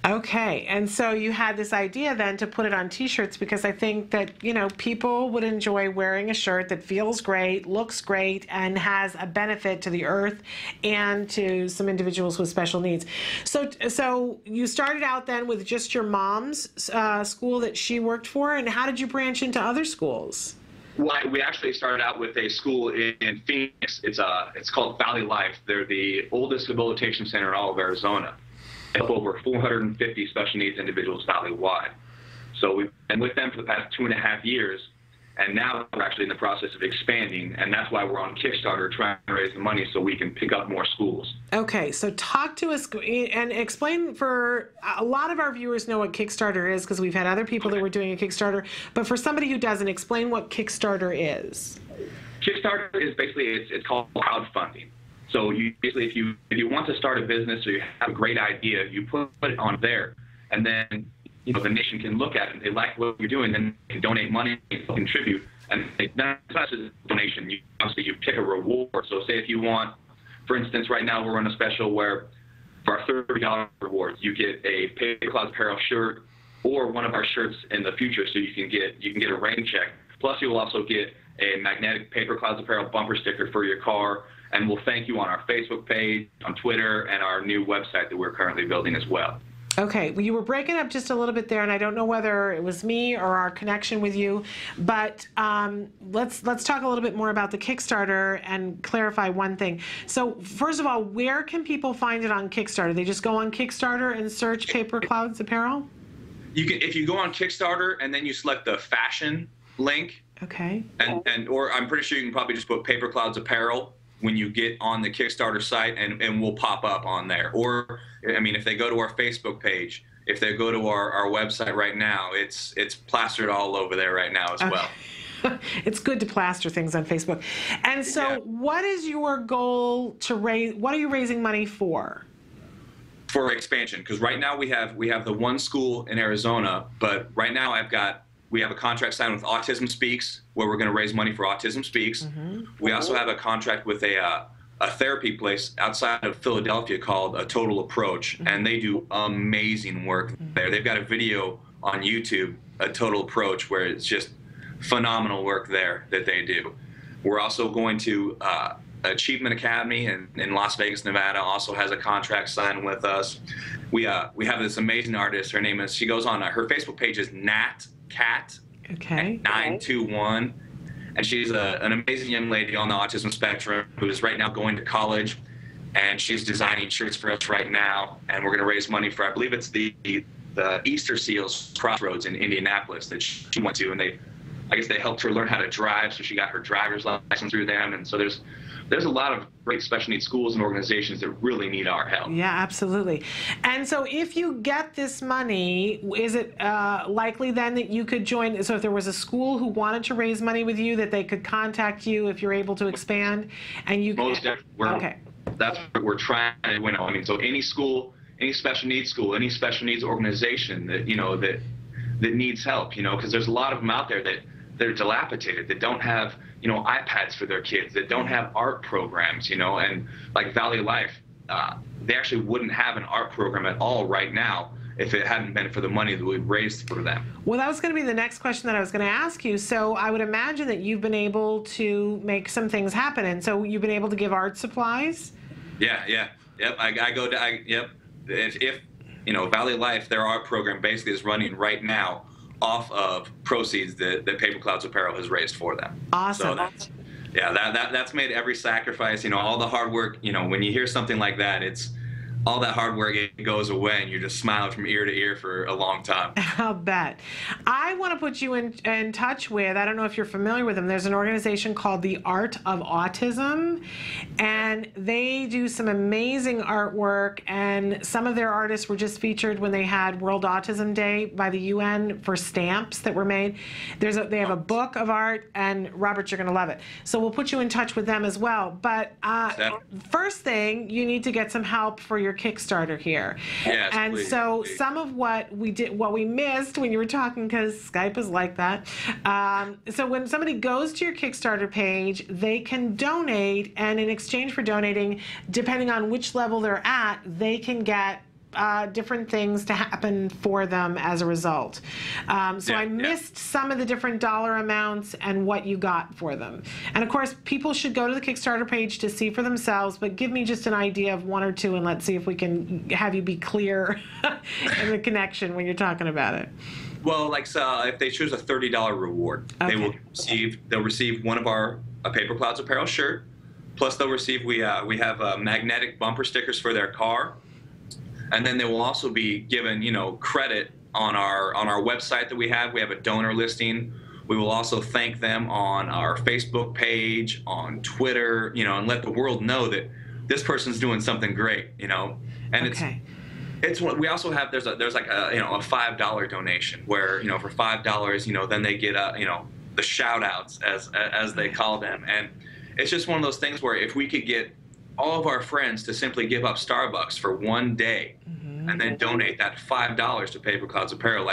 Okay, and so you had this idea then to put it on t-shirts, because I think that, you know, people would enjoy wearing a shirt that feels great, looks great, and has a benefit to the earth and to some individuals with special needs. So you started out then with just your mom's school that she worked for, and how did you branch into other schools? Well, we actually started out with a school in Phoenix. It's called Valley Life. They're the oldest rehabilitation center in all of Arizona. Over 450 special needs individuals valley-wide. So we've been with them for the past 2.5 years, and now we're actually in the process of expanding, and that's why we're on Kickstarter trying to raise the money so we can pick up more schools. Okay, so talk to us and explain, for a lot of our viewers know what Kickstarter is because we've had other people that were doing a Kickstarter, but for somebody who doesn't, explain what Kickstarter is. Kickstarter is basically, it's called crowdfunding. So you basically, if you want to start a business or you have a great idea, you put it on there, and then the nation can look at it. And they like what you're doing, then they can donate money, contribute, and that's not just a donation. Obviously, you pick a reward. So say if you want, for instance, right now we're on a special where for our $30 rewards, you get a Paper Clouds Apparel shirt or one of our shirts in the future, so you can get a rain check. Plus, you will also get a magnetic Paper Clouds Apparel bumper sticker for your car. And we'll thank you on our Facebook page, on Twitter, and our new website that we're currently building as well. Okay, well, you were breaking up just a little bit there, and I don't know whether it was me or our connection with you, but let's talk a little bit more about the Kickstarter and clarify one thing. So first of all, where can people find it on Kickstarter? They just go on Kickstarter and search Paper Clouds Apparel? You can, if you go on Kickstarter and then you select the fashion link. Okay. Or I'm pretty sure you can probably just put Paper Clouds Apparel when you get on the Kickstarter site, and we'll pop up on there. Or, I mean, if they go to our Facebook page, if they go to our website right now, it's plastered all over there right now as well. It's good to plaster things on Facebook. And so what is your goal to raise? What are you raising money for? For expansion, because right now we have the one school in Arizona, but right now we have a contract signed with Autism Speaks, where we're going to raise money for Autism Speaks. We also have a contract with a therapy place outside of Philadelphia called A Total Approach, and they do amazing work there. They've got a video on YouTube, A Total Approach, where it's just phenomenal work there that they do. We're also going to Achievement Academy in Las Vegas, Nevada, also has a contract signed with us. We have this amazing artist. Her name is, she goes on, her Facebook page is Nat Cat 921, and she's an amazing young lady on the autism spectrum who is right now going to college, and she's designing shirts for us right now, and we're going to raise money for, I believe it's the Easter Seals Crossroads in Indianapolis that she went to, and I guess they helped her learn how to drive, so she got her driver's license through them. And so there's a lot of great special needs schools and organizations that really need our help. Yeah, absolutely. And so if you get this money, is it likely then that you could join? So if there was a school who wanted to raise money with you, that they could contact you if you're able to expand, and you Most definitely. That's what we're trying to win. I mean, so any school, any special needs school, any special needs organization that that needs help, because there's a lot of them out there that they're dilapidated, that don't have, iPads for their kids, that don't have art programs, and like Valley Life, they actually wouldn't have an art program at all right now if it hadn't been for the money that we raised for them. Well, that was going to be the next question that I was going to ask you. So I would imagine that you've been able to make some things happen, and so you've been able to give art supplies? Yep. If Valley Life, their art program basically is running right now off of proceeds that Paper Clouds Apparel has raised for them. Awesome. So that's made every sacrifice, all the hard work, when you hear something like that, it's all that hard work, it goes away, and you're just smiling from ear to ear for a long time. I'll bet. I want to put you in touch with, I don't know if you're familiar with them, there's an organization called the Art of Autism, and they do some amazing artwork, and some of their artists were just featured when they had World Autism Day by the UN for stamps that were made. They have a book of art, and Robert, you're going to love it. So we'll put you in touch with them as well. But first thing, you need to get some help for your Kickstarter here. Yes, and please, so please. Some of what we missed when you were talking, because Skype is like that. So when somebody goes to your Kickstarter page, they can donate, and in exchange for donating, depending on which level they're at, they can get different things to happen for them as a result. I missed some of the different dollar amounts and what you got for them. And of course, people should go to the Kickstarter page to see for themselves, but give me just an idea of one or two, and let's see if we can have you be clear in the connection when you're talking about it. Well, if they choose a $30 reward, they'll receive one of our Paper Clouds Apparel shirt, plus they'll receive, we have magnetic bumper stickers for their car. And then they will also be given, credit on our website that we have. We have a donor listing. We will also thank them on our Facebook page, on Twitter, and let the world know that this person's doing something great, And it's we also have there's like a $5 donation where for $5 then they get the shout outs as they call them, and it's just one of those things where if we could get all of our friends to simply give up Starbucks for one day and then donate that $5 to Paper Clouds Apparel,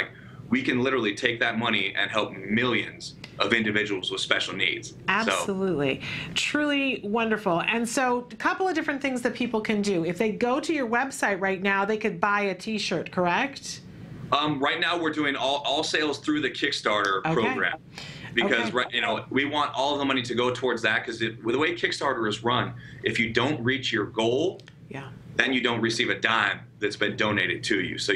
we can literally take that money and help millions of individuals with special needs. Absolutely. Truly wonderful. And so a couple of different things that people can do. If they go to your website right now, they could buy a t-shirt, correct? Right now we're doing all sales through the Kickstarter program. Because we want all of the money to go towards that, because with the way Kickstarter is run, if you don't reach your goal, then you don't receive a dime that's been donated to you. So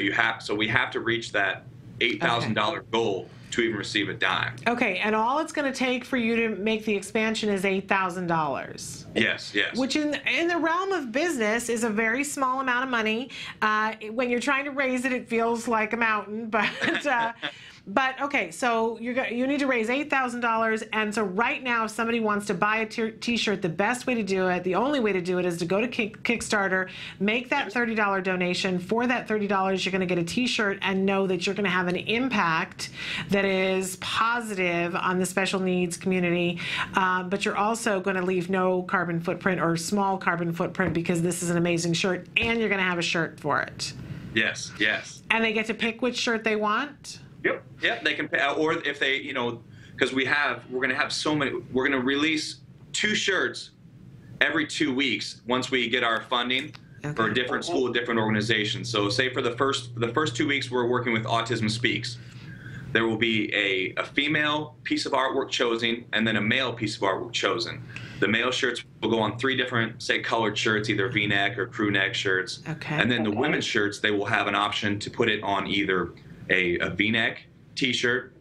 we have to reach that $8,000 goal to even receive a dime. Okay, and all it's going to take for you to make the expansion is $8,000. Yes, yes. Which in the realm of business is a very small amount of money. When you're trying to raise it, it feels like a mountain, but okay, so you need to raise $8,000, and so right now, if somebody wants to buy a t-shirt, the best way to do it, the only way to do it, is to go to Kickstarter, make that $30 donation. For that $30, you're going to get a t-shirt and know that you're going to have an impact that is positive on the special needs community, but you're also going to leave no carbon footprint or small carbon footprint, because this is an amazing shirt, and you're going to have a shirt for it. Yes, yes. And they get to pick which shirt they want? Yep, they can pay, or if they, you know, because we're going to have so many, we're going to release 2 shirts every 2 weeks once we get our funding for a different school, different organizations. So say for the first 2 weeks, we're working with Autism Speaks. There will be a female piece of artwork chosen and then a male piece of artwork chosen. The male shirts will go on 3 different, say, colored shirts, either V-neck or crew neck shirts. Okay. And then the women's shirts, they will have an option to put it on either a V-neck t-shirt,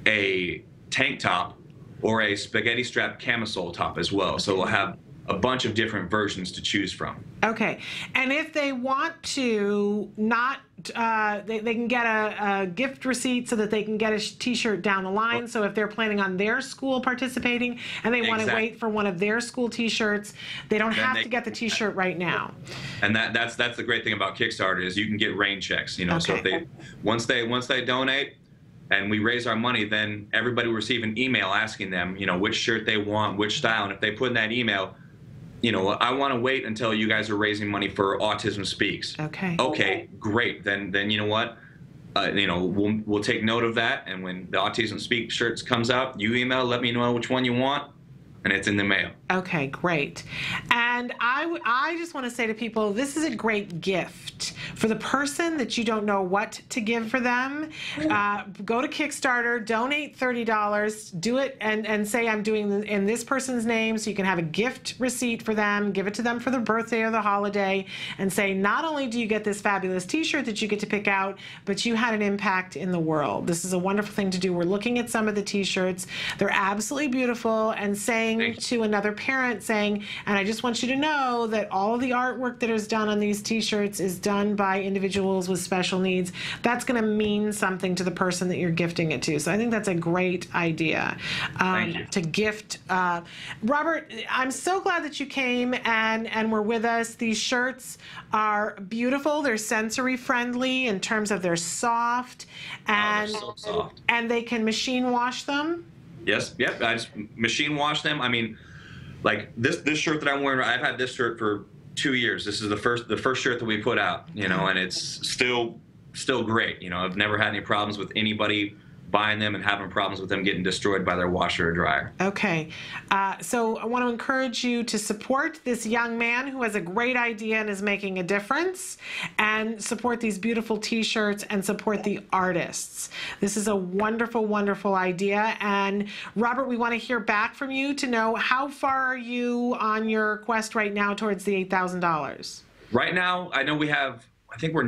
a tank top, or a spaghetti strap camisole top as well. So we'll have a bunch of different versions to choose from. Okay, and if they want to not, they can get a gift receipt so that they can get a t-shirt down the line. So if they're planning on their school participating and they want to wait for one of their school t-shirts, they don't have to get the t-shirt right now. And that's the great thing about Kickstarter is you can get rain checks. You know, so if they once they donate and we raise our money, then everybody will receive an email asking them, you know, which shirt they want, which style, and if they put in that email, you know, I want to wait until you guys are raising money for Autism Speaks. Okay. Okay, great. Then you know what? You know, we'll take note of that. And when the Autism Speaks shirts comes out, you email, let me know which one you want, and it's in the mail. Okay, great. And I just want to say to people, this is a great gift for the person that you don't know what to give for them. Go to Kickstarter, donate $30, do it, and say I'm doing in this person's name, so you can have a gift receipt for them, give it to them for their birthday or the holiday, and say not only do you get this fabulous t-shirt that you get to pick out, but you had an impact in the world. This is a wonderful thing to do. We're looking at some of the t-shirts. They're absolutely beautiful, and saying to another parent, saying, and I just want you to know that all of the artwork that is done on these t-shirts is done by individuals with special needs. That's going to mean something to the person that you're gifting it to. So I think that's a great idea to gift. Robert, I'm so glad that you came and were with us. These shirts are beautiful. They're sensory friendly in terms of they're soft, and so soft. And they can machine wash them. Yes, yep. I just machine wash them. I mean, like this shirt that I'm wearing, I've had this shirt for 2 years. This is the first shirt that we put out, you know, and it's still great. You know, I've never had any problems with anybody buying them and having problems with them getting destroyed by their washer or dryer. Okay, so I want to encourage you to support this young man who has a great idea and is making a difference, and support these beautiful t-shirts and support the artists. This is a wonderful, wonderful idea. And Robert, we want to hear back from you to know how far are you on your quest right now towards the $8,000? Right now, I know I think we're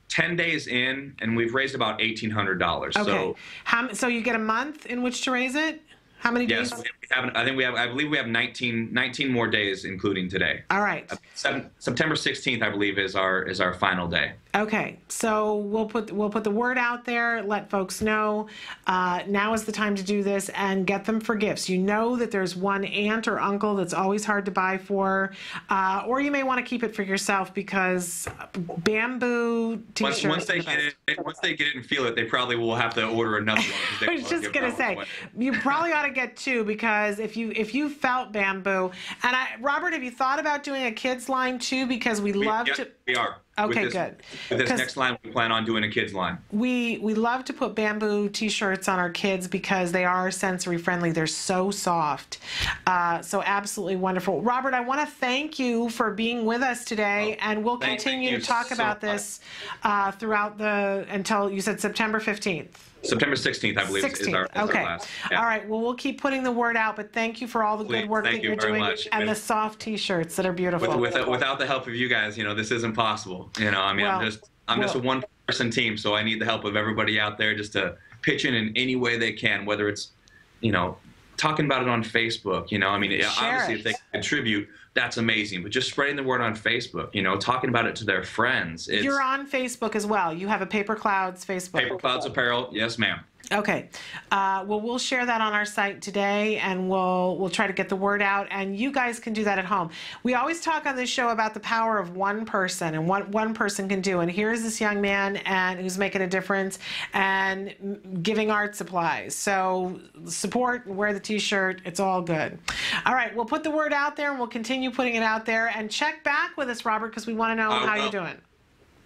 10 days in, and we've raised about $1,800. Okay. So you get a month in which to raise it? How many days? Yes, I believe we have 19 more days, including today. All right. September 16th, I believe, is our final day. Okay, so we'll put the word out there, let folks know. Now is the time to do this and get them for gifts. You know that there's one aunt or uncle that's always hard to buy for, or you may want to keep it for yourself, because bamboo t-shirts. Once they get it and feel it, they probably will have to order another one. I was just gonna say, you probably ought to get 2, because if you felt bamboo, and Robert, have you thought about doing a kids line too? Because we We are. Okay, good. With this next line, we plan on doing a kids line. We love to put bamboo t-shirts on our kids because they are sensory friendly. They're so soft. So absolutely wonderful. Robert, I want to thank you for being with us today, and we'll continue to talk about this throughout until you said September 15th. September 16th, I believe, is our last. Yeah. All right. Well, we'll keep putting the word out, but thank you for all the good work that you're doing, and the soft t-shirts that are beautiful. Without the help of you guys, you know, this isn't possible. You know, I mean, I'm just a one-person team, so I need the help of everybody out there just to pitch in any way they can, whether it's, talking about it on Facebook, I mean, obviously if they contribute, that's amazing, but just spreading the word on Facebook, talking about it to their friends. You're on Facebook as well. You have a Paper Clouds Facebook. Paper Clouds Apparel, yes, ma'am. Okay. Well, we'll share that on our site today, and we'll try to get the word out, and you guys can do that at home. We always talk on this show about the power of one person and what one person can do, and here's this young man who's making a difference and giving art supplies. So support, wear the t-shirt, it's all good. All right, we'll put the word out there, and we'll continue putting it out there, and check back with us, Robert, because we want to know how you're doing.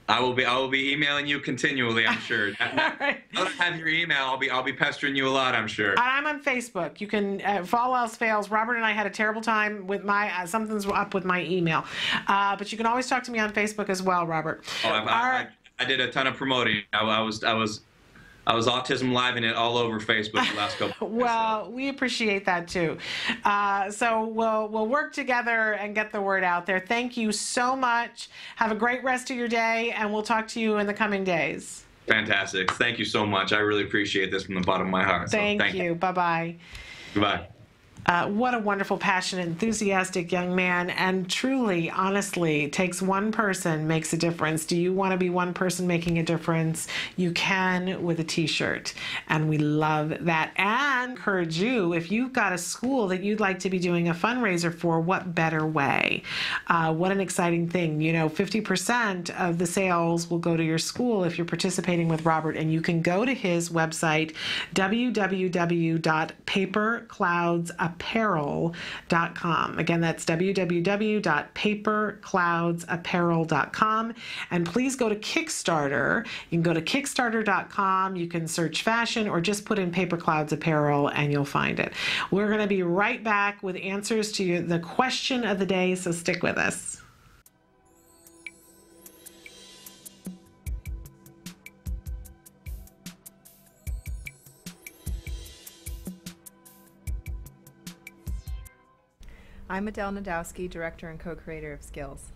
I will be emailing you continually, I'm sure. Now that I have your email, I'll be pestering you a lot, I'm sure. I'm on Facebook. You can, if all else fails, Robert and I had a terrible time with my, something's up with my email. But you can always talk to me on Facebook as well, Robert. I did a ton of promoting. I was Autism Live-ing it all over Facebook the last couple of Well, we appreciate that too. So we'll work together and get the word out there. Thank you so much. Have a great rest of your day, and we'll talk to you in the coming days. Fantastic. Thank you so much. I really appreciate this from the bottom of my heart. Thank you. Bye-bye. Goodbye. What a wonderful, passionate, enthusiastic young man, and truly, honestly, takes one person, makes a difference. Do you want to be one person making a difference? You can with a t-shirt, and we love that. And encourage you, if you've got a school that you'd like to be doing a fundraiser for, what better way? What an exciting thing. 50% of the sales will go to your school if you're participating with Robert, and you can go to his website, www.papercloudsapparel.com. Again, that's www.papercloudsapparel.com. And please go to Kickstarter. You can go to kickstarter.com. You can search fashion or just put in Paper Clouds Apparel and you'll find it. We're going to be right back with answers to the question of the day, so stick with us. I'm Adele Nadowski, Director and Co-Creator of Skills.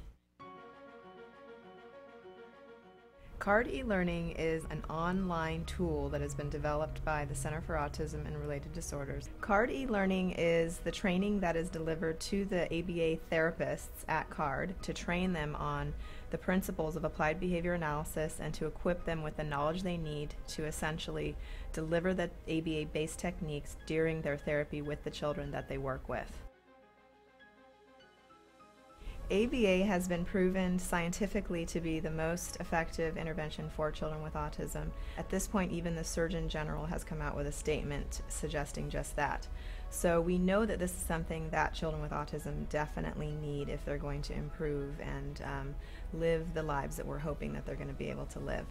CARD eLearning is an online tool that has been developed by the Center for Autism and Related Disorders. CARD eLearning is the training that is delivered to the ABA therapists at CARD to train them on the principles of applied behavior analysis and to equip them with the knowledge they need to essentially deliver the ABA-based techniques during their therapy with the children that they work with. ABA has been proven scientifically to be the most effective intervention for children with autism. At this point, even the Surgeon General has come out with a statement suggesting just that. So we know that this is something that children with autism definitely need if they're going to improve and live the lives that we're hoping that they're going to be able to live.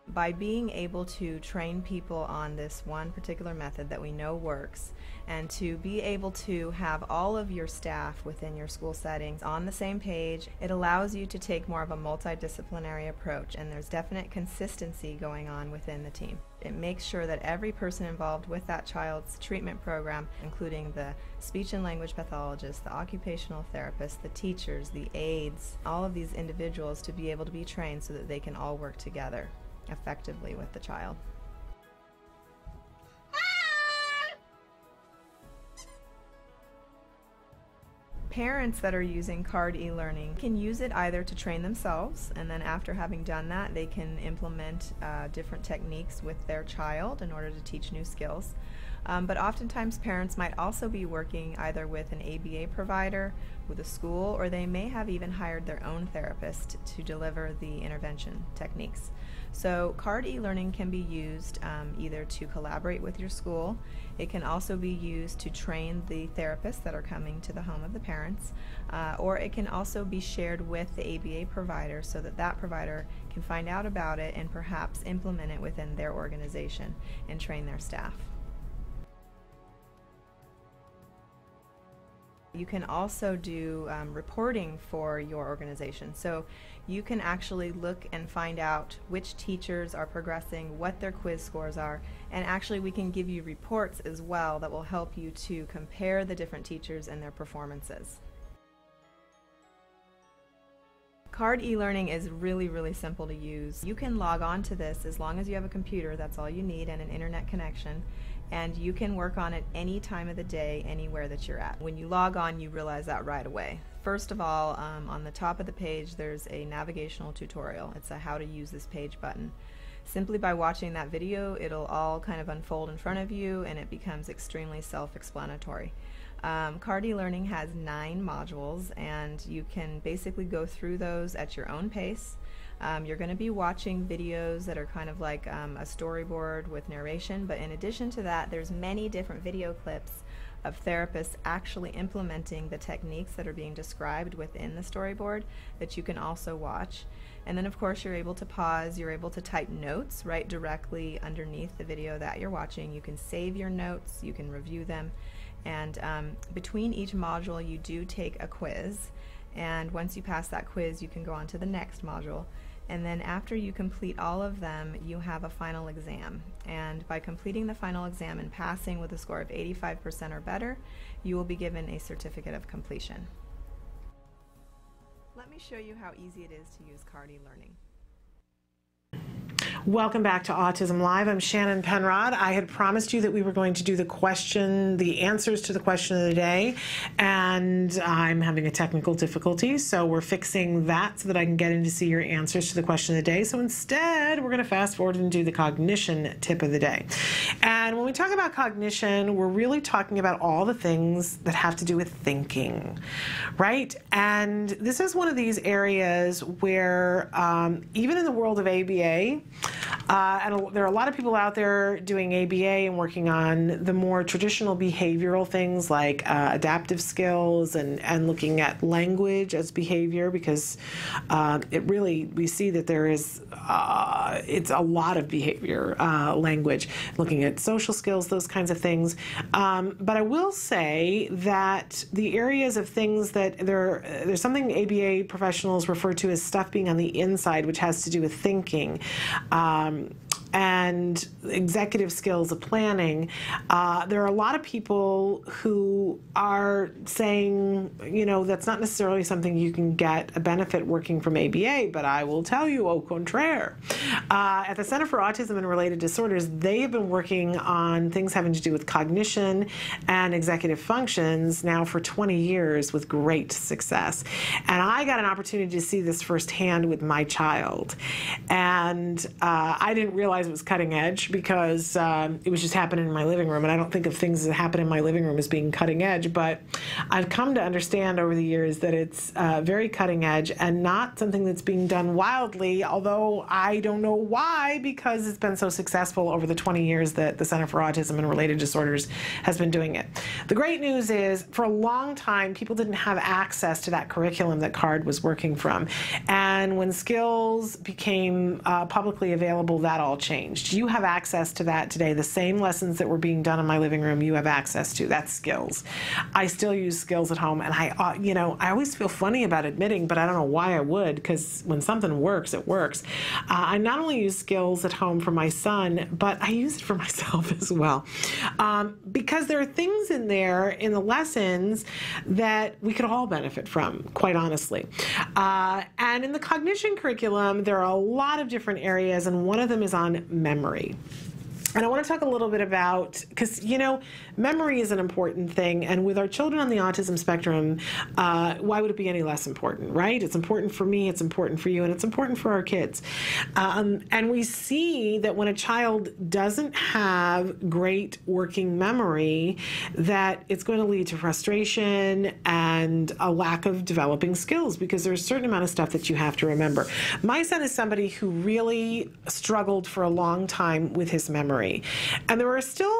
By being able to train people on this one particular method that we know works, and to be able to have all of your staff within your school settings on the same page, it allows you to take more of a multidisciplinary approach, and there's definite consistency going on within the team. It makes sure that every person involved with that child's treatment program, including the speech and language pathologist, the occupational therapist, the teachers, the aides, all of these individuals to be able to be trained so that they can all work together effectively with the child. Parents that are using CARD eLearning can use it either to train themselves, and then after having done that they can implement different techniques with their child in order to teach new skills. But oftentimes parents might also be working either with an ABA provider, with a school, or they may have even hired their own therapist to deliver the intervention techniques. So CARD eLearning can be used either to collaborate with your school. It can also be used to train the therapists that are coming to the home of the parents, or it can also be shared with the ABA provider so that that provider can find out about it and perhaps implement it within their organization and train their staff. You can also do reporting for your organization. So you can actually look and find out which teachers are progressing, what their quiz scores are, and actually we can give you reports as well that will help you to compare the different teachers and their performances. Card e-learning is really, really simple to use. You can log on to this as long as you have a computer, that's all you need, and an internet connection. And you can work on it any time of the day, anywhere that you're at. When you log on, you realize that right away. First of all, on the top of the page, there's a navigational tutorial. It's a how to use this page button. Simply by watching that video, it'll all kind of unfold in front of you, and it becomes extremely self-explanatory. Card e-learning has 9 modules, and you can basically go through those at your own pace. You're going to be watching videos that are kind of like a storyboard with narration, but in addition to that, there's many different video clips of therapists actually implementing the techniques that are being described within the storyboard that you can also watch. And then of course you're able to pause, you're able to type notes right directly underneath the video that you're watching. You can save your notes, you can review them, and between each module you do take a quiz, and once you pass that quiz you can go on to the next module. And then after you complete all of them, you have a final exam. And by completing the final exam and passing with a score of 85% or better, you will be given a certificate of completion. Let me show you how easy it is to use Card e-learning. Welcome back to Autism Live. I'm Shannon Penrod. I had promised you that we were going to do the answers to the question of the day, and I'm having a technical difficulty, so we're fixing that so that I can get in to see your answers to the question of the day. So instead, we're going to fast forward and do the cognition tip of the day. And when we talk about cognition, we're really talking about all the things that have to do with thinking, right? And this is one of these areas where even in the world of ABA, and there are a lot of people out there doing ABA and working on the more traditional behavioral things like adaptive skills and looking at language as behavior, because we see that there is it's a lot of behavior language, looking at social skills, those kinds of things. But I will say that the areas of things that there's something ABA professionals refer to as stuff being on the inside, which has to do with thinking. And executive skills of planning. There are a lot of people who are saying, that's not necessarily something you can get a benefit working from ABA, but I will tell you au contraire. At the Center for Autism and Related Disorders, they have been working on things having to do with cognition and executive functions now for 20 years with great success. And I got an opportunity to see this firsthand with my child. And I didn't realize it was cutting edge because it was just happening in my living room, and I don't think of things that happen in my living room as being cutting edge, but I've come to understand over the years that it's very cutting edge and not something that's being done wildly, although I don't know why, because it's been so successful over the 20 years that the Center for Autism and Related Disorders has been doing it. The great news is, for a long time, people didn't have access to that curriculum that CARD was working from, and when skills became publicly available, that all changed. You have access to that today. The same lessons that were being done in my living room, you have access to. That's skills. I still use skills at home, and I always feel funny about admitting, but I don't know why I would, because when something works, it works. I not only use skills at home for my son, but I use it for myself as well, because there are things in there in the lessons that we could all benefit from, quite honestly. And in the cognition curriculum, there are a lot of different areas, and one of them is on memory. And I want to talk a little bit about, because, memory is an important thing, and with our children on the autism spectrum, why would it be any less important, right? It's important for me, it's important for you, and it's important for our kids. And we see that when a child doesn't have great working memory, that it's going to lead to frustration and a lack of developing skills, because there's a certain amount of stuff that you have to remember. My son is somebody who really struggled for a long time with his memory. And there are still,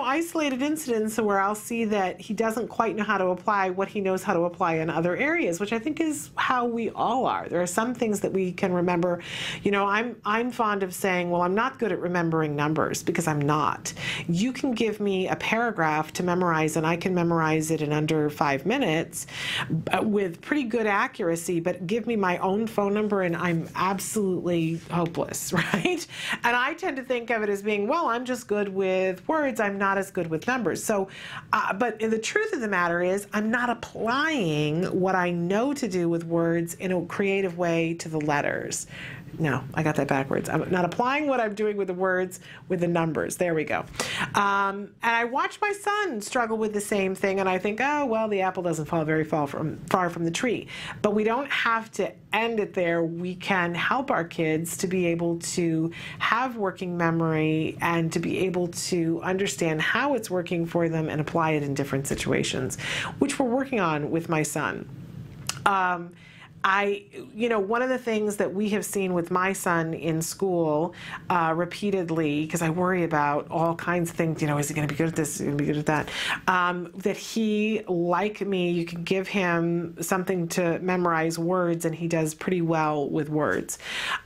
isolated incidents where I'll see that he doesn't quite know how to apply what he knows how to apply in other areas, which I think is how we all are. There are some things that we can remember. I'm fond of saying, well, I'm not good at remembering numbers, because I'm not. You can give me a paragraph to memorize, and I can memorize it in under 5 minutes with pretty good accuracy, but give me my own phone number and I'm absolutely hopeless, right? And I tend to think of it as being, well, well, I'm just good with words. I'm not as good with numbers. So, but the truth of the matter is I'm not applying what I know to do with words in a creative way to the letters. No, I got that backwards. I'm not applying what I'm doing with the words with the numbers. There we go. And I watch my son struggle with the same thing, and I think, oh, well, the apple doesn't fall very far from the tree. But we don't have to end it there. We can help our kids to be able to have working memory and to be able to understand how it's working for them and apply it in different situations, which we're working on with my son. One of the things that we have seen with my son in school repeatedly, because I worry about all kinds of things, is he going to be good at this? Is he going to be good at that? That he, like me, you can give him something to memorize words, and he does pretty well with words.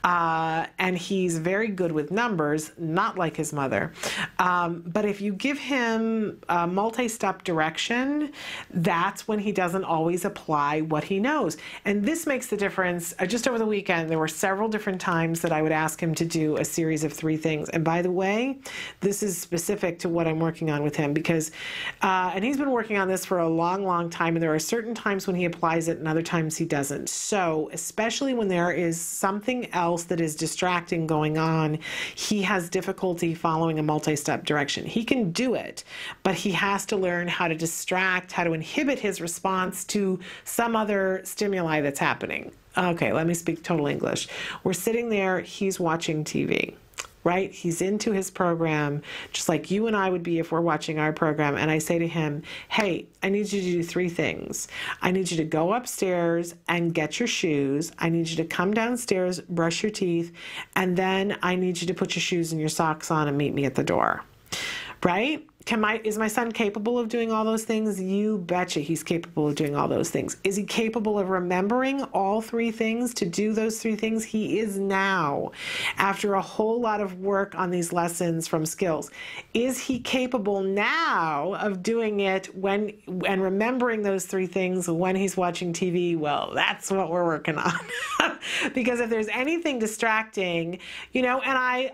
And he's very good with numbers, not like his mother. But if you give him multi-step direction, that's when he doesn't always apply what he knows. And this makes the difference. Just over the weekend, there were several different times that I would ask him to do a series of 3 things. And by the way, this is specific to what I'm working on with him because, and he's been working on this for a long, long time, and there are certain times when he applies it and other times he doesn't. So, especially when there is something else that is distracting going on, he has difficulty following a multi-step direction. He can do it, but he has to learn how to distract, how to inhibit his response to some other stimuli that's happening. Okay, let me speak total English. We're sitting there, he's watching TV, right? He's into his program, just like you and I would be if we're watching our program. And I say to him, hey, I need you to do 3 things. I need you to go upstairs and get your shoes. I need you to come downstairs, brush your teeth, and then I need you to put your shoes and your socks on and meet me at the door, right? Is my son capable of doing all those things? You betcha he's capable of doing all those things. Is he capable of remembering all 3 things to do those 3 things? He is now, after a whole lot of work on these lessons from skills. Is he capable now of doing it and remembering those 3 things when he's watching TV? Well, that's what we're working on. Because if there's anything distracting, and I,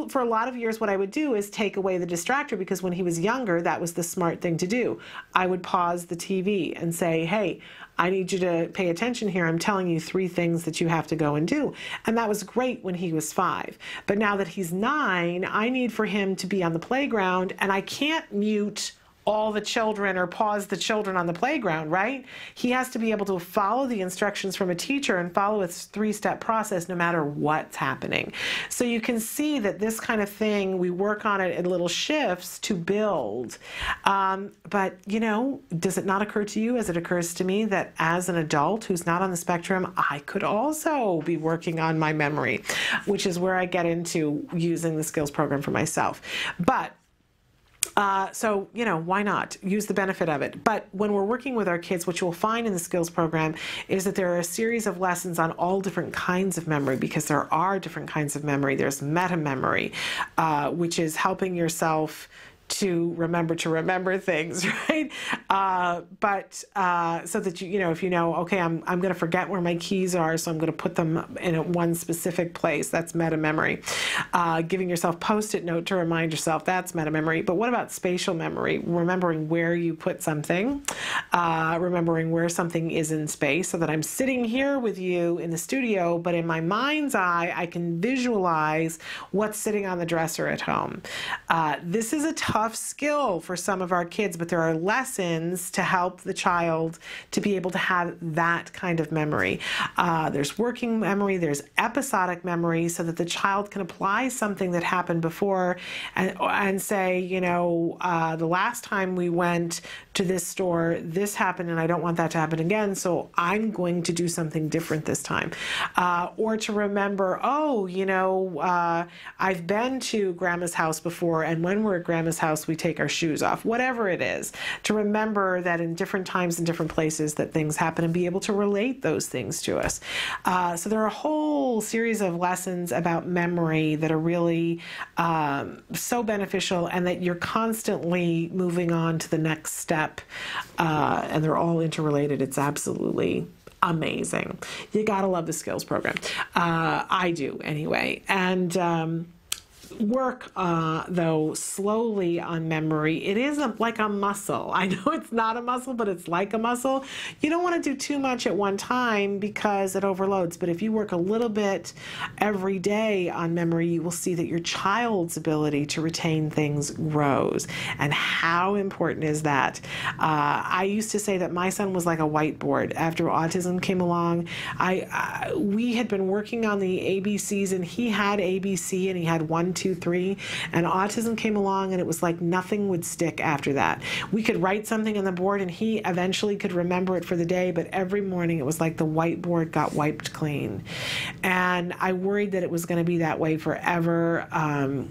for a lot of years what I would do is take away the distractor, because when he was younger, that was the smart thing to do. I would pause the TV and say, hey, I need you to pay attention here. I'm telling you 3 things that you have to go and do. And that was great when he was 5. But now that he's 9, I need for him to be on the playground, and I can't mute all the children or pause the children on the playground, right? He has to be able to follow the instructions from a teacher and follow a 3-step process no matter what's happening. So you can see that this kind of thing, we work on it in little shifts to build. But, does it not occur to you, as it occurs to me, that as an adult who's not on the spectrum, I could also be working on my memory, which is where I get into using the skills program for myself. But so, why not? Use the benefit of it. But when we're working with our kids, what you'll find in the skills program is that there are a series of lessons on all different kinds of memory, because there are different kinds of memory. There's meta memory, which is helping yourself to remember things, right? But so that if okay, I'm going to forget where my keys are, so I'm going to put them in one specific place. That's meta memory. Giving yourself Post-it note to remind yourself, that's meta memory. But what about spatial memory? Remembering where you put something, remembering where something is in space, so that I'm sitting here with you in the studio, but in my mind's eye, I can visualize what's sitting on the dresser at home. This is a tough skill for some of our kids, but there are lessons to help the child to be able to have that kind of memory. There's working memory, there's episodic memory, so that the child can apply something that happened before and say, the last time we went to this store, this happened, and I don't want that to happen again, so I'm going to do something different this time. Or to remember, I've been to Grandma's house before, and when we're at Grandma's house, we take our shoes off, whatever it is, to remember that in different times and different places that things happen, and be able to relate those things to us. So there are a whole series of lessons about memory that are really so beneficial, and that you're constantly moving on to the next step, and they're all interrelated. It's absolutely amazing. You gotta love the skills program. I do anyway. And work, though, slowly on memory. It is like a muscle. I know it's not a muscle, but it's like a muscle. You don't want to do too much at one time because it overloads. But if you work a little bit every day on memory, you will see that your child's ability to retain things grows. And how important is that? I used to say that my son was like a whiteboard. After autism came along, we had been working on the ABCs, and he had ABC, and he had 1, 2, 3, and autism came along, and it was like nothing would stick after that. We could write something on the board, and he eventually could remember it for the day, but every morning it was like the whiteboard got wiped clean. And I worried that it was going to be that way forever.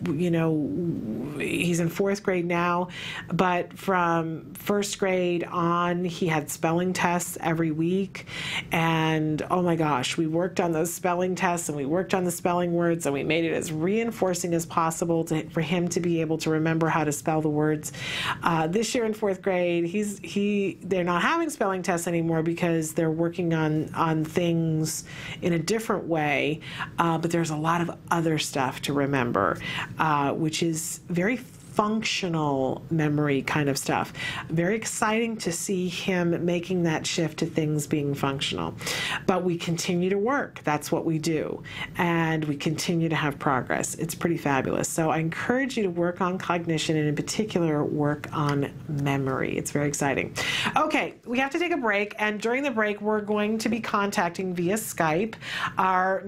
You know, he's in 4th grade now, but from 1st grade on, he had spelling tests every week, and oh my gosh, we worked on those spelling tests, and we worked on the spelling words, and we made it as reinforcing as possible for him to be able to remember how to spell the words. This year in 4th grade, they're not having spelling tests anymore because they're working on things in a different way, but there's a lot of other stuff to remember, which is very functional memory kind of stuff. Very exciting to see him making that shift to things being functional. But we continue to work. That's what we do. And we continue to have progress. It's pretty fabulous. So I encourage you to work on cognition, and in particular, work on memory. It's very exciting. Okay, we have to take a break. And during the break, we're going to be contacting via Skype our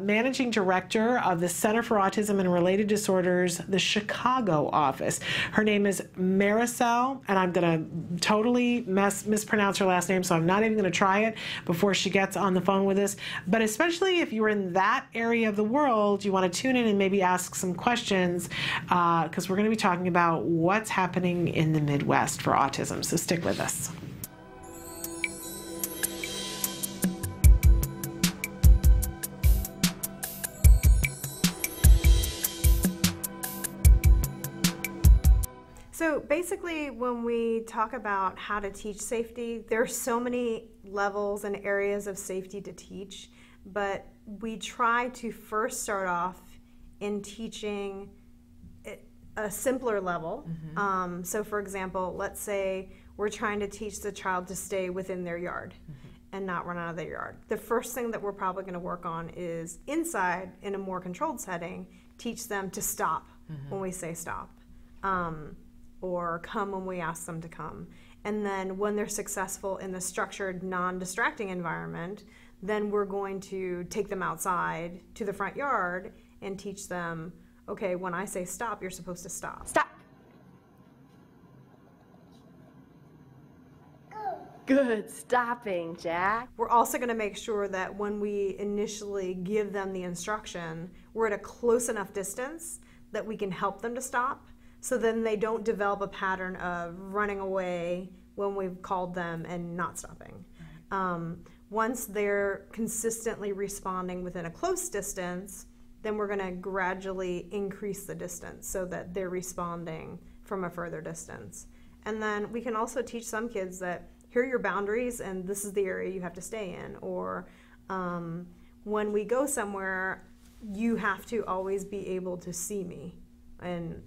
managing director of the Center for Autism and Related Disorders, the Chicago office. Her name is Marisol, and I'm going to totally mispronounce her last name, so I'm not even going to try it before she gets on the phone with us. But especially if you're in that area of the world, you want to tune in and maybe ask some questions, because we're going to be talking about what's happening in the Midwest for autism. So stick with us. So basically, when we talk about how to teach safety, there are so many levels and areas of safety to teach, but we try to first start off in teaching a simpler level. Mm-hmm. So for example, let's say we're trying to teach the child to stay within their yard and not run out of their yard. The first thing that we're probably going to work on is inside, in a more controlled setting, teach them to stop when we say stop. Or come when we ask them to come. And then when they're successful in the structured, non-distracting environment, then we're going to take them outside to the front yard and teach them, okay, when I say stop, you're supposed to stop. Stop. Good stopping, Jack. We're also going to make sure that when we initially give them the instruction, we're at a close enough distance that we can help them to stop. So then they don't develop a pattern of running away when we've called them and not stopping. Once they're consistently responding within a close distance, then we're going to gradually increase the distance so that they're responding from a further distance. And then we can also teach some kids that here are your boundaries and this is the area you have to stay in. Or when we go somewhere, you have to always be able to see me. And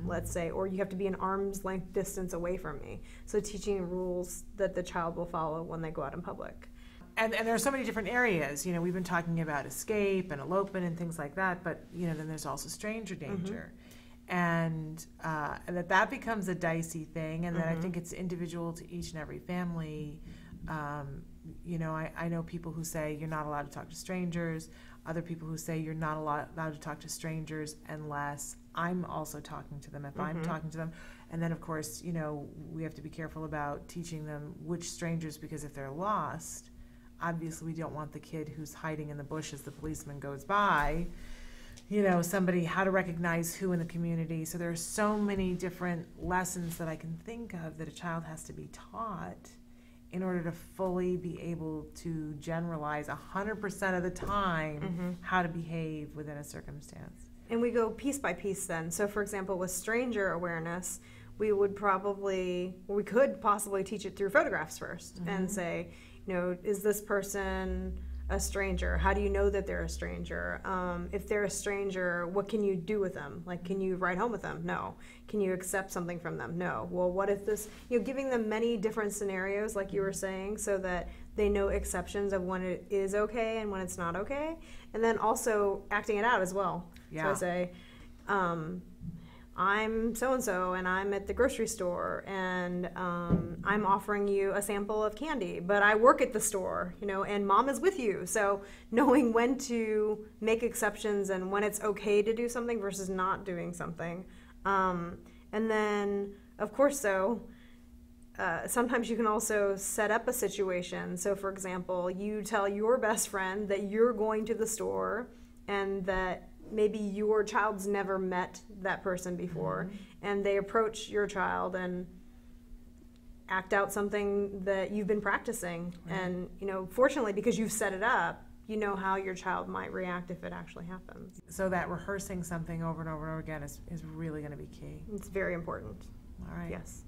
let's say, or you have to be an arm's length distance away from me. So teaching rules that the child will follow when they go out in public. And there are so many different areas. You know, we've been talking about escape and elopement and things like that, but you know, then there's also stranger danger. And that becomes a dicey thing, and then I think it's individual to each and every family. You know, I know people who say you're not allowed to talk to strangers, other people who say you're not allowed to talk to strangers unless I'm also talking to them, if I'm talking to them. And then, of course, you know, we have to be careful about teaching them which strangers, because if they're lost, obviously we don't want the kid who's hiding in the bush as the policeman goes by, you know, somebody, how to recognize who in the community. So there are so many different lessons that I can think of that a child has to be taught in order to fully be able to generalize 100% of the time how to behave within a circumstance. And we go piece by piece then. So for example, with stranger awareness, we could possibly teach it through photographs first and say, you know, is this person a stranger? How do you know that they're a stranger? If they're a stranger, what can you do with them? Like, can you ride home with them? No. Can you accept something from them? No. Well, what if this, giving them many different scenarios, like you were saying, so that they know exceptions of when it is okay and when it's not okay. And then also acting it out as well. Yeah. So I say, I'm so-and-so and I'm at the grocery store and I'm offering you a sample of candy, but I work at the store, and mom is with you. So knowing when to make exceptions and when it's okay to do something versus not doing something. And then, of course, sometimes you can also set up a situation. So for example, you tell your best friend that you're going to the store and that maybe your child's never met that person before, and they approach your child and act out something that you've been practicing. Right. And fortunately, because you've set it up, you know how your child might react if it actually happens. So that rehearsing something over and over and over again is really going to be key. It's very important. All right. Yes.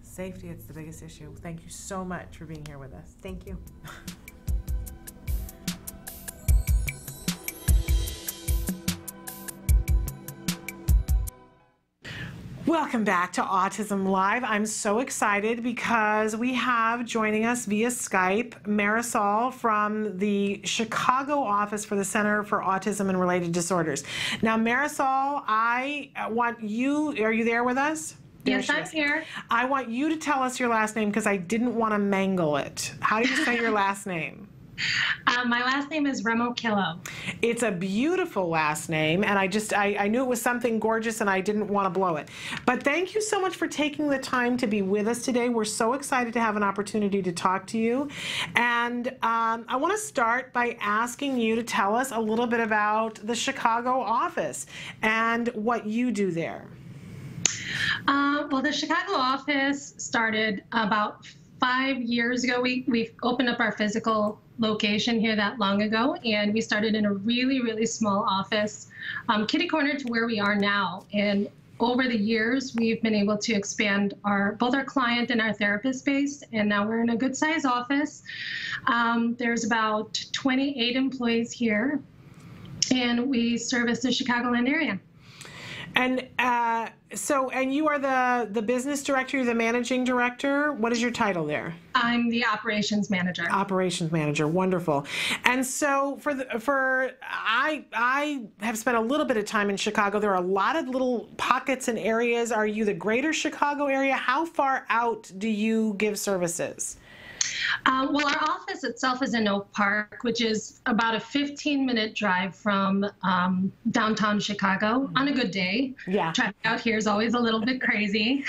Safety, it's the biggest issue. Thank you so much for being here with us. Thank you. Welcome back to Autism Live. I'm so excited because we have joining us via Skype Marisol from the Chicago office for the Center for Autism and Related Disorders. Now, Marisol, I want you, are you there with us? Yes, I'm here. I want you to tell us your last name because I didn't want to mangle it. How do you say your last name? My last name is Remoquillo. It's a beautiful last name, and I knew it was something gorgeous, and I didn't want to blow it. But thank you so much for taking the time to be with us today. We're so excited to have an opportunity to talk to you. And I want to start by asking you to tell us a little bit about the Chicago office and what you do there. Well, the Chicago office started about 5 years ago. We've opened up our physical location here that long ago, and we started in a really, really small office, kitty corner to where we are now. And over the years, we've been able to expand both our client and our therapist space, and now we're in a good size office. There's about 28 employees here, and we service the Chicagoland area. And and you are the business director, you're the managing director. What is your title there? I'm the operations manager. Operations manager, wonderful. And so I have spent a little bit of time in Chicago. There are a lot of little pockets and areas. Are you the greater Chicago area? How far out do you give services? Well, our office itself is in Oak Park, which is about a 15-minute drive from downtown Chicago on a good day. Yeah. Traffic out here is always a little bit crazy.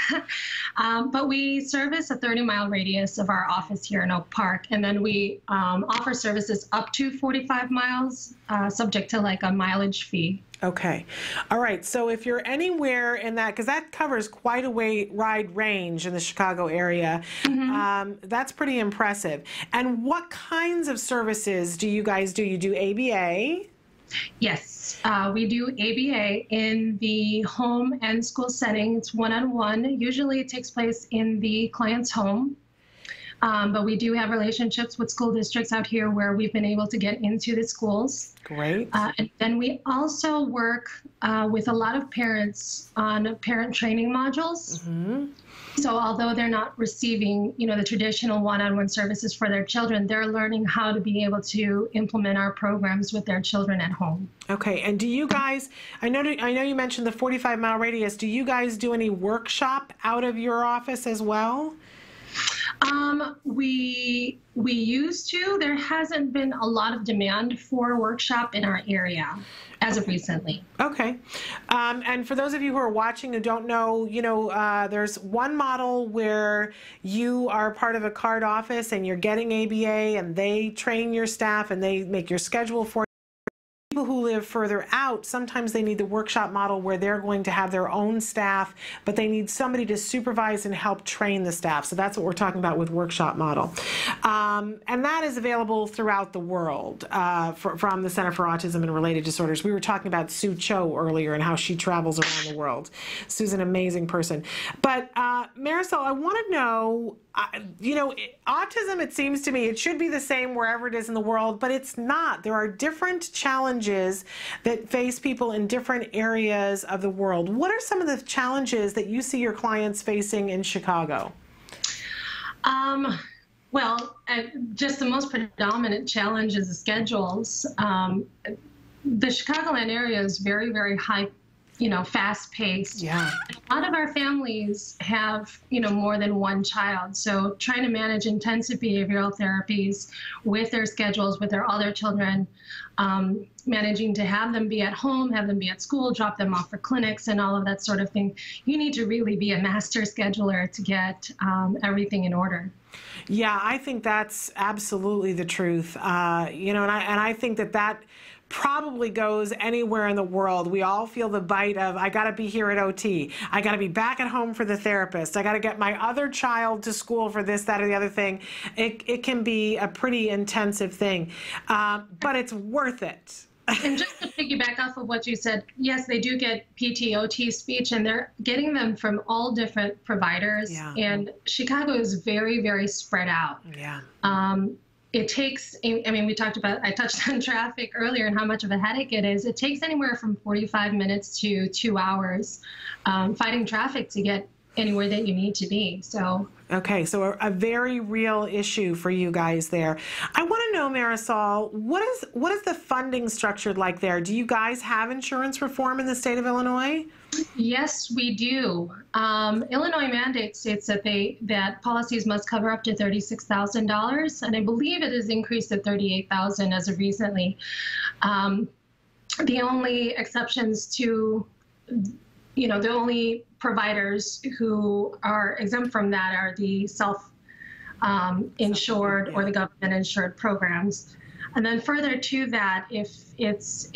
But we service a 30-mile radius of our office here in Oak Park. And then we offer services up to 45 miles, subject to like a mileage fee. Okay. All right. So if you're anywhere in that, because that covers quite a wide range in the Chicago area, that's pretty impressive. And what kinds of services do you guys do? You do ABA? Yes, we do ABA in the home and school setting. It's one-on-one. Usually it takes place in the client's home. But we do have relationships with school districts out here where we've been able to get into the schools. Great. And then we also work with a lot of parents on parent training modules. So although they're not receiving, the traditional one-on-one services for their children, they're learning how to be able to implement our programs with their children at home. Okay. And do you guys, I know you mentioned the 45-mile radius. Do you guys do any workshop out of your office as well? We used to. There hasn't been a lot of demand for a workshop in our area as of recently. Okay. And for those of you who are watching who don't know, there's one model where you are part of a card office and you're getting ABA and they train your staff and they make your schedule for you. people who live further out, sometimes they need the workshop model where they're going to have their own staff, but they need somebody to supervise and help train the staff. So that's what we're talking about with workshop model. And that is available throughout the world from the Center for Autism and Related Disorders. We were talking about Sue Cho earlier and how she travels around the world. Sue's an amazing person. But Marisol, I want to know, autism, it seems to me, it should be the same wherever it is in the world, but it's not. There are different challenges that face people in different areas of the world. What are some of the challenges that you see your clients facing in Chicago? Well, just the most predominant challenge is the schedules. The Chicagoland area is very, very high, fast-paced. Yeah. A lot of our families have, more than one child. So trying to manage intensive behavioral therapies with their schedules, with their other children, managing to have them be at home, have them be at school, drop them off for clinics and all of that sort of thing. You need to really be a master scheduler to get everything in order. Yeah, I think that's absolutely the truth. And I think that probably goes anywhere in the world. We all feel the bite of, I got to be here at OT. I got to be back at home for the therapist. I got to get my other child to school for this, that, or the other thing. It can be a pretty intensive thing, but it's worth it. And just to piggyback off of what you said, yes, they do get PT, OT, speech, and they're getting them from all different providers. Yeah. And Chicago is very, very spread out. Yeah. It takes, I touched on traffic earlier and how much of a headache it is. It takes anywhere from 45 minutes to 2 hours fighting traffic to get anywhere that you need to be. So. Okay, so a very real issue for you guys there. I want to know, Marisol, what is the funding structured like there? Do you guys have insurance reform in the state of Illinois? Yes, we do. Illinois mandate states that policies must cover up to $36,000, and I believe it has increased to $38,000 as of recently. The only exceptions to, the only providers who are exempt from that are the self-insured or the government-insured programs. And then further to that, if it's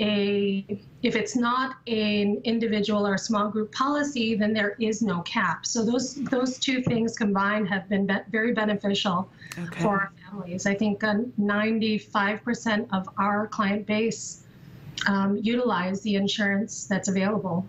not an individual or small group policy, then there is no cap. So those two things combined have been very beneficial for our families. I think 95% of our client base utilize the insurance that's available.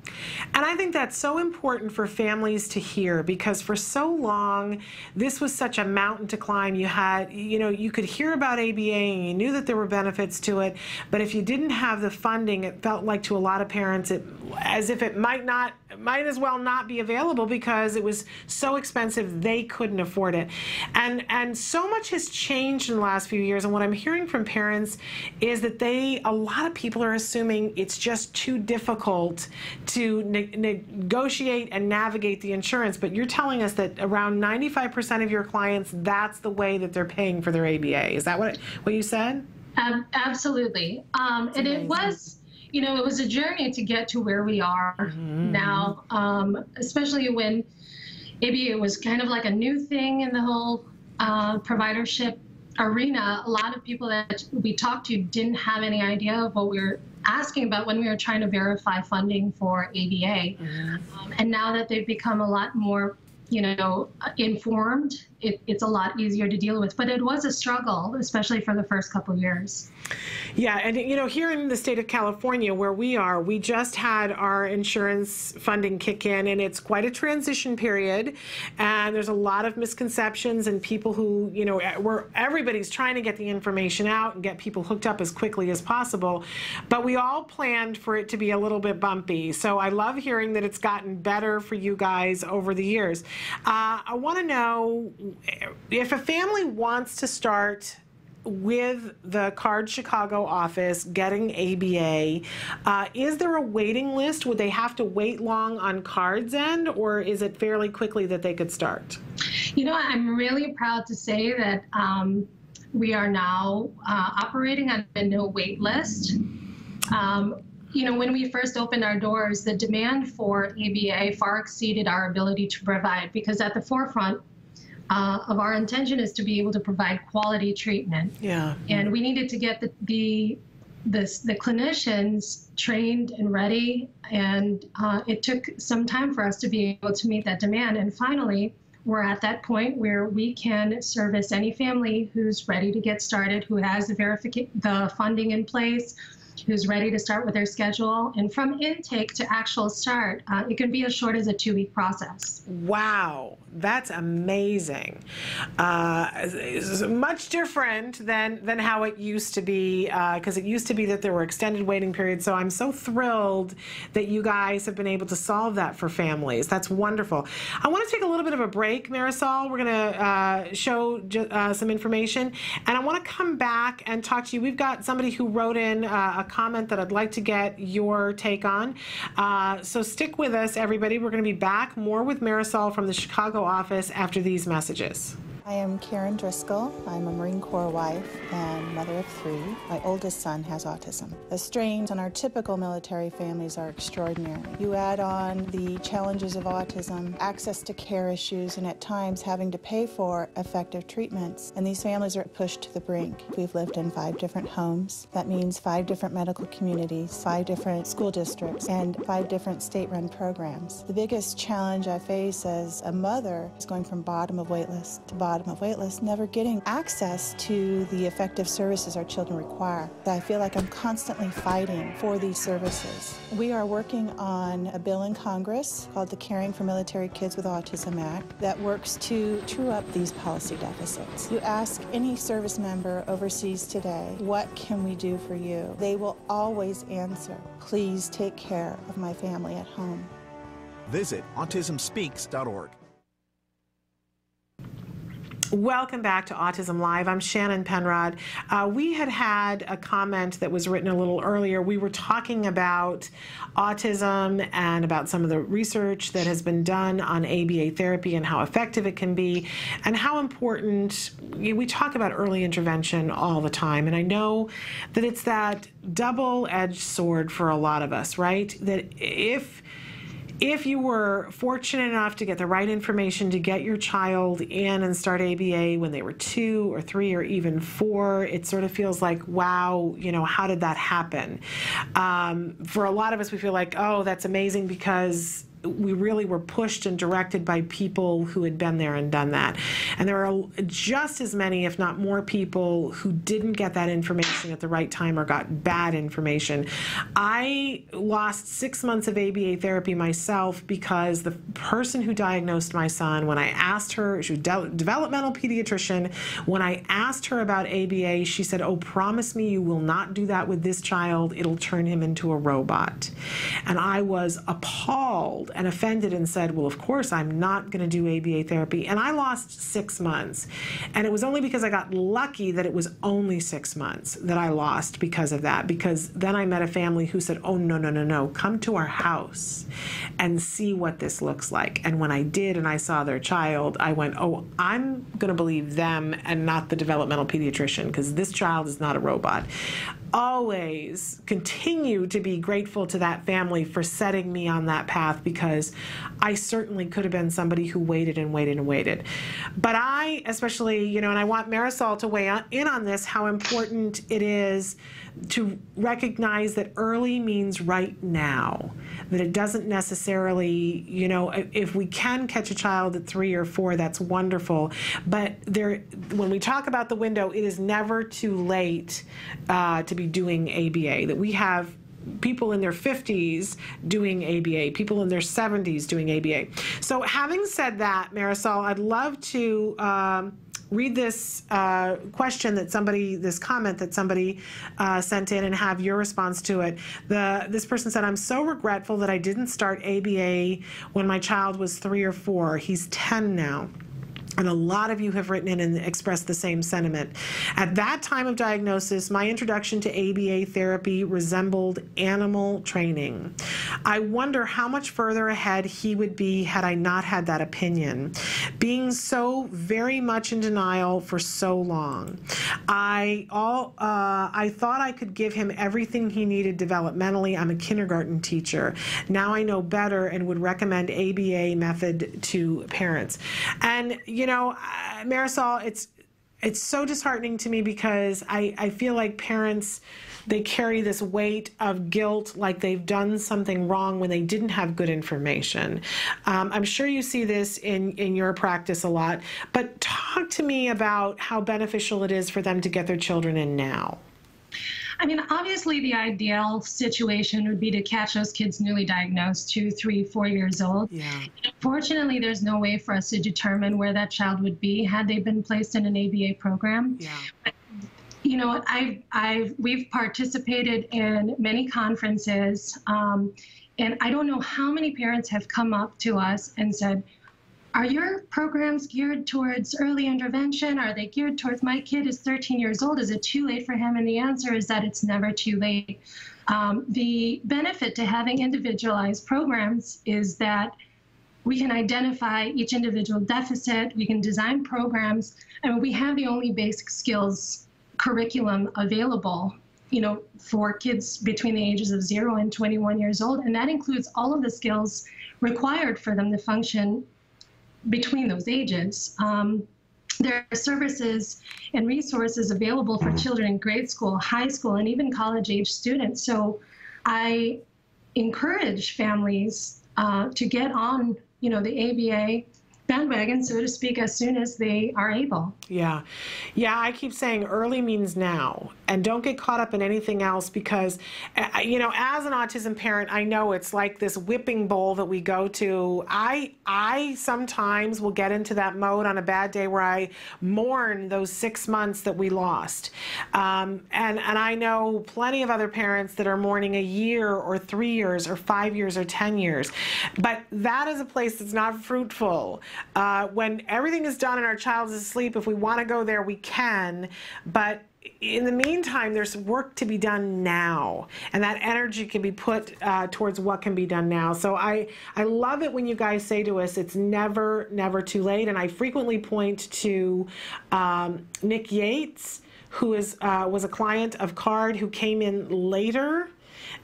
And I think that's so important for families to hear, because for so long this was such a mountain to climb. You had, you could hear about ABA and you knew that there were benefits to it, but if you didn't have the funding, it felt like to a lot of parents as if it might as well not be available because it was so expensive they couldn't afford it. And so much has changed in the last few years, and what I'm hearing from parents is that a lot of people are assuming it's just too difficult to negotiate and navigate the insurance, but you're telling us that around 95% of your clients, that's the way that they're paying for their ABA. Is that what you said? Absolutely. And it was, it was a journey to get to where we are now, especially when ABA was kind of like a new thing in the whole providership arena. A lot of people that we talked to didn't have any idea of what we were asking about when we were trying to verify funding for ABA. And now that they've become a lot more, informed, it's a lot easier to deal with. But it was a struggle, especially for the first couple of years. Yeah, and here in the state of California where we are, we just had our insurance funding kick in, and it's quite a transition period, and there's a lot of misconceptions and people who, everybody's trying to get the information out and get people hooked up as quickly as possible, but we all planned for it to be a little bit bumpy. So I love hearing that it's gotten better for you guys over the years. I want to know if a family wants to start with the Card Chicago office getting ABA, is there a waiting list? Would they have to wait long on Card's end, or is it fairly quickly that they could start? I'm really proud to say that we are now operating on a no wait list. When we first opened our doors, the demand for ABA far exceeded our ability to provide, because at the forefront of our intention is to be able to provide quality treatment. Yeah. And we needed to get the the clinicians trained and ready, and it took some time for us to be able to meet that demand. And finally, we're at that point where we can service any family who's ready to get started, who has the funding in place, who's ready to start with their schedule. And from intake to actual start, it can be as short as a 2-week process. Wow, that's amazing. It's much different than how it used to be, because it used to be that there were extended waiting periods. So I'm so thrilled that you guys have been able to solve that for families. That's wonderful. I want to take a little bit of a break, Marisol. We're going to show some information, and I want to come back and talk to you. We've got somebody who wrote in a comment that I'd like to get your take on. So stick with us, everybody. We're going to be back more with Marisol from the Chicago office after these messages. I am Karen Driscoll. I'm a Marine Corps wife and mother of 3. My oldest son has autism. The strains on our typical military families are extraordinary. You add on the challenges of autism, access to care issues, and at times having to pay for effective treatments, and these families are pushed to the brink. We've lived in 5 different homes. That means 5 different medical communities, 5 different school districts, and 5 different state-run programs. The biggest challenge I face as a mother is going from bottom of wait list to bottom of wait list, never getting access to the effective services our children require. I feel like I'm constantly fighting for these services. We are working on a bill in Congress called the Caring for Military Kids with Autism Act that works to true up these policy deficits. You ask any service member overseas today, what can we do for you? They will always answer, please take care of my family at home. Visit autismspeaks.org. Welcome back to Autism Live. I'm Shannon Penrod. We had a comment that was written a little earlier. We were talking about autism and about some of the research that has been done on ABA therapy and how effective it can be and how important. We talk about early intervention all the time, and I know that it's that double-edged sword for a lot of us, right? That if you were fortunate enough to get the right information to get your child in and start ABA when they were 2 or 3 or even 4, it sort of feels like, wow, how did that happen? For a lot of us, we feel like, oh, that's amazing because we really were pushed and directed by people who had been there and done that. And there are just as many, if not more, people who didn't get that information at the right time or got bad information. I lost 6 months of ABA therapy myself because the person who diagnosed my son, when I asked her, she was a developmental pediatrician, when I asked her about ABA, she said, oh, promise me you will not do that with this child. It'll turn him into a robot. And I was appalled and offended and said, well, of course, I'm not going to do ABA therapy. And I lost 6 months. And it was only because I got lucky that it was only 6 months that I lost because of that. Because then I met a family who said, oh, no, come to our house and see what this looks like. And when I did and I saw their child, I went, oh, I'm going to believe them and not the developmental pediatrician because this child is not a robot. Always continue to be grateful to that family for setting me on that path because I certainly could have been somebody who waited and waited and waited. But I especially, and I want Marisol to weigh in on this, how important it is to recognize that early means right now, that it doesn't necessarily, if we can catch a child at 3 or 4, that's wonderful. But when we talk about the window, it is never too late to be doing ABA, that we have people in their 50s doing ABA, people in their 70s doing ABA. So having said that, Marisol, I'd love to read this question that this comment that somebody sent in and have your response to it. This person said, I'm so regretful that I didn't start ABA when my child was 3 or 4. He's 10 now. And a lot of you have written in and expressed the same sentiment. At that time of diagnosis, my introduction to ABA therapy resembled animal training. I wonder how much further ahead he would be had I not had that opinion. Being so very much in denial for so long. I thought I could give him everything he needed developmentally. I'm a kindergarten teacher. Now I know better and would recommend ABA method to parents. And Marisol, it's so disheartening to me because I feel like parents, they carry this weight of guilt like they've done something wrong when they didn't have good information. I'm sure you see this in your practice a lot, but talk to me about how beneficial it is for them to get their children in now. I mean, obviously the ideal situation would be to catch those kids newly diagnosed, 2, 3, 4 years old. Yeah. Unfortunately, there's no way for us to determine where that child would be had they been placed in an ABA program. Yeah. You know, we've participated in many conferences, and I don't know how many parents have come up to us and said, are your programs geared towards early intervention? Are they geared towards, my kid is 13 years old, is it too late for him? And the answer is that it's never too late. The benefit to having individualized programs is that we can identify each individual deficit, we can design programs, and we have the only basic skills curriculum available, you know, for kids between the ages of 0 and 21 years old. And that includes all of the skills required for them to function between those ages. There are services and resources available for children in grade school, high school, and even college-age students. So I encourage families to get on, you know, the ABA bandwagon, so to speak, as soon as they are able. Yeah. Yeah, I keep saying early means now, and don't get caught up in anything else because, you know, as an autism parent, I know it's like this whipping bowl that we go to. I sometimes will get into that mode on a bad day where I mourn those 6 months that we lost. And I know plenty of other parents that are mourning a year or 3 years or 5 years or 10 years. But that is a place that's not fruitful. When everything is done and our child is asleep, if we want to go there, we can. But in the meantime, there's work to be done now, and that energy can be put towards what can be done now. So I love it when you guys say to us, it's never, never too late. And I frequently point to Nick Yates, who was a client of CARD, who came in later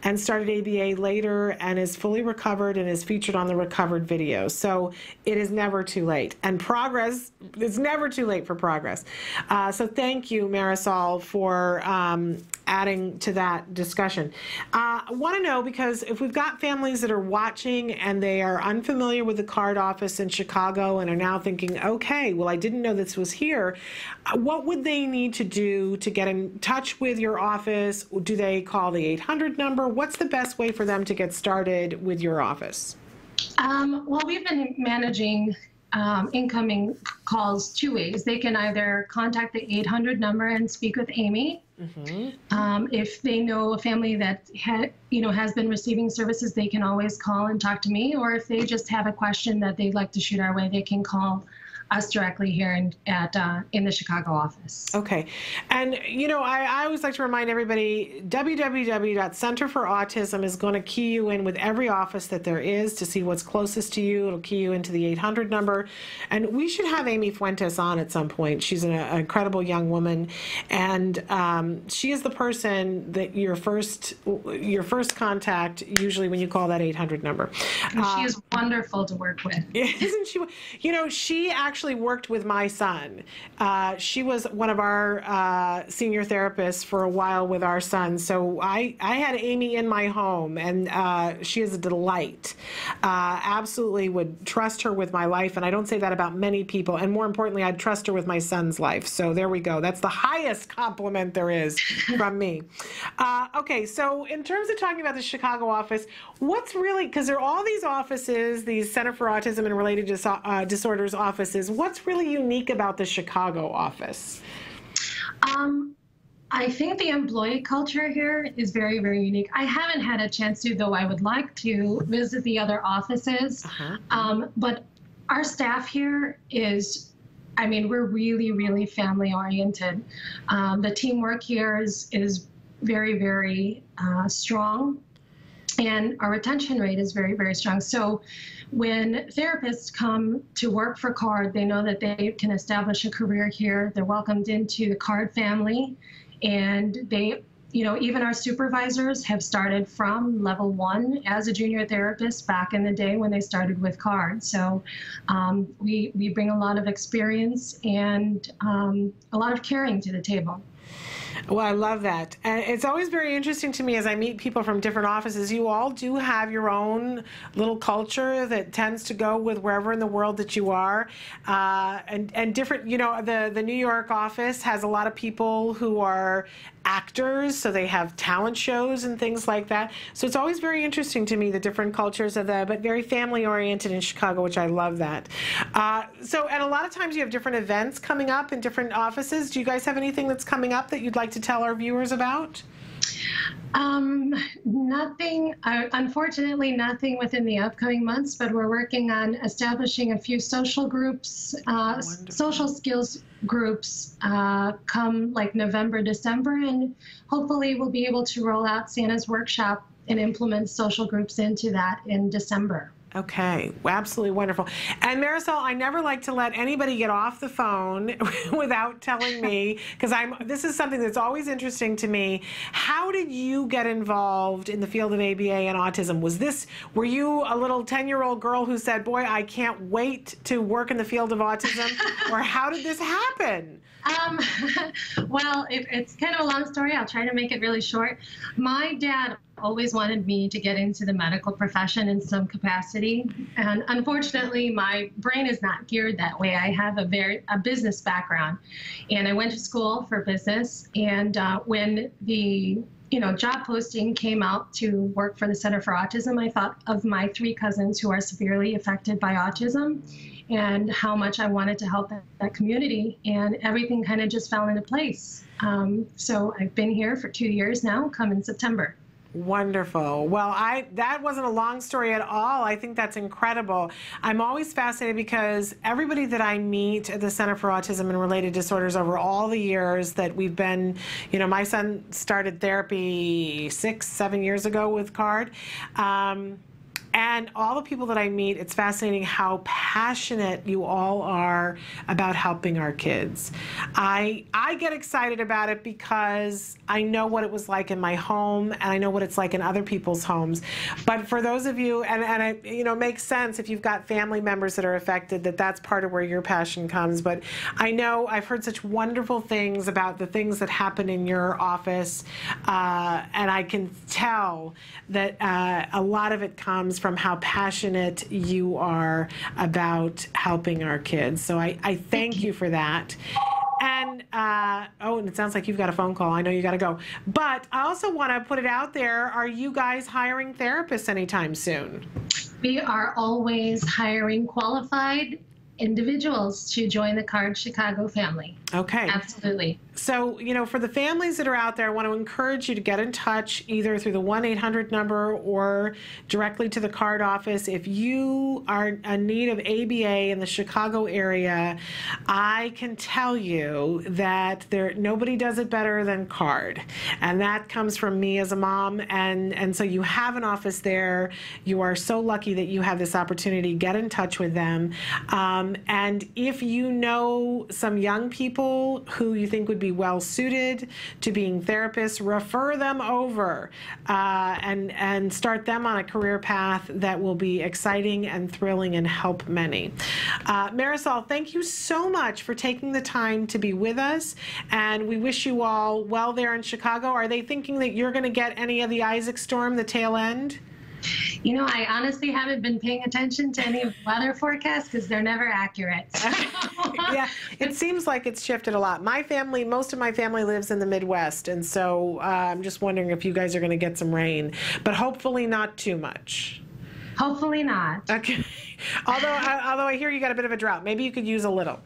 and started ABA later and is fully recovered and is featured on the recovered video. So it is never too late. And progress, it's never too late for progress. So thank you, Marisol, for adding to that discussion. I want to know, because if we've got families that are watching and they are unfamiliar with the CARD office in Chicago and are now thinking, okay, well, I didn't know this was here, what would they need to do to get in touch with your office? Do they call the 800 number? What's the best way for them to get started with your office? Well, we've been managing incoming calls 2 ways. They can either contact the 800 number and speak with Amy. Mm-hmm. If they know a family that has been receiving services, they can always call and talk to me. Or if they just have a question that they'd like to shoot our way, they can call us directly here in the Chicago office. Okay. And, you know, I always like to remind everybody, www.Center for Autism is going to key you in with every office that there is to see what's closest to you. It'll key you into the 800 number. And we should have Amy Fuentes on at some point. She's an incredible young woman. And she is the person that your first contact, usually when you call that 800 number. She is wonderful to work with. Isn't she? You know, she actually worked with my son. She was one of our senior therapists for a while with our son. So I had Amy in my home, and she is a delight. Absolutely would trust her with my life, and I don't say that about many people. And more importantly, I'd trust her with my son's life. So there we go. That's the highest compliment there is from me. Okay, so in terms of talking about the Chicago office, what's really, because there are all these offices, these Center for Autism and Related Disorders offices, what's really unique about the Chicago office? I think the employee culture here is very, very unique. I haven't had a chance to, though I would like to visit the other offices. But our staff here is, I mean, we're really, really family oriented. The teamwork here is very, very strong. And our retention rate is very, very strong. So when therapists come to work for CARD, they know that they can establish a career here. They're welcomed into the CARD family, and they, even our supervisors have started from level 1 as a junior therapist back in the day when they started with CARD. So we bring a lot of experience and a lot of caring to the table. Well, I love that. And it's always very interesting to me as I meet people from different offices. You all do have your own little culture that tends to go with wherever in the world that you are. And different, the New York office has a lot of people who are actors, so they have talent shows and things like that. So it's always very interesting to me, the different cultures of but very family-oriented in Chicago, which I love that. And a lot of times you have different events coming up in different offices. Do you guys have anything that's coming up that you'd like to tell our viewers about? Nothing, unfortunately, nothing within the upcoming months, but we're working on establishing a few social groups, social skills groups come like November, December, and hopefully we'll be able to roll out Santa's workshop and implement social groups into that in December. Okay, absolutely wonderful. And Marisol, I never like to let anybody get off the phone without telling me, because this is something that's always interesting to me. How did you get involved in the field of ABA and autism? Were you a little 10-year-old girl who said, boy, I can't wait to work in the field of autism? Or how did this happen? Well, it's kind of a long story. I'll try to make it really short. My dad always wanted me to get into the medical profession in some capacity. And unfortunately, my brain is not geared that way. I have a business background. And I went to school for business. And when the job posting came out to work for the Center for Autism, I thought of my 3 cousins who are severely affected by autism and how much I wanted to help that community, and everything kind of just fell into place. So I've been here for 2 years now, come in September. Wonderful. Well, that wasn't a long story at all. I think that's incredible. I'm always fascinated because everybody that I meet at the Center for Autism and Related Disorders over all the years that we've been, my son started therapy 6-7 years ago with CARD. And all the people that I meet, it's fascinating how passionate you all are about helping our kids. I get excited about it because I know what it was like in my home, and I know what it's like in other people's homes. But for those of you, and it makes sense if you've got family members that are affected, that's part of where your passion comes. But I know I've heard such wonderful things about the things that happen in your office, and I can tell that a lot of it comes from how passionate you are about helping our kids. So I thank you for that. And, and it sounds like you've got a phone call. I know you got to go. But I also want to put it out there, are you guys hiring therapists anytime soon? We are always hiring qualified individuals to join the CARD Chicago family. Okay. Absolutely. So, for the families that are out there, I want to encourage you to get in touch either through the 1-800 number or directly to the CARD office. If you are in need of ABA in the Chicago area, I can tell you that nobody does it better than CARD. And that comes from me as a mom. And so you have an office there. You are so lucky that you have this opportunity. Get in touch with them. And if you know some young people who you think would be well suited to being therapists, refer them over and start them on a career path that will be exciting and thrilling and help many. Marisol, thank you so much for taking the time to be with us, and we wish you all well there in Chicago. Are they thinking that you're going to get any of the Isaac storm, the tail end? I honestly haven't been paying attention to any of the weather forecasts because they're never accurate. Yeah, it seems like it's shifted a lot. Most of my family lives in the Midwest, and so I'm just wondering if you guys are going to get some rain, but hopefully not too much. Hopefully not. Okay. Although I hear you got a bit of a drought. Maybe you could use a little.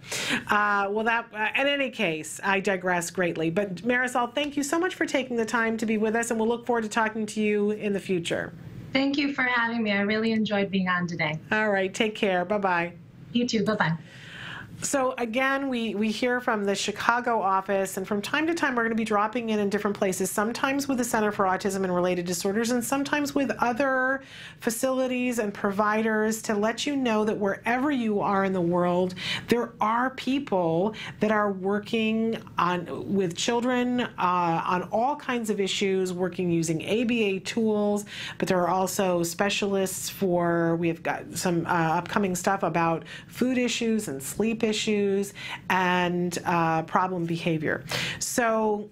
In any case, I digress greatly. But Marisol, thank you so much for taking the time to be with us, and we'll look forward to talking to you in the future. Thank you for having me. I really enjoyed being on today. All right. Take care. Bye-bye. You too. Bye-bye. So again, we hear from the Chicago office, and from time to time we're going to be dropping in different places, sometimes with the Center for Autism and Related Disorders and sometimes with other facilities and providers, to let you know that wherever you are in the world, there are people that are working with children on all kinds of issues, working using ABA tools, but there are also specialists we've got some upcoming stuff about food issues and sleep issues and problem behavior. So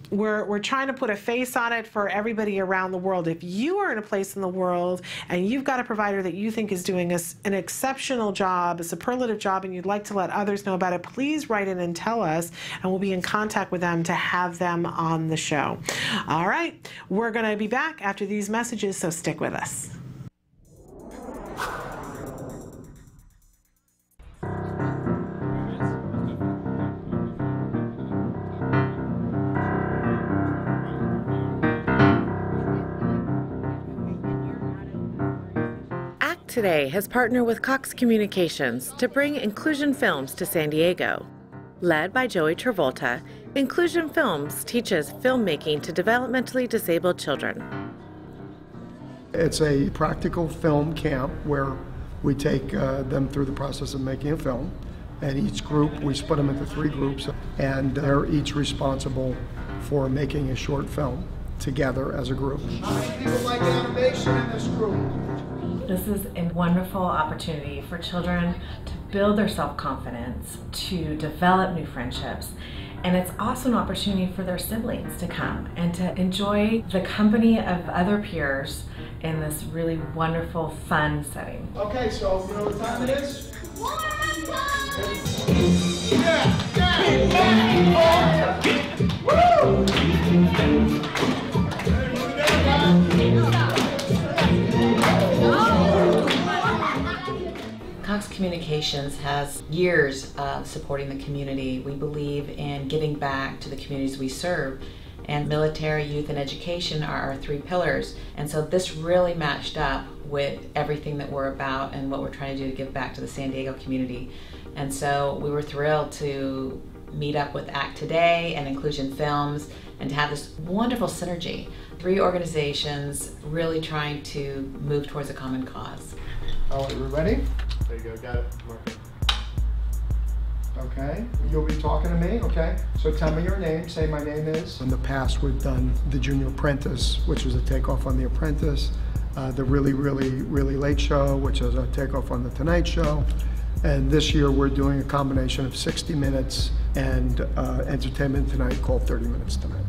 we're trying to put a face on it for everybody around the world. If you are in a place in the world and you've got a provider that you think is doing an exceptional job, a superlative job, and you'd like to let others know about it, please write in and tell us, and we'll be in contact with them to have them on the show. All right, we're going to be back after these messages, so stick with us. Today has partnered with Cox Communications to bring Inclusion Films to San Diego. Led by Joey Travolta, Inclusion Films teaches filmmaking to developmentally disabled children. It's a practical film camp where we take them through the process of making a film, and each group, we split them into 3 groups, and they're each responsible for making a short film together as a group. How many people like animation in this group? This is a wonderful opportunity for children to build their self-confidence, to develop new friendships, and it's also an opportunity for their siblings to come and to enjoy the company of other peers in this really wonderful, fun setting. Okay, so you know what time it is? Cox Communications has years of supporting the community. We believe in giving back to the communities we serve, and military, youth, and education are our 3 pillars. And so this really matched up with everything that we're about and what we're trying to do to give back to the San Diego community. And so we were thrilled to meet up with ACT Today and Inclusion Films and to have this wonderful synergy. 3 organizations really trying to move towards a common cause. All right, we ready? There you go, got it. Mark. Okay, you'll be talking to me, okay? So tell me your name, say my name is. In the past, we've done The Junior Apprentice, which was a takeoff on The Apprentice, the Really, Really, Really Late Show, which is a takeoff on The Tonight Show. And this year, we're doing a combination of 60 Minutes and Entertainment Tonight called 30 Minutes Tonight.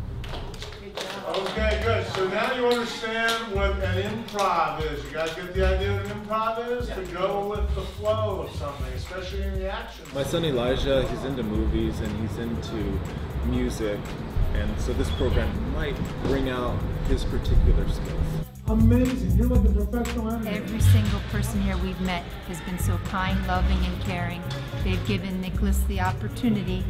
Okay, good. So now you understand what an improv is. You guys get the idea what an improv is? To go with the flow of something, especially in the action. My son Elijah, he's into movies and he's into music, and so this program might bring out his particular skills. Amazing. You're like a professional animator. Every single person here we've met has been so kind, loving, and caring. They've given Nicholas the opportunity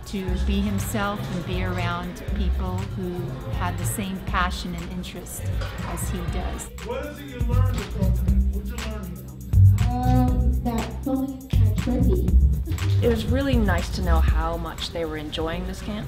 to be himself and be around people who have the same passion and interest as he does. What is it you learned at Thornton? What did you learn? That filming is kind of tricky. It was really nice to know how much they were enjoying this camp,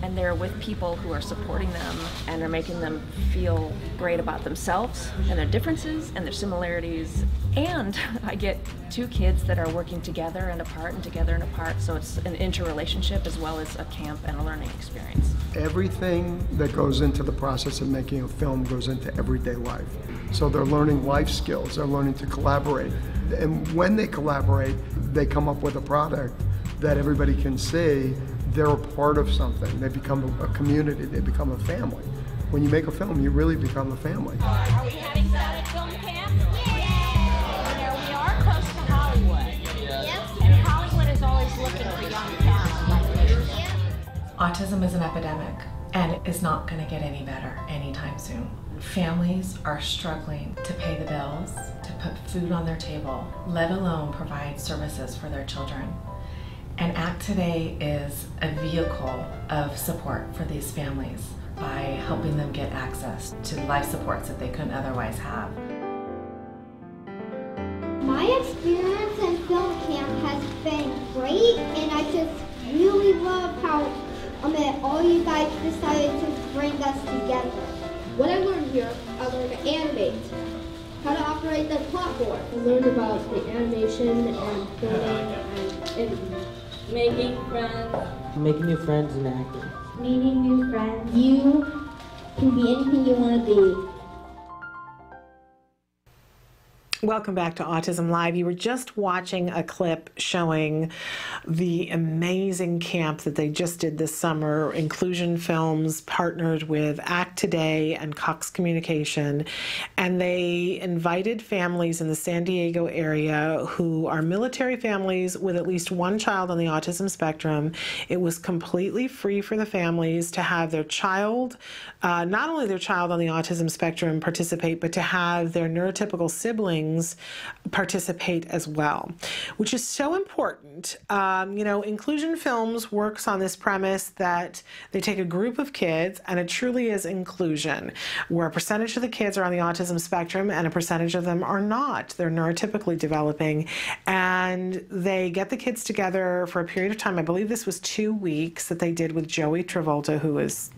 and they're with people who are supporting them and are making them feel great about themselves and their differences and their similarities. And I get 2 kids that are working together and apart and together and apart, so it's an interrelationship as well as a camp and a learning experience. Everything that goes into the process of making a film goes into everyday life. So they're learning life skills, they're learning to collaborate. And when they collaborate, they come up with a product that everybody can see they're a part of something. They become a community, they become a family. When you make a film, you really become a family. Are we having fun at film camp? Yeah! There we are, close to Hollywood. Yep. And Hollywood is always looking for young talent like this. Yep. Autism is an epidemic, and it is not going to get any better anytime soon. Families are struggling to pay the bills, to put food on their table, let alone provide services for their children. And ACT Today is a vehicle of support for these families by helping them get access to life supports that they couldn't otherwise have. My experience in film camp has been great. great, and I just really love how all you guys decided to bring us together. What I learned here, I learned to animate, how to operate the platform. I learned about the animation and filming and making friends. Making new friends and acting. Meeting new friends. You can be anything you want to be. Welcome back to Autism Live. You were just watching a clip showing the amazing camp that they just did this summer. Inclusion Films partnered with Act Today and Cox Communication, and they invited families in the San Diego area who are military families with at least one child on the autism spectrum. It was completely free for the families to have their child, not only their child on the autism spectrum participate, but to have their neurotypical siblings participate as well, which is so important. Inclusion Films works on this premise that they take a group of kids, and it truly is inclusion, where a percentage of the kids are on the autism spectrum and a percentage of them are not. They're neurotypically developing, and they get the kids together for a period of time. I believe this was 2 weeks that they did with Joey Travolta, who is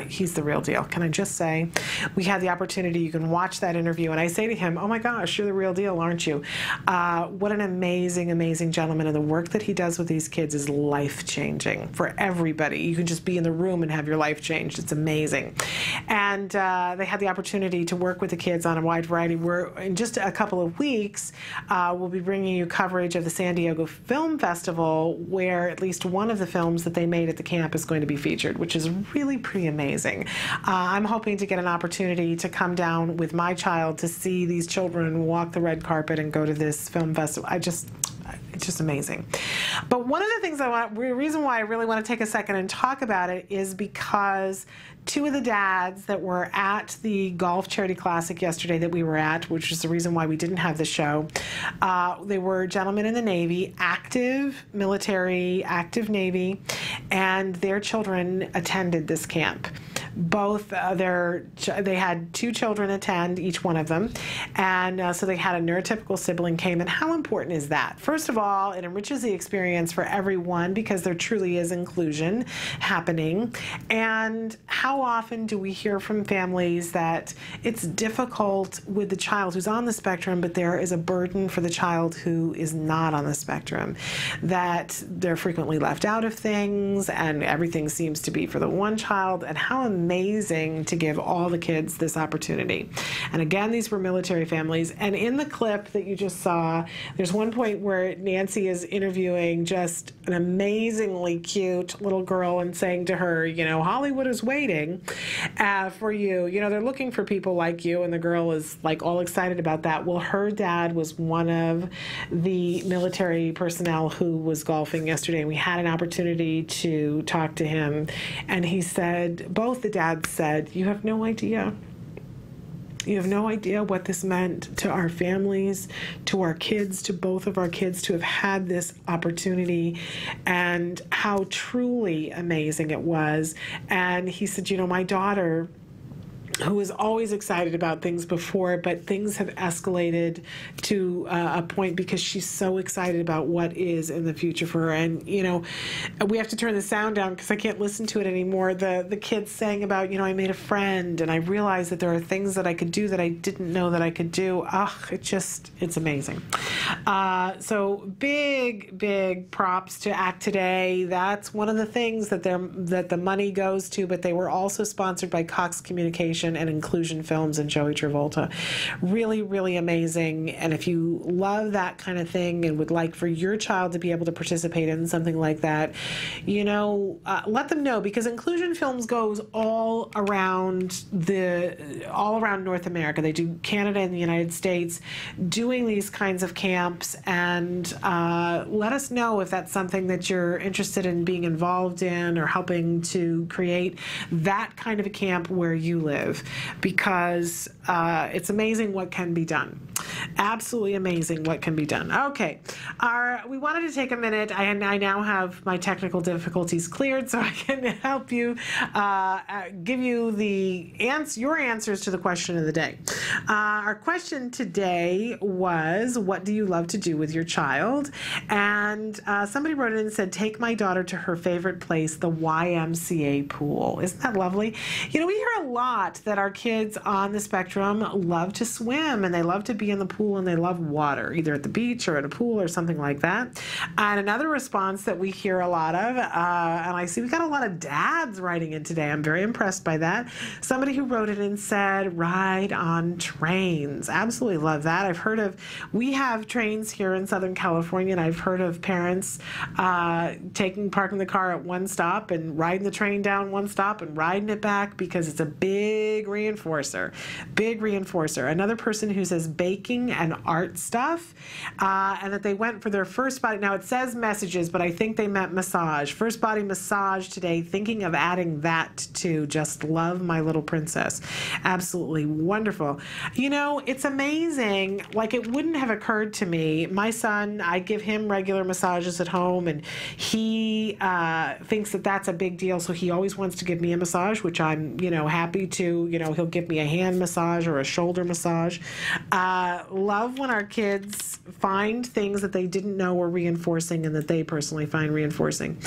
he's the real deal. Can I just say, we had the opportunity, you can watch that interview, and I say to him, oh my gosh, you're the real deal, aren't you? What an amazing, amazing gentleman, and the work that he does with these kids is life-changing for everybody. You can just be in the room and have your life changed. It's amazing. And they had the opportunity to work with the kids on a wide variety. In just a couple of weeks, we'll be bringing you coverage of the San Diego Film Festival, where at least one of the films that they made at the camp is going to be featured, which is really pretty amazing. I'm hoping to get an opportunity to come down with my child to see these children walk the red carpet and go to this film festival. It's just amazing. But one of the things the reason why I really want to take a second and talk about it is because two of the dads that were at the Golf Charity Classic yesterday that we were at, which is the reason why we didn't have the show, they were gentlemen in the Navy, active military, active Navy, and their children attended this camp. Both they had two children attend, each one of them, and so they had a neurotypical sibling came. And how important is that? First of all, it enriches the experience for everyone because there truly is inclusion happening. And how often do we hear from families that it's difficult with the child who's on the spectrum, but there is a burden for the child who is not on the spectrum, that they're frequently left out of things and everything seems to be for the one child, and how amazing to give all the kids this opportunity. And again, these were military families. And in the clip that you just saw, there's one point where Nancy is interviewing just an amazingly cute little girl and saying to her, Hollywood is waiting for you. They're looking for people like you. And the girl is like all excited about that. Well, her dad was one of the military personnel who was golfing yesterday. And we had an opportunity to talk to him. And he said, both the dads said, you have no idea. You have no idea what this meant to our families, to our kids, to both of our kids to have had this opportunity, and how truly amazing it was. And he said, my daughter, who was always excited about things before, but things have escalated to a point because she's so excited about what is in the future for her. And, we have to turn the sound down because I can't listen to it anymore. The kids saying about, I made a friend and I realized that there are things that I could do that I didn't know that I could do. It's amazing. So big props to Act Today. That's one of the things that the money goes to, but they were also sponsored by Cox Communication and Inclusion Films and Joey Travolta. Really, really amazing. And if you love that kind of thing and would like for your child to be able to participate in something like that, let them know, because Inclusion Films goes all around North America. They do Canada and the United States doing these kinds of camps, and let us know if that's something that you're interested in being involved in or helping to create that kind of a camp where you live. perspective, because it's amazing what can be done. Absolutely amazing what can be done. Okay, we wanted to take a minute. I now have my technical difficulties cleared, so I can help you, give you your answers to the question of the day. Our question today was, what do you love to do with your child? And somebody wrote in and said, take my daughter to her favorite place, the YMCA pool. Isn't that lovely? You know, we hear a lot that our kids on the spectrum love to swim, and they love to be in the pool, and they love water, either at the beach or at a pool or something like that. And another response that we hear a lot of, and I see we got a lot of dads writing in today. I'm very impressed by that. Somebody who wrote it and said, ride on trains. Absolutely love that. We have trains here in Southern California, and I've heard of parents parking the car at one stop and riding the train down one stop and riding it back, because it's a big reinforcer. Big reinforcer. Another person who says baking and art stuff, and that they went for their first body. Now it says messages, but I think they meant massage. First body massage today, thinking of adding that to Just Love My Little Princess. Absolutely wonderful. You know, it's amazing. Like, it wouldn't have occurred to me. My son, I give him regular massages at home, and he thinks that that's a big deal, so he always wants to give me a massage, which I'm, happy to. He'll give me a hand massage or a shoulder massage. Love when our kids find things that they didn't know were reinforcing and that they personally find reinforcing.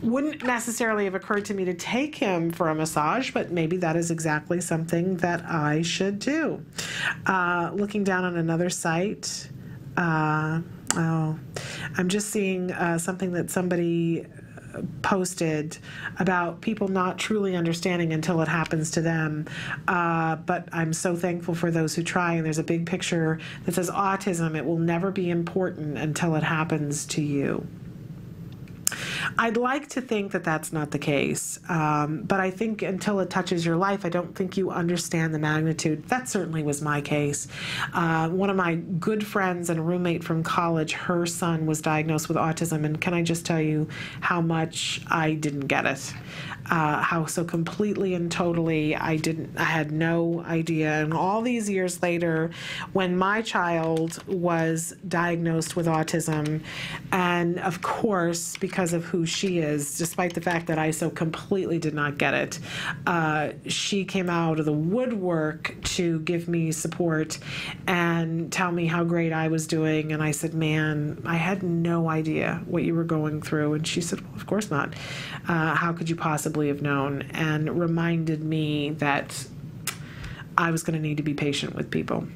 Wouldn't necessarily have occurred to me to take him for a massage, but maybe that is exactly something that I should do. Looking down on another site, I'm just seeing something that somebody posted about people not truly understanding until it happens to them. But I'm so thankful for those who try. And there's a big picture that says, autism, it will never be important until it happens to you. I'd like to think that that's not the case, but I think until it touches your life, I don't think you understand the magnitude. That certainly was my case. One of my good friends and a roommate from college, her son was diagnosed with autism, and can I just tell you how much I didn't get it? How so completely and totally I had no idea. And all these years later, when my child was diagnosed with autism, and of course, because of who she is, despite the fact that I so completely did not get it, she came out of the woodwork to give me support and tell me how great I was doing. And I said, man, I had no idea what you were going through. And she said, well, of course not. How could you possibly have known? And reminded me that I was going to need to be patient with people.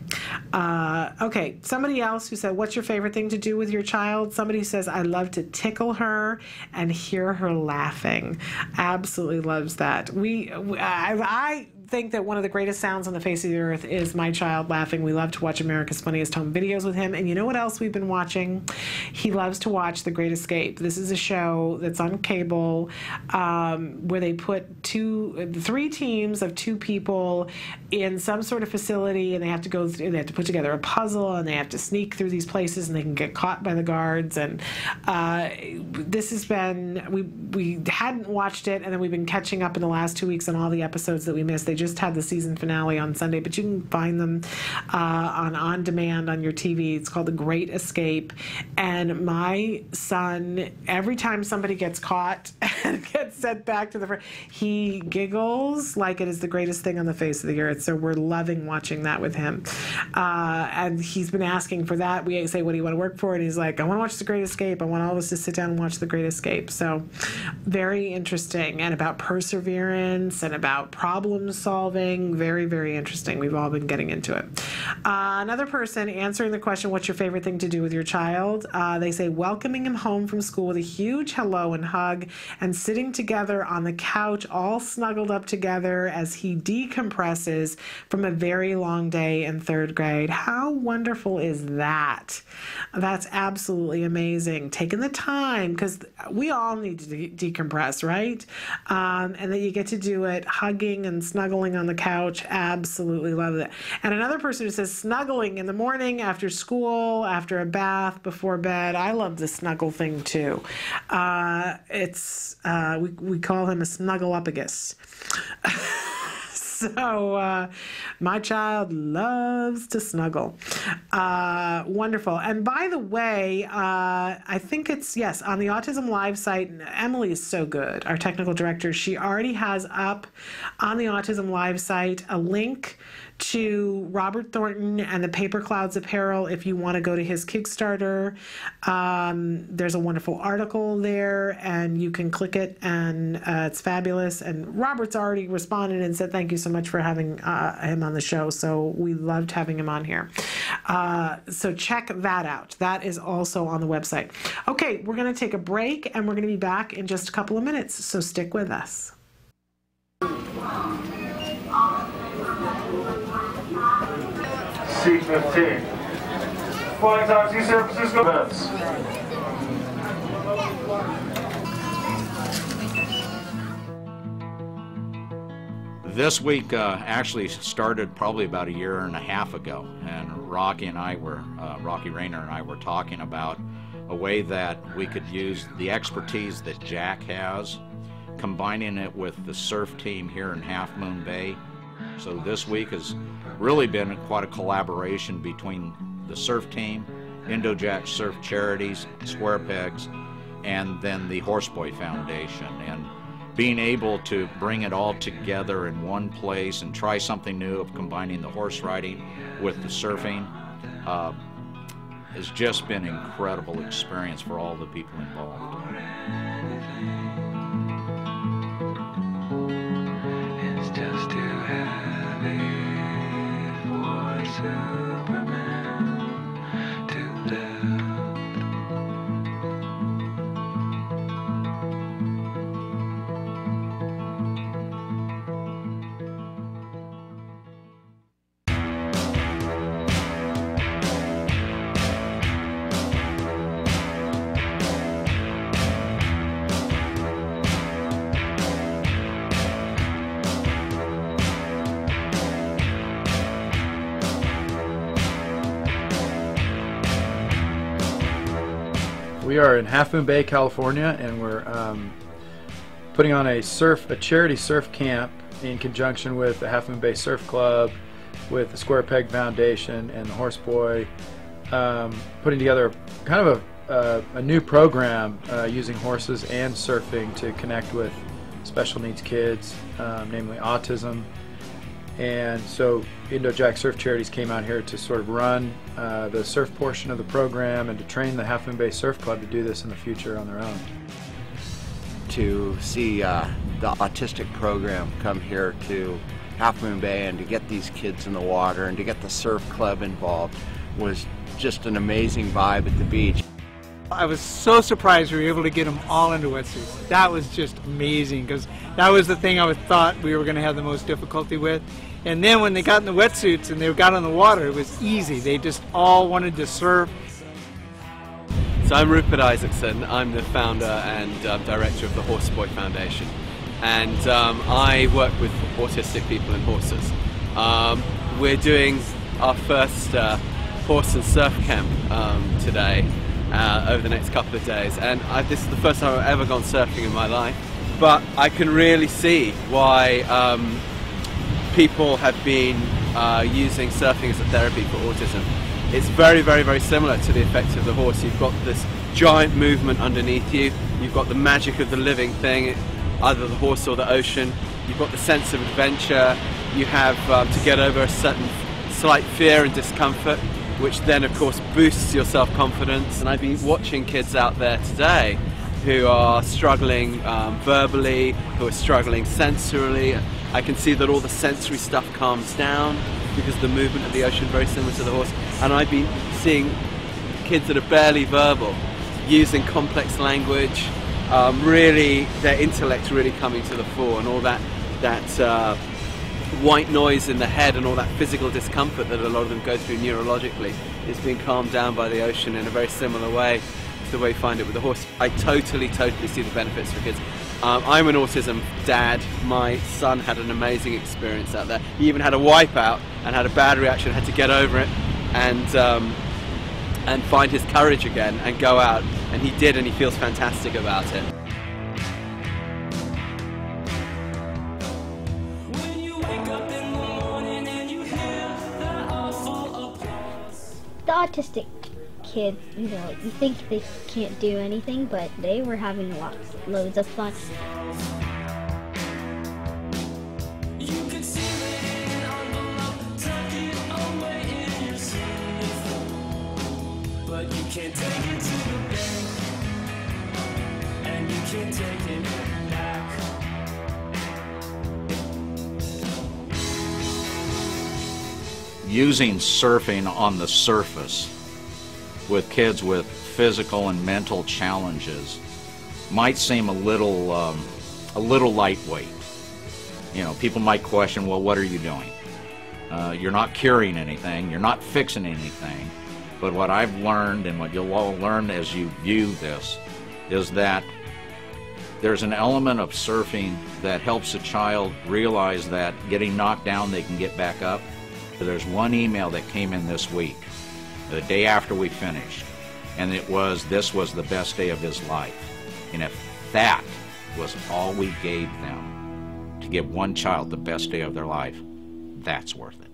Okay, somebody else who said, what's your favorite thing to do with your child? Somebody says, I love to tickle her and hear her laughing. Absolutely loves that. I think that one of the greatest sounds on the face of the earth is my child laughing. We love to watch America's Funniest Home Videos with him. And you know what else we've been watching? He loves to watch The Great Escape. This is a show that's on cable where they put three teams of two people in some sort of facility, and they have to put together a puzzle, and they have to sneak through these places, and they can get caught by the guards. And this has been, we hadn't watched it, and then we've been catching up in the last 2 weeks on all the episodes that we missed. They just had the season finale on Sunday, but you can find them on demand on your TV. It's called The Great Escape. And my son, every time somebody gets caught and gets sent back to the front, he giggles like it is the greatest thing on the face of the earth. So we're loving watching that with him. And he's been asking for that. We say, what do you want to work for? And he's like, I want to watch The Great Escape. I want all of us to sit down and watch The Great Escape. So very interesting, and about perseverance and about problem solving. Very, very interesting. We've all been getting into it. Another person answering the question, what's your favorite thing to do with your child? They say, welcoming him home from school with a huge hello and hug, and sitting together on the couch, all snuggled up together as he decompresses from a very long day in third grade. How wonderful is that? That's absolutely amazing. Taking the time, because we all need to decompress, right? And that you get to do it hugging and snuggling on the couch. Absolutely love it. And another person who says snuggling in the morning, after school, after a bath, before bed. I love the snuggle thing too. We call him a snuggle-upagus. So my child loves to snuggle. Wonderful. And by the way, I think it's, yes, on the Autism Live site, Emily is so good, our technical director. She already has up on the Autism Live site a link to Robert Thornton and the Paper Clouds apparel if you want to go to his Kickstarter. There's a wonderful article there, and you can click it, and it's fabulous. And Robert's already responded and said thank you so much for having him on the show. So we loved having him on here. So check that out. That is also on the website. Okay, we're going to take a break, and we're going to be back in just a couple of minutes. So stick with us. C-15. Flying Taxi San Francisco events. This week actually started probably about a year and a half ago, and Rocky Rayner and I were talking about a way that we could use the expertise that Jack has, combining it with the surf team here in Half Moon Bay. So this week has really been quite a collaboration between the surf team, Indo-Jack Surf Charities, Square Pegs, and then the Horseboy Foundation. And being able to bring it all together in one place and try something new of combining the horse riding with the surfing has just been an incredible experience for all the people involved. It's just too heavy for Superman to live. We are in Half Moon Bay, California, and we're putting on a charity surf camp in conjunction with the Half Moon Bay Surf Club, with the Square Peg Foundation and the Horseboy, putting together kind of a new program using horses and surfing to connect with special needs kids, namely autism. And so Indo-Jack Surf Charities came out here to sort of run the surf portion of the program and to train the Half Moon Bay Surf Club to do this in the future on their own. To see the autistic program come here to Half Moon Bay and to get these kids in the water and to get the surf club involved was just an amazing vibe at the beach. I was so surprised we were able to get them all into wetsuits. That was just amazing, because that was the thing I thought we were going to have the most difficulty with. And then when they got in the wetsuits and they got on the water, it was easy. They just all wanted to surf. So I'm Rupert Isaacson. I'm the founder and director of the Horseboy Foundation. And I work with autistic people and horses. We're doing our first horse and surf camp today. Over the next couple of days, and this is the first time I've ever gone surfing in my life, but I can really see why people have been using surfing as a therapy for autism. It's very, very, very similar to the effect of the horse. You've got this giant movement underneath you, you've got the magic of the living thing, either the horse or the ocean, you've got the sense of adventure, you have to get over a certain slight fear and discomfort, which then of course boosts your self-confidence. And I've been watching kids out there today who are struggling verbally, who are struggling sensorily. I can see that all the sensory stuff calms down because the movement of the ocean is very similar to the horse. And I've been seeing kids that are barely verbal using complex language, really their intellect really coming to the fore, and all that white noise in the head and all that physical discomfort that a lot of them go through neurologically is being calmed down by the ocean in a very similar way to the way you find it with the horse. I totally see the benefits for kids. I'm an autism dad. My son had an amazing experience out there. He even had a wipeout and had a bad reaction, had to get over it and find his courage again and go out, and he did, and he feels fantastic about it. When you wake up the autistic kids, you think they can't do anything, but they were having loads of fun. But you can't take it to the bank, and you can't take it back. Using surfing on the surface with kids with physical and mental challenges might seem a little lightweight. You know, people might question, well, what are you doing? You're not curing anything, you're not fixing anything. But what I've learned, and what you'll all learn as you view this, is that there's an element of surfing that helps a child realize that getting knocked down, they can get back up. There's one email that came in this week, the day after we finished, and this was the best day of his life. And if that was all we gave them to give one child the best day of their life, that's worth it.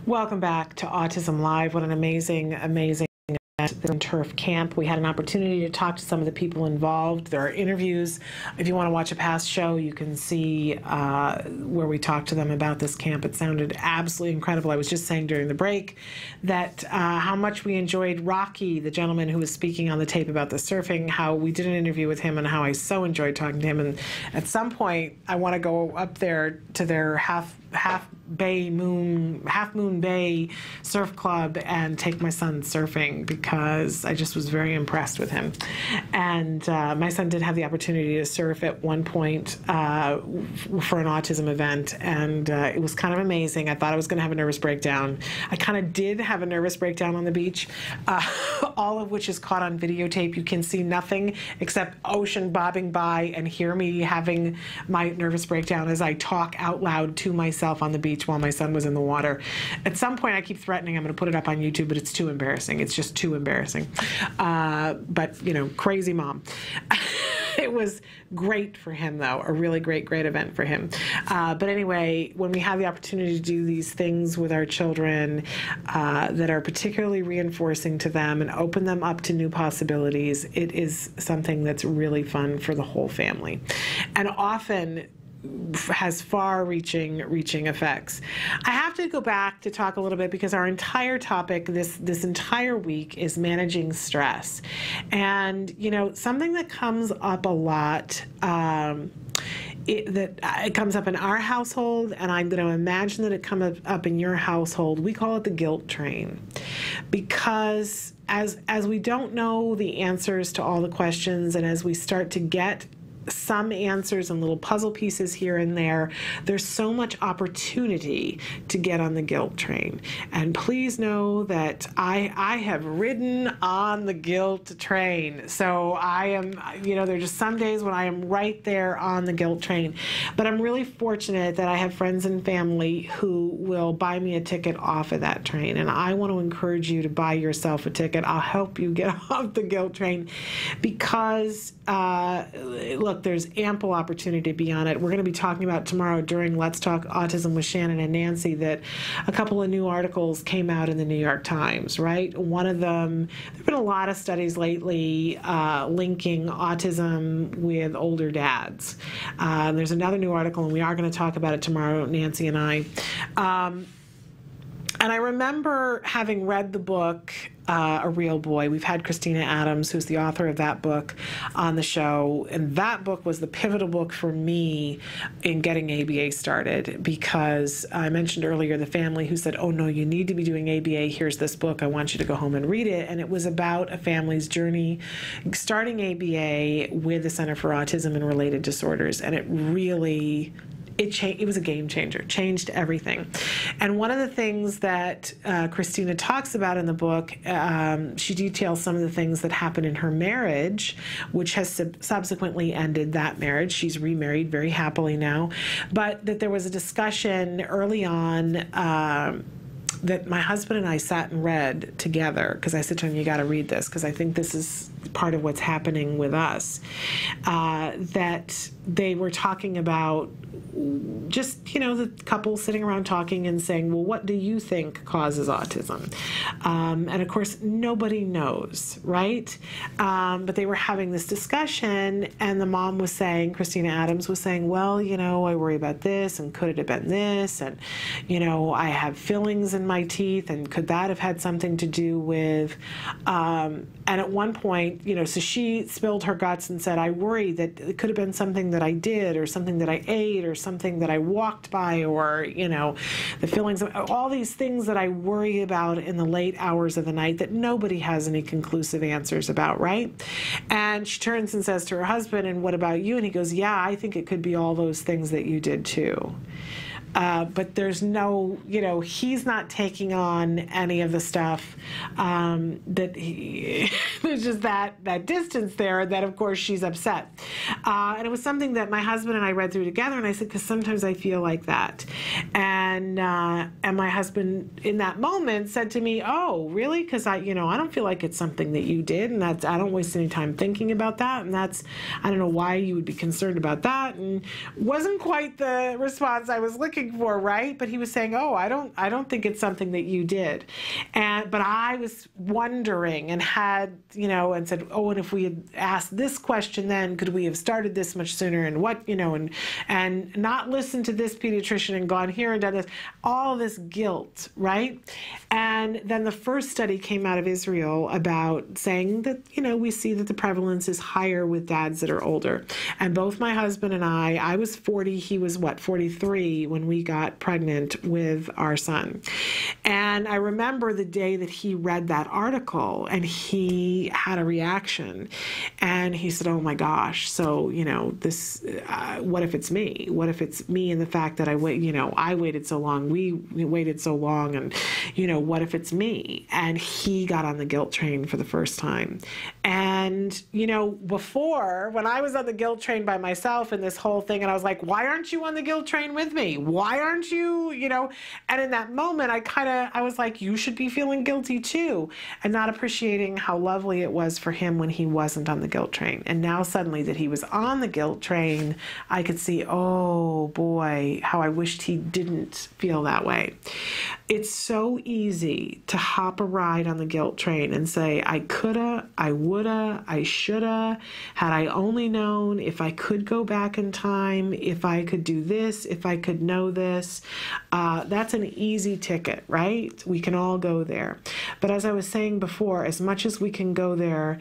Welcome back to Autism Live. What an amazing, amazing event, Turf Camp. We had an opportunity to talk to some of the people involved. There are interviews. If you want to watch a past show, you can see where we talked to them about this camp. It sounded absolutely incredible. I was just saying during the break that how much we enjoyed Rocky, the gentleman who was speaking on the tape about the surfing, how we did an interview with him and how I so enjoyed talking to him. And at some point, I want to go up there to their Half Moon Bay Surf Club and take my son surfing, because I just was very impressed with him. And my son did have the opportunity to surf at one point for an autism event, and it was kind of amazing. I thought I was going to have a nervous breakdown. I kind of did have a nervous breakdown on the beach, all of which is caught on videotape. You can see nothing except ocean bobbing by and hear me having my nervous breakdown as I talk out loud to myself on the beach while my son was in the water. At some point, I keep threatening I'm going to put it up on YouTube, but it's too embarrassing. It's just too embarrassing. But, you know, crazy mom. It was great for him, though, a really great event for him. But anyway, when we have the opportunity to do these things with our children that are particularly reinforcing to them and open them up to new possibilities, it is something that's really fun for the whole family. And often has far-reaching effects. I have to go back to talk a little bit, because our entire topic this entire week is managing stress. And, you know, something that comes up a lot, it comes up in our household, and I'm going to imagine that it comes up in your household. We call it the guilt train, because as we don't know the answers to all the questions, and as we start to get some answers and little puzzle pieces here and there, there's so much opportunity to get on the guilt train. And please know that I have ridden on the guilt train. So I am, you know, there are just some days when I am right there on the guilt train. But I'm really fortunate that I have friends and family who will buy me a ticket off of that train. And I want to encourage you to buy yourself a ticket. I'll help you get off the guilt train, because look, there's ample opportunity to be on it. We're going to be talking about tomorrow during Let's Talk Autism with Shannon and Nancy that a couple of new articles came out in the New York Times, right? One of them, there have been a lot of studies lately linking autism with older dads. There's another new article, and we are going to talk about it tomorrow, Nancy and I. And I remember having read the book, A Real Boy. We've had Christina Adams, who's the author of that book, on the show. And that book was the pivotal book for me in getting ABA started, because I mentioned earlier the family who said, oh, no, you need to be doing ABA. Here's this book. I want you to go home and read it. And it was about a family's journey starting ABA with the Center for Autism and Related Disorders. And it really... It was a game changer, changed everything. And one of the things that Christina talks about in the book, she details some of the things that happened in her marriage, which has subsequently ended that marriage. She's remarried very happily now. But that there was a discussion early on that my husband and I sat and read together, because I said to him, you got to read this, because I think this is part of what's happening with us, that they were talking about just, you know, the couple sitting around talking and saying, well, what do you think causes autism? And of course, nobody knows, right? But they were having this discussion, and the mom was saying, Christina Adams was saying, well, you know, I worry about this, and could it have been this? And, you know, I have fillings in my teeth, and could that have had something to do with, and at one point, you know, so she spilled her guts and said, I worry that it could have been something that I did, or something that I ate, or something that I walked by, or, you know, the fillings, all these things that I worry about in the late hours of the night that nobody has any conclusive answers about, right? And she turns and says to her husband, and what about you? And he goes, yeah, I think it could be all those things that you did too. But there's no, you know, he's not taking on any of the stuff that he, there's just that distance there that, of course, she's upset. And it was something that my husband and I read through together, and I said, because sometimes I feel like that. And my husband in that moment said to me, oh, really? Because I don't feel like it's something that you did, and I don't waste any time thinking about that, and I don't know why you would be concerned about that, and wasn't quite the response I was looking for, right? But he was saying, oh, I don't think it's something that you did. But I was wondering and had, you know, and said, oh, and if we had asked this question then, could we have started this much sooner, and what, you know, and not listened to this pediatrician and gone here and done this, all this guilt, right? And then the first study came out of Israel about saying that, you know, we see that the prevalence is higher with dads that are older. And both my husband and I was 40, he was 43 when we got pregnant with our son. And I remember the day that he read that article, and he had a reaction, and he said, oh my gosh, so, you know, this, what if it's me? What if it's me, and the fact that I waited so long, we waited so long, and, you know, what if it's me? And he got on the guilt train for the first time. And, you know, before, when I was on the guilt train by myself in this whole thing, and I was like, why aren't you on the guilt train with me? Why aren't you, you know? And in that moment, I was like, you should be feeling guilty too, and not appreciating how lovely it was for him when he wasn't on the guilt train. And now suddenly that he was on the guilt train, I could see, oh boy, how I wished he didn't feel that way. It's so easy to hop a ride on the guilt train and say, I coulda, I woulda, I shoulda, had I only known, if I could go back in time, if I could do this, if I could know this. That's an easy ticket, right? We can all go there. But as I was saying before, as much as we can go there,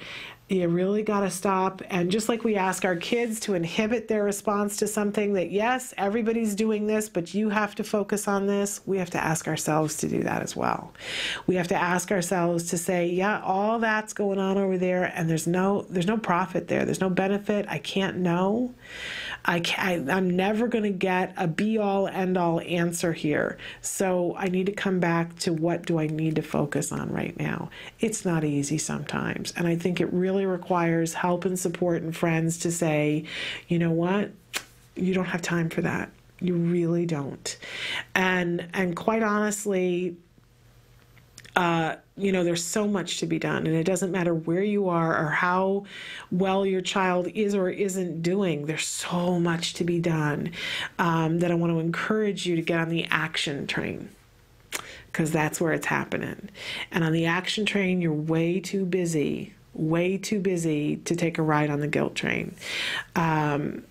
you really got to stop. And just like we ask our kids to inhibit their response to something that, yes, everybody's doing this, but you have to focus on this, we have to ask ourselves to do that as well. We have to ask ourselves to say, yeah, all that's going on over there, and there's no profit there. There's no benefit. I can't know. I'm never going to get a be-all, end-all answer here. So I need to come back to what do I need to focus on right now. It's not easy sometimes. And I think it really requires help and support and friends to say, you know what? You don't have time for that. You really don't. And quite honestly, you know, there's so much to be done, and it doesn't matter where you are or how well your child is or isn't doing. There's so much to be done that I want to encourage you to get on the action train, because that's where it's happening. And on the action train, you're way too busy to take a ride on the guilt train. And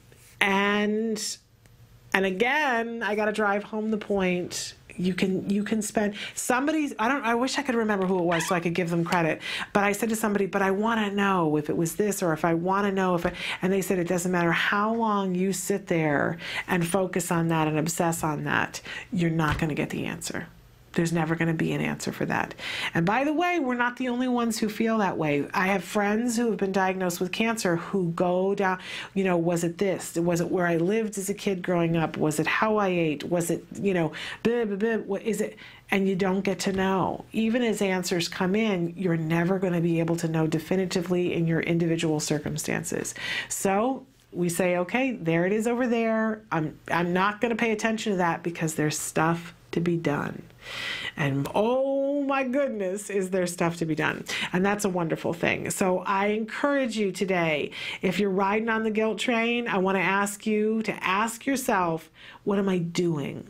again, I got to drive home the point. You can spend I wish I could remember who it was so I could give them credit, but I said to somebody, but I want to know if it was this, or if I want to know and they said, it doesn't matter how long you sit there and focus on that and obsess on that, you're not going to get the answer. There's never going to be an answer for that. And by the way, we're not the only ones who feel that way. I have friends who have been diagnosed with cancer who go down, you know, was it this? Was it where I lived as a kid growing up? Was it how I ate? Was it, you know, blah, blah, blah, what is it? And you don't get to know. Even as answers come in, you're never going to be able to know definitively in your individual circumstances. So we say, okay, there it is over there. I'm not going to pay attention to that because there's stuff to be done. And oh my goodness, is there stuff to be done. And that's a wonderful thing. So I encourage you today, if you're riding on the guilt train, I want to ask you to ask yourself, what am I doing?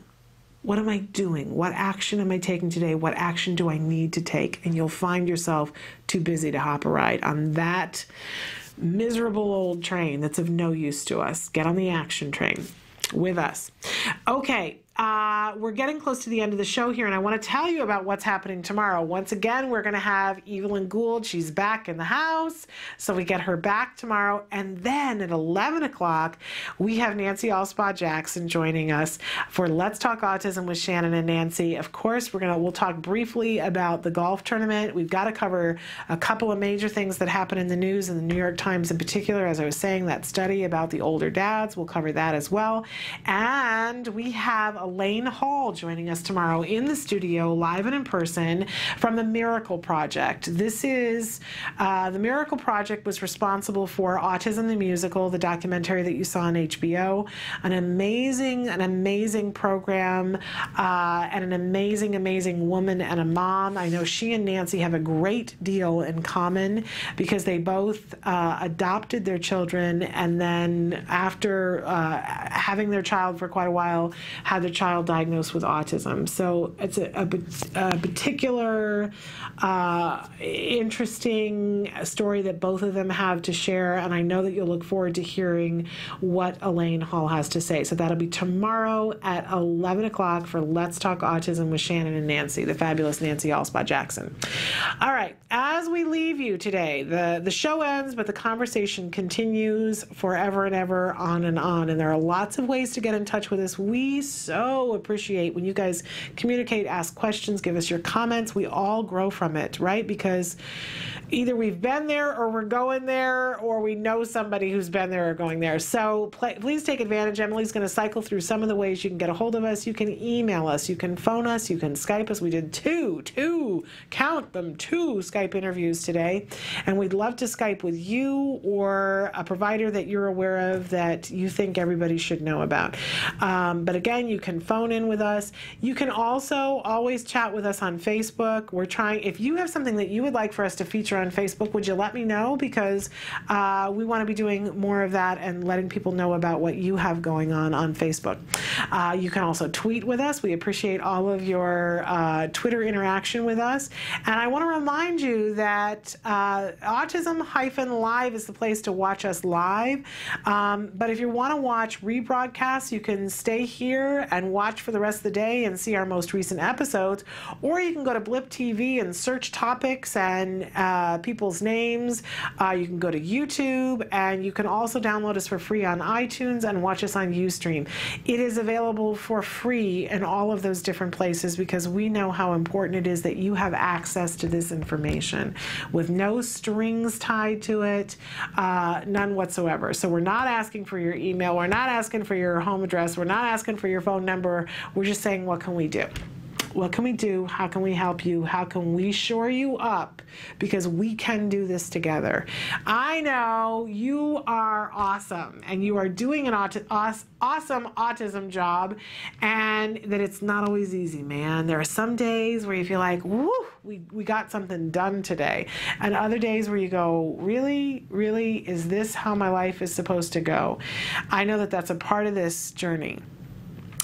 What am I doing? What action am I taking today? What action do I need to take? And you'll find yourself too busy to hop a ride on that miserable old train that's of no use to us. Get on the action train with us. Okay. We're getting close to the end of the show here, and I want to tell you about what's happening tomorrow. Once again, we're going to have Evelyn Gould. She's back in the house, so we get her back tomorrow. And then at 11 o'clock, we have Nancy Alspaugh-Jackson joining us for Let's Talk Autism with Shannon and Nancy. Of course, we'll talk briefly about the golf tournament. We've got to cover a couple of major things that happen in the news, in the New York Times in particular. As I was saying, that study about the older dads, we'll cover that as well. And we have Elaine Hall joining us tomorrow in the studio, live and in person, from the Miracle Project. This is, the Miracle Project was responsible for Autism the Musical, the documentary that you saw on HBO, an amazing program, and an amazing woman and a mom. I know she and Nancy have a great deal in common because they both adopted their children, and then after having their child for quite a while, had their child diagnosed with autism. So it's a particular interesting story that both of them have to share, and I know that you'll look forward to hearing what Elaine Hall has to say. So that'll be tomorrow at 11 o'clock for Let's Talk Autism with Shannon and Nancy, the fabulous Nancy Alspaugh-Jackson. All right, as we leave you today, the show ends, but the conversation continues forever and ever, on, and there are lots of ways to get in touch with us. We so appreciate when you guys communicate, ask questions, give us your comments. We all grow from it, right? Because either we've been there or we're going there, or we know somebody who's been there or going there. So please take advantage. Emily's going to cycle through some of the ways you can get a hold of us. You can email us, you can phone us, you can Skype us. We did two, count them, 2 Skype interviews today. And we'd love to Skype with you or a provider that you're aware of that you think everybody should know about. But again, you can phone in with us. You can also always chat with us on Facebook. We're trying, if you have something that you would like for us to feature on Facebook, would you let me know? Because we want to be doing more of that and letting people know about what you have going on Facebook. You can also tweet with us. We appreciate all of your Twitter interaction with us. And I want to remind you that Autism-Live is the place to watch us live. But if you want to watch rebroadcasts, you can stay here and watch for the rest of the day and see our most recent episodes. Or you can go to Blip TV and search topics and people's names. You can go to YouTube, and you can also download us for free on iTunes and watch us on Ustream. It is available for free in all of those different places because we know how important it is that you have access to this information with no strings tied to it, none whatsoever. So we're not asking for your email, we're not asking for your home address, we're not asking for your phone number. We're just saying, what can we do? What can we do? How can we help you? How can we shore you up? Because we can do this together. I know you are awesome, and you are doing an awesome autism job, and that it's not always easy, man. There are some days where you feel like, woo, we got something done today. And other days where you go, really, is this how my life is supposed to go? I know that that's a part of this journey.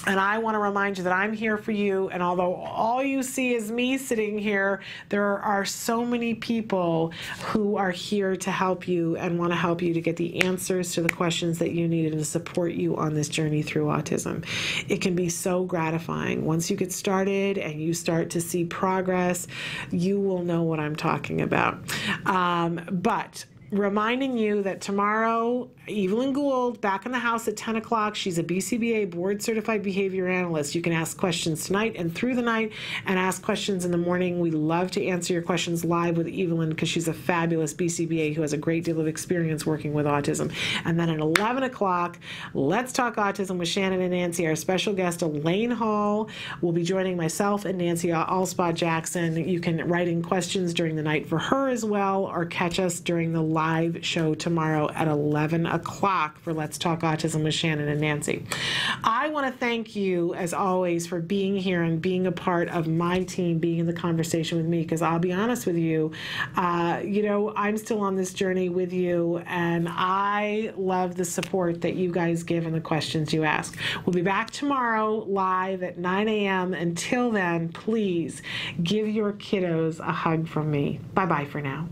And I want to remind you that I'm here for you, and although all you see is me sitting here, there are so many people who are here to help you and want to help you to get the answers to the questions that you need and to support you on this journey through autism. It can be so gratifying. Once you get started and you start to see progress, you will know what I'm talking about. But reminding you that tomorrow, Evelyn Gould, back in the house at 10 o'clock. She's a BCBA Board Certified Behavior Analyst. You can ask questions tonight and through the night and ask questions in the morning. We love to answer your questions live with Evelyn because she's a fabulous BCBA who has a great deal of experience working with autism. And then at 11 o'clock, Let's Talk Autism with Shannon and Nancy. Our special guest, Elaine Hall, will be joining myself and Nancy Alspaugh-Jackson. You can write in questions during the night for her as well, or catch us during the live live show tomorrow at 11 o'clock for Let's Talk Autism with Shannon and Nancy. I want to thank you, as always, for being here and being a part of my team, being in the conversation with me, because I'll be honest with you, I'm still on this journey with you, and I love the support that you guys give and the questions you ask. We'll be back tomorrow live at 9 a.m. Until then, please give your kiddos a hug from me. Bye-bye for now.